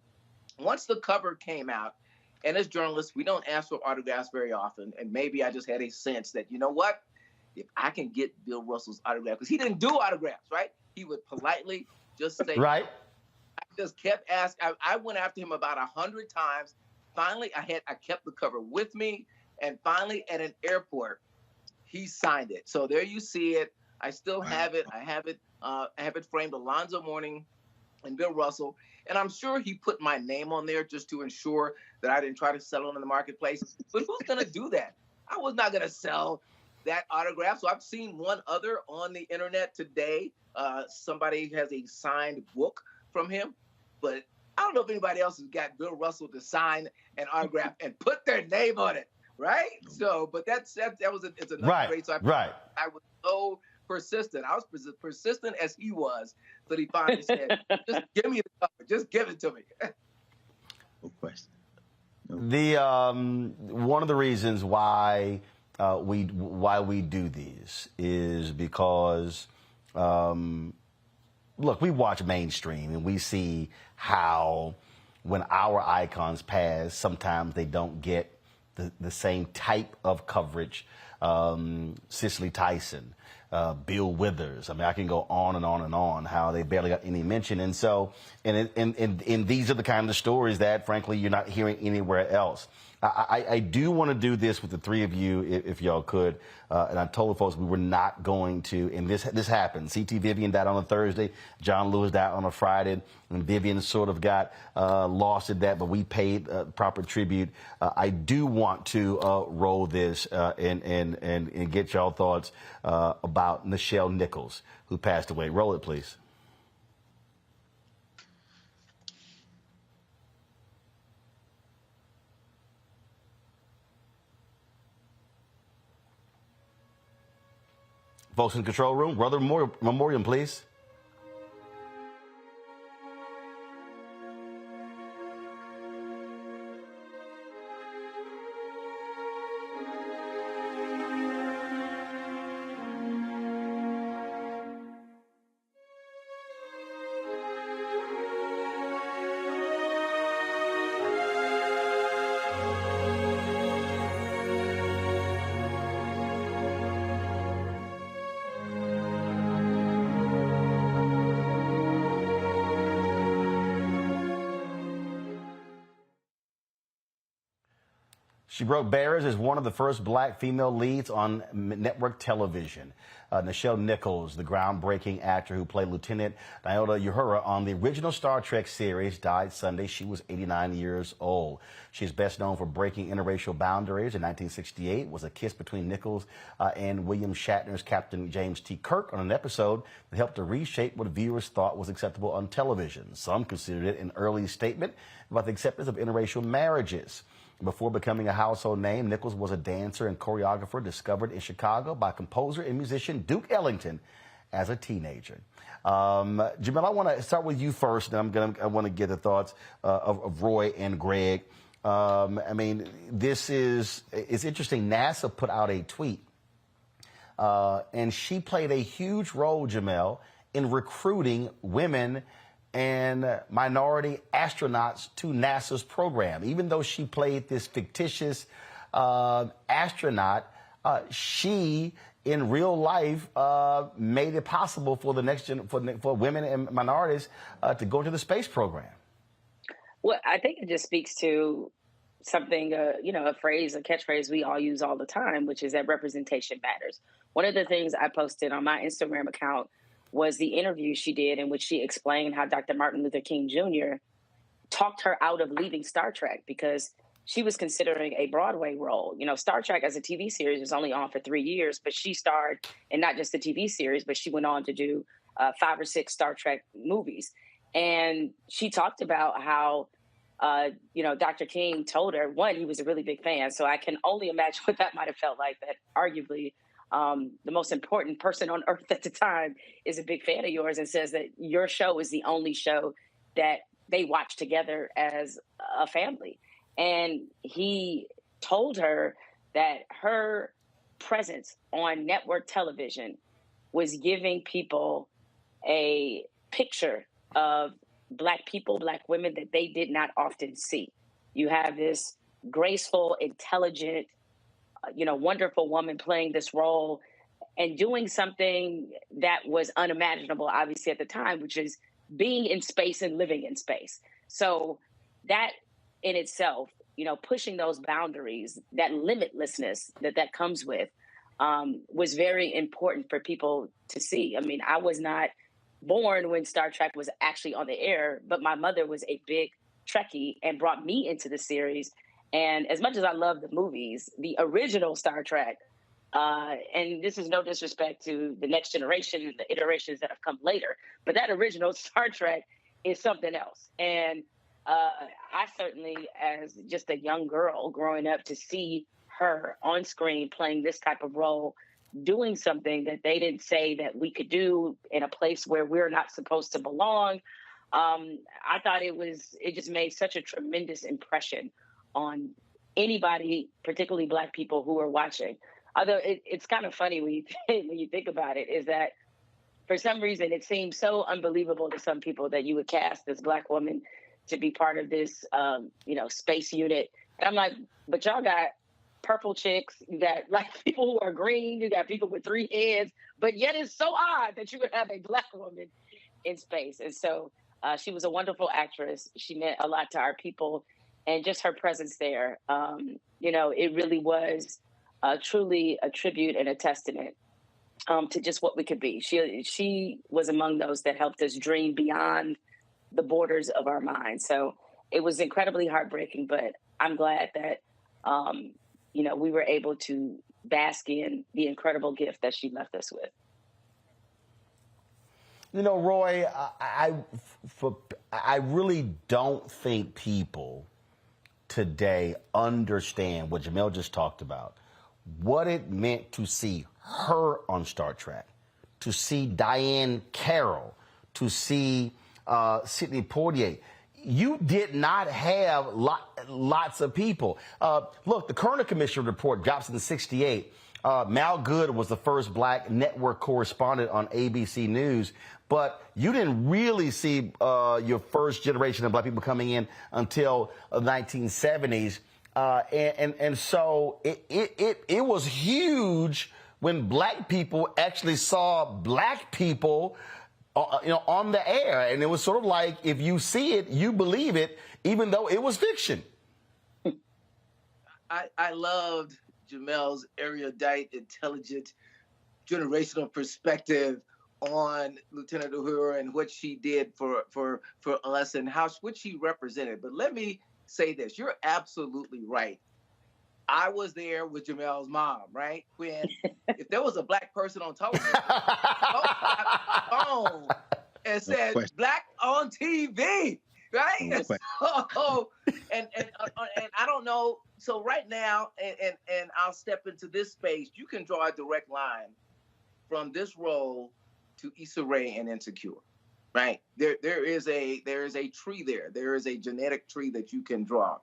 Once the cover came out, and as journalists, we don't ask for autographs very often. And maybe I just had a sense that, you know what? If I can get Bill Russell's autograph, because he didn't do autographs, right? He would politely just say, right. I just kept asking. I went after him about 100 times. Finally, I kept the cover with me. And finally, at an airport, he signed it. So there you see it. I still have it. I have it have it framed Alonzo Mourning and Bill Russell. And I'm sure he put my name on there just to ensure that I didn't try to sell it in the marketplace. But who's going to do that? I was not going to sell that autograph. So I've seen one other on the internet today. Somebody has a signed book from him, but I don't know if anybody else has got Bill Russell to sign an autograph and put their name on it, right? So, but it's another great. So I was so persistent. I was persistent as he was, that he finally said, "Just give me the cover. Just give it to me." No question. The one of the reasons why we do these is because look, we watch mainstream and we see how when our icons pass, sometimes they don't get the same type of coverage. Cicely Tyson, Bill Withers. I mean, I can go on and on and on how they barely got any mention. And so, and these are the kind of stories that, frankly, you're not hearing anywhere else. I do want to do this with the three of you, if y'all could. And I told the folks we were not going to, and this happened. C.T. Vivian died on a Thursday. John Lewis died on a Friday. And Vivian sort of got lost at that, but we paid proper tribute. I do want to roll this and get y'all thoughts about Nichelle Nichols, who passed away. Roll it, please. Folks in the control room, Brother Memoriam, please. She broke barriers as one of the first black female leads on network television. Nichelle Nichols, the groundbreaking actor who played Lieutenant Nyota Uhura on the original Star Trek series, died Sunday. She was 89 years old. She's best known for breaking interracial boundaries in 1968. Was a kiss between Nichols and William Shatner's Captain James T. Kirk on an episode that helped to reshape what viewers thought was acceptable on television. Some considered it an early statement about the acceptance of interracial marriages. Before becoming a household name, Nichols was a dancer and choreographer discovered in Chicago by composer and musician Duke Ellington as a teenager. Jamel, I want to start with you first, and I want to get the thoughts of Roy and Greg. I mean, it's interesting. NASA put out a tweet, and she played a huge role, Jamel, in recruiting women and minority astronauts to NASA's program. Even though she played this fictitious astronaut, she in real life made it possible for the next for women and minorities to go to the space program. Well, I think it just speaks to something, a phrase, a catchphrase we all use all the time, which is that representation matters. One of the things I posted on my Instagram account was the interview she did in which she explained how Dr. Martin Luther King Jr. talked her out of leaving Star Trek because she was considering a Broadway role. You know, Star Trek as a TV series was only on for 3 years, but she starred in not just the TV series, but she went on to do 5 or 6 Star Trek movies. And she talked about how, Dr. King told her, one, he was a really big fan. So I can only imagine what that might have felt like, that arguably the most important person on earth at the time is a big fan of yours and says that your show is the only show that they watch together as a family. And he told her that her presence on network television was giving people a picture of Black people, Black women that they did not often see. You have this graceful, intelligent, wonderful woman playing this role and doing something that was unimaginable, obviously, at the time, which is being in space and living in space. So that in itself, pushing those boundaries, that limitlessness that comes with, was very important for people to see. I mean, I was not born when Star Trek was actually on the air, but my mother was a big Trekkie and brought me into the series. And as much as I love the movies, the original Star Trek, and this is no disrespect to the next generation, the iterations that have come later, but that original Star Trek is something else. And I certainly, as just a young girl growing up, to see her on screen playing this type of role, doing something that they didn't say that we could do in a place where we're not supposed to belong. I thought it just made such a tremendous impression on anybody, particularly Black people who are watching. Although it's kind of funny when you think about it, is that for some reason it seems so unbelievable to some people that you would cast this Black woman to be part of this, space unit. And I'm like, but y'all got purple chicks, you got like people who are green, you got people with 3 heads, but yet it's so odd that you would have a Black woman in space. And so she was a wonderful actress. She meant a lot to our people, and just her presence there, it really was truly a tribute and a testament to just what we could be. She was among those that helped us dream beyond the borders of our minds. So it was incredibly heartbreaking, but I'm glad that we were able to bask in the incredible gift that she left us with. Roy, I really don't think people today understand what Jamel just talked about, what it meant to see her on Star Trek, to see Diane Carroll, to see Sidney Poitier. You did not have lots of people. Look, the Kerner Commission report drops in '68. Mal Good was the first Black network correspondent on ABC News, but you didn't really see your first generation of Black people coming in until the 1970s. And so it was huge when Black people actually saw Black people on the air. And it was sort of like, if you see it, you believe it, even though it was fiction. I loved Jamel's erudite, intelligent, generational perspective on Lieutenant Uhura and what she did for us and what she represented. But let me say this. You're absolutely right. I was there with Jamel's mom, right? When if there was a Black person on television, phone and said Black on TV, right? And I don't know. So right now, and I'll step into this space. You can draw a direct line from this role to Issa Rae and Insecure, right? There is a tree there. There is a genetic tree that you can draw.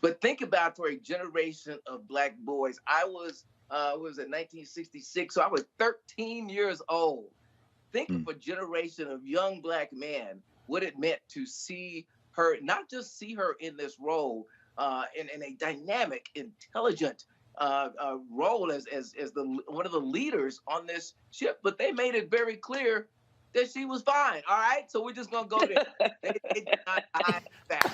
But think about, for a generation of Black boys, I was in 1966, so I was 13 years old. Think of a generation of young Black men, what it meant to see her, not just see her in this role, in a dynamic, intelligent role as one of the leaders on this ship, but they made it very clear that she was fine. All right, so we're just gonna go there. They did not hide that.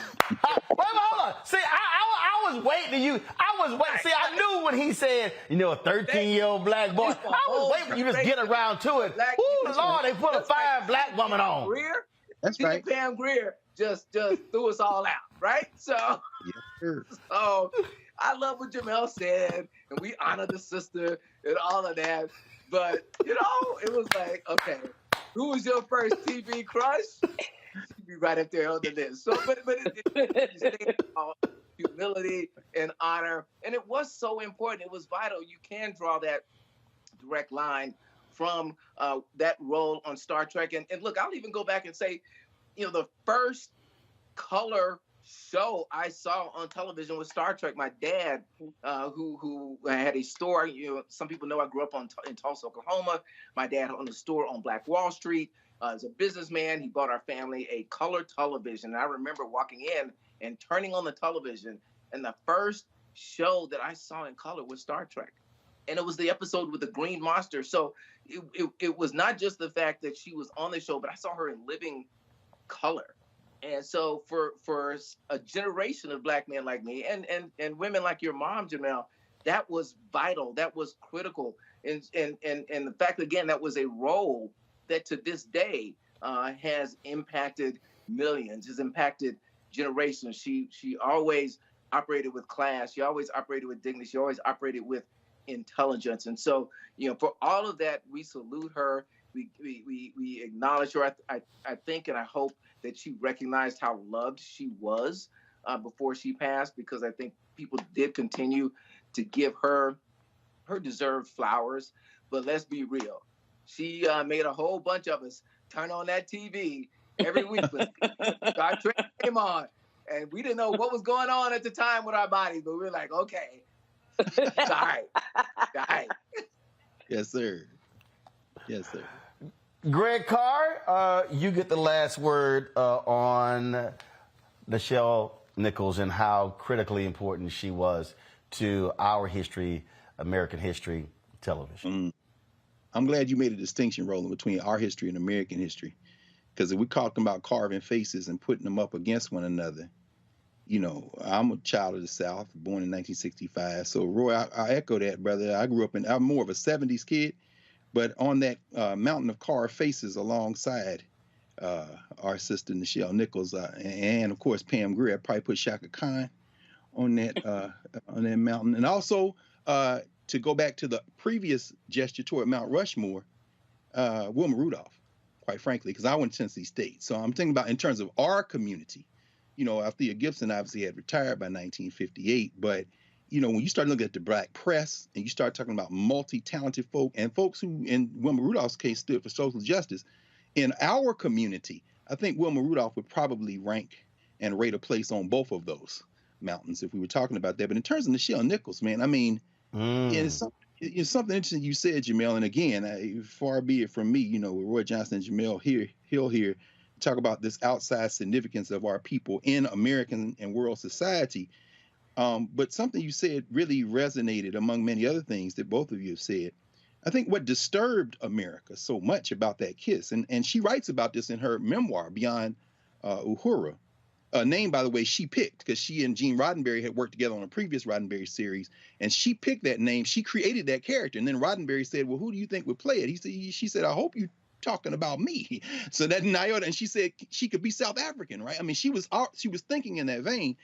Hold on. See, I was waiting to I was waiting. See, I knew when he said, a 13-year-old Black boy. I was waiting for you to just get around to it. Ooh, Lord, they put a fine Black woman on. Greer, that's right. Pam Grier just threw us all out, right? So, so I love what Jamel said, and we honor the sister and all of that. But it was like, okay, who was your first TV crush? She'd be right up there on the list. So, but it's humility and honor, and it was so important. It was vital. You can draw that direct line from that role on Star Trek. And look, I'll even go back and say, the first color show I saw on television was Star Trek. My dad, who had a store, some people know I grew up in Tulsa, Oklahoma. My dad owned a store on Black Wall Street. As a businessman, he bought our family a color television. And I remember walking in and turning on the television, and the first show that I saw in color was Star Trek. And it was the episode with the green monster. So it was not just the fact that she was on the show, but I saw her in living color. And so for a generation of Black men like me and women like your mom, Jamel, that was vital. That was critical. And the fact, again, that was a role that to this day has impacted millions, has impacted generations. She always operated with class. She always operated with dignity. She always operated with intelligence. And so, for all of that, we salute her. We acknowledge her. I think and I hope that she recognized how loved she was before she passed, because I think people did continue to give her deserved flowers. But let's be real. She made a whole bunch of us turn on that TV every week when Star Trek came on. And we didn't know what was going on at the time with our bodies, but we were like, okay, all right. Yes, sir. Yes, sir. Greg Carr, you get the last word on Nichelle Nichols and how critically important she was to our history, American history, television. I'm glad you made a distinction, Roland, between our history and American history. Because if we're talking about carving faces and putting them up against one another, I'm a child of the South, born in 1965. So, Roy, I echo that, brother. I'm more of a 70s kid, but on that mountain of carved faces alongside our sister Nichelle Nichols and, of course, Pam Grier, I probably put Shaka Khan on that mountain. And also, to go back to the previous gesture toward Mount Rushmore, Wilma Rudolph, quite frankly, because I went to Tennessee State. So I'm thinking about in terms of our community. Althea Gibson obviously had retired by 1958, but when you start looking at the Black press and you start talking about multi-talented folk and folks who, in Wilma Rudolph's case, stood for social justice in our community, I think Wilma Rudolph would probably rank and rate a place on both of those mountains if we were talking about that. But in terms of Nichelle Nichols, man, I mean, it's something interesting you said, Jamel. And again, far be it from me, with Roy Johnson and Jamel Hill here, talk about this outside significance of our people in American and world society. But something you said really resonated among many other things that both of you have said. I think what disturbed America so much about that kiss, and she writes about this in her memoir, Beyond Uhura, a name, by the way, she picked because she and Gene Roddenberry had worked together on a previous Roddenberry series, and she picked that name. She created that character. And then Roddenberry said, well, who do you think would play it? She said, I hope you talking about me. So that Nyota, and she said she could be South African, right? I mean, she was thinking in that vein.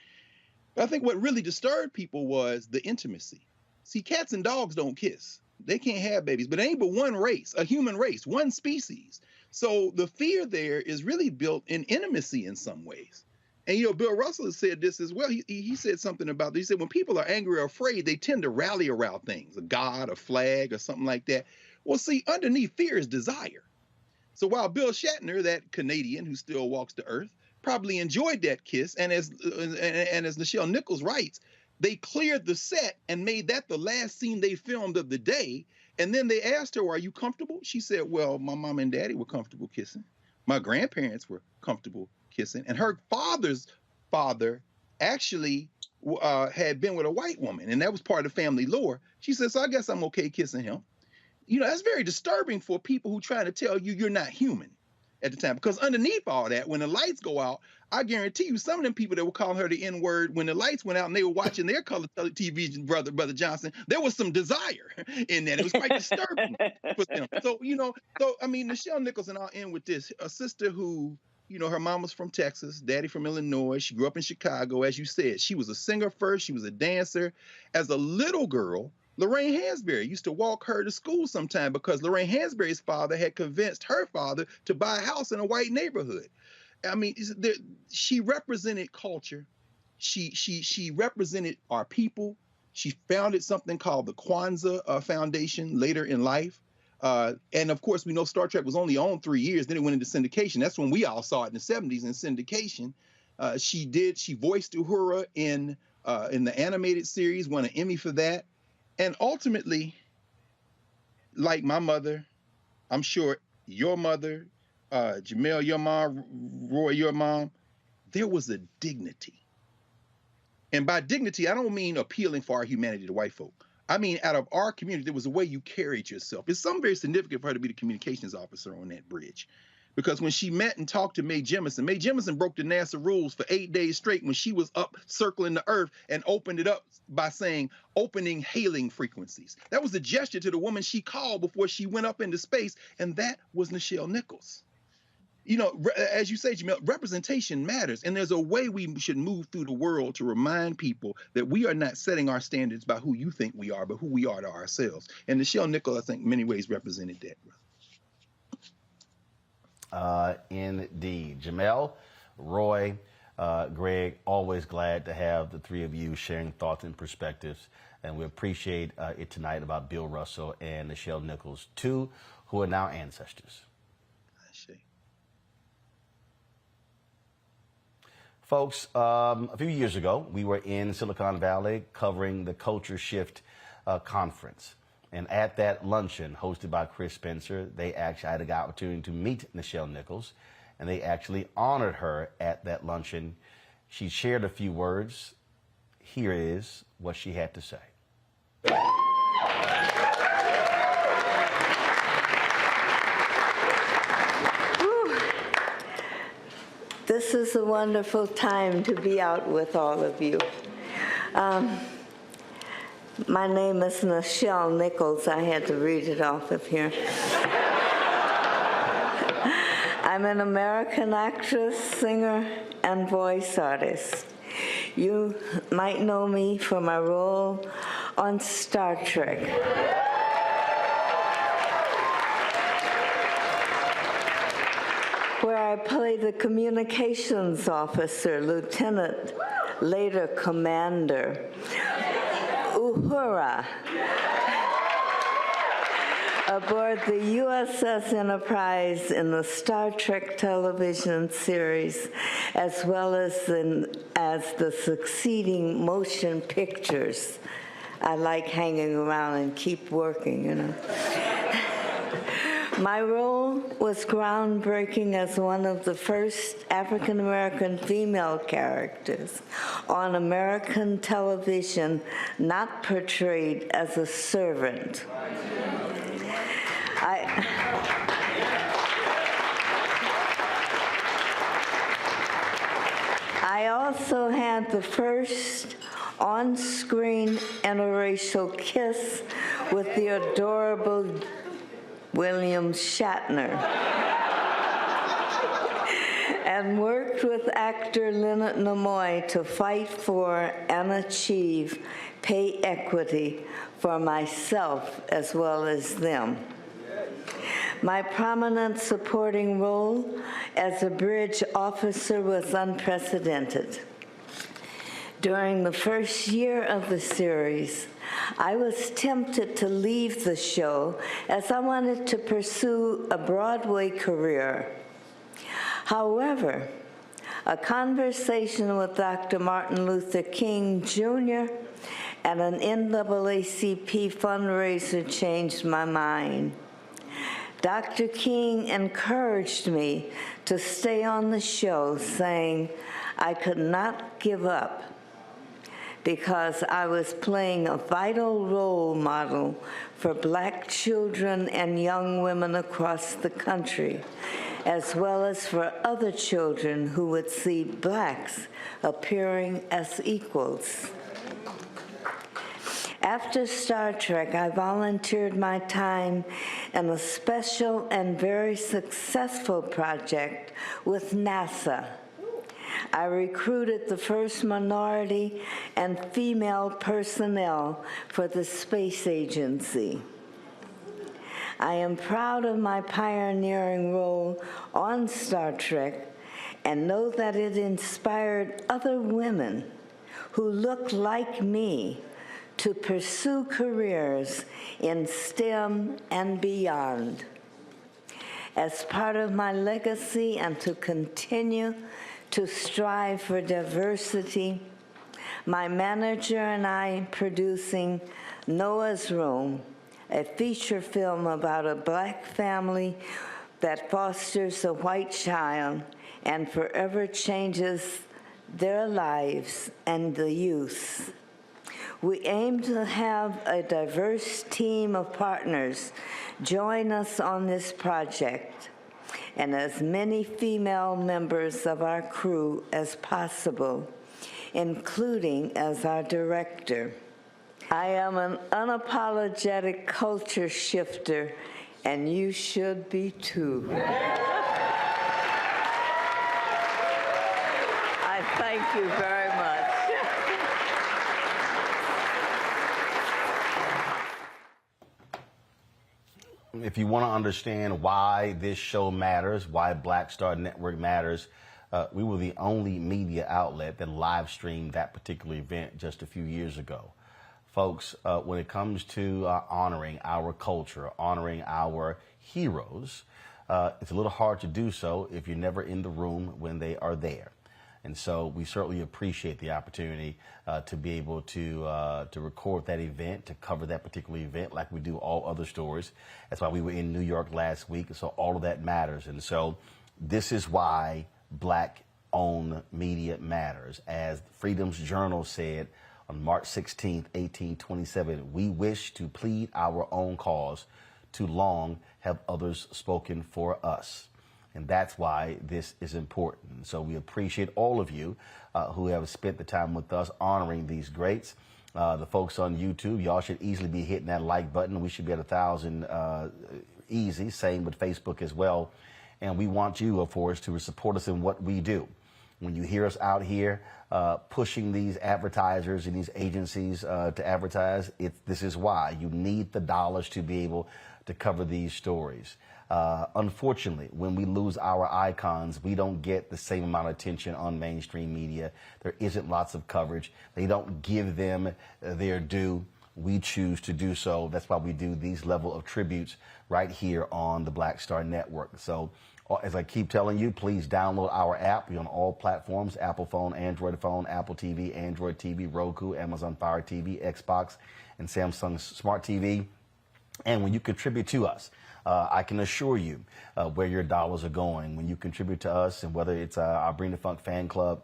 But I think what really disturbed people was the intimacy. See, cats and dogs don't kiss. They can't have babies, but it ain't but one race, a human race, one species. So the fear there is really built in intimacy in some ways. And, Bill Russell has said this as well. He said something about this. He said when people are angry or afraid, they tend to rally around things, a god, a flag, or something like that. Well, see, underneath fear is desire. So while Bill Shatner, that Canadian who still walks the earth, probably enjoyed that kiss, and as Nichelle Nichols writes, they cleared the set and made that the last scene they filmed of the day. And then they asked her, are you comfortable? She said, well, my mom and daddy were comfortable kissing. My grandparents were comfortable kissing. And her father's father actually had been with a white woman, and that was part of family lore. She said, so I guess I'm okay kissing him. That's very disturbing for people who trying to tell you you're not human at the time. Because underneath all that, when the lights go out, I guarantee you some of them people that were calling her the N-word, when the lights went out and they were watching their color TV, Brother Johnson, there was some desire in that. It was quite disturbing for them. So, I mean, Nichelle Nichols, and I'll end with this, a sister who, her mom was from Texas, daddy from Illinois. She grew up in Chicago. As you said, she was a singer first. She was a dancer. As a little girl, Lorraine Hansberry used to walk her to school sometime because Lorraine Hansberry's father had convinced her father to buy a house in a white neighborhood. I mean, she represented culture. She represented our people. She founded something called the Kwanzaa Foundation later in life. And of course, we know Star Trek was only on 3 years. Then it went into syndication. That's when we all saw it in the 70s in syndication. She voiced Uhura in the animated series, won an Emmy for that. And ultimately, like my mother, I'm sure your mother, Jamel, your mom, Roy, your mom, there was a dignity. And by dignity, I don't mean appealing for our humanity to white folk. I mean, out of our community, there was a way you carried yourself. It's something very significant for her to be the communications officer on that bridge, Because when she met and talked to Mae Jemison broke the NASA rules for 8 days straight when she was up circling the Earth and opened it up by saying, opening hailing frequencies. That was a gesture to the woman she called before she went up into space, and that was Nichelle Nichols. You know, as you say, Jamel, representation matters, and there's a way we should move through the world to remind people that we are not setting our standards by who you think we are, but who we are to ourselves. And Nichelle Nichols, I think, in many ways represented that. Indeed. Jamel, Roy, Greg, always glad to have the three of you sharing thoughts and perspectives. And we appreciate it tonight about Bill Russell and Nichelle Nichols, two who are now ancestors. I see. Folks, a few years ago, we were in Silicon Valley covering the Culture Shift conference. And at that luncheon hosted by Chris Spencer, they actually had the opportunity to meet Nichelle Nichols, and they actually honored her at that luncheon. She shared a few words. Here is what she had to say. This is a wonderful time to be out with all of you. My name is Nichelle Nichols. I had to read it off of here. I'm an American actress, singer, and voice artist. You might know me for my role on Star Trek. Where I play the communications officer, lieutenant, later commander, Uhura, aboard the USS Enterprise in the Star Trek television series, as well as the succeeding motion pictures. I like hanging around and keep working, you know. My role was groundbreaking as one of the first African-American female characters on American television not portrayed as a servant. I also had the first on-screen interracial kiss with the adorable William Shatner, and worked with actor Leonard Nimoy to fight for and achieve pay equity for myself as well as them. My prominent supporting role as a bridge officer was unprecedented. During the first year of the series, I was tempted to leave the show as I wanted to pursue a Broadway career. However, a conversation with Dr. Martin Luther King Jr. and an NAACP fundraiser changed my mind. Dr. King encouraged me to stay on the show, saying I could not give up because I was playing a vital role model for Black children and young women across the country, as well as for other children who would see Blacks appearing as equals. After Star Trek, I volunteered my time in a special and very successful project with NASA. I recruited the first minority and female personnel for the space agency. I am proud of my pioneering role on Star Trek and know that it inspired other women who look like me to pursue careers in STEM and beyond. As part of my legacy and to continue to strive for diversity, my manager and I producing Noah's Room, a feature film about a Black family that fosters a white child and forever changes their lives and the youth. We aim to have a diverse team of partners join us on this project, and as many female members of our crew as possible, including as our director. I am an unapologetic culture shifter, and you should be too. I thank you very much. If you want to understand why this show matters, why Black Star Network matters, we were the only media outlet that live streamed that particular event just a few years ago. Folks, when it comes to honoring our culture, honoring our heroes, it's a little hard to do so if you're never in the room when they are there. And so we certainly appreciate the opportunity to be able to record that event, to cover that particular event like we do all other stories. That's why we were in New York last week. So all of that matters. And so this is why Black-owned media matters. As Freedom's Journal said on March 16th, 1827, we wish to plead our own cause. Too long have others spoken for us. And that's why this is important. So we appreciate all of you who have spent the time with us honoring these greats. The folks on YouTube, y'all should easily be hitting that like button. We should be at 1,000 easy. Same with Facebook as well. And we want you, of course, to support us in what we do. When you hear us out here pushing these advertisers and these agencies to advertise, this is why. You need the dollars to be able to cover these stories. Unfortunately, when we lose our icons, we don't get the same amount of attention on mainstream media. There isn't lots of coverage. They don't give them their due. We choose to do so. That's why we do these level of tributes right here on the Black Star Network. So as I keep telling you, please download our app. We're on all platforms: Apple phone, Android phone, Apple TV, Android TV, Roku, Amazon Fire TV, Xbox, and Samsung Smart TV. And when you contribute to us, I can assure you where your dollars are going. When you contribute to us, and whether it's our Bring the Funk fan club,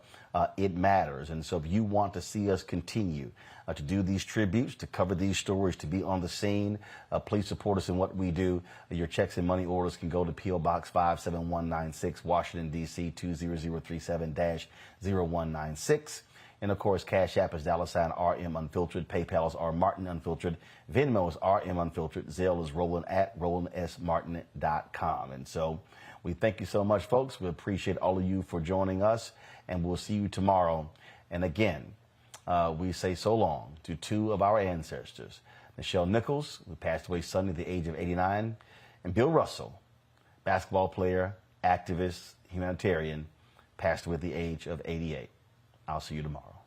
it matters. And so if you want to see us continue to do these tributes, to cover these stories, to be on the scene, please support us in what we do. Your checks and money orders can go to P.O. Box 57196, Washington, D.C. 20037-0196. And, of course, Cash App is $RM Unfiltered. PayPal is R Martin Unfiltered. Venmo is RM Unfiltered. Zelle is Roland at RolandSMartin.com. And so we thank you so much, folks. We appreciate all of you for joining us, and we'll see you tomorrow. And again, we say so long to two of our ancestors, Nichelle Nichols, who passed away Sunday at the age of 89, and Bill Russell, basketball player, activist, humanitarian, passed away at the age of 88. I'll see you tomorrow.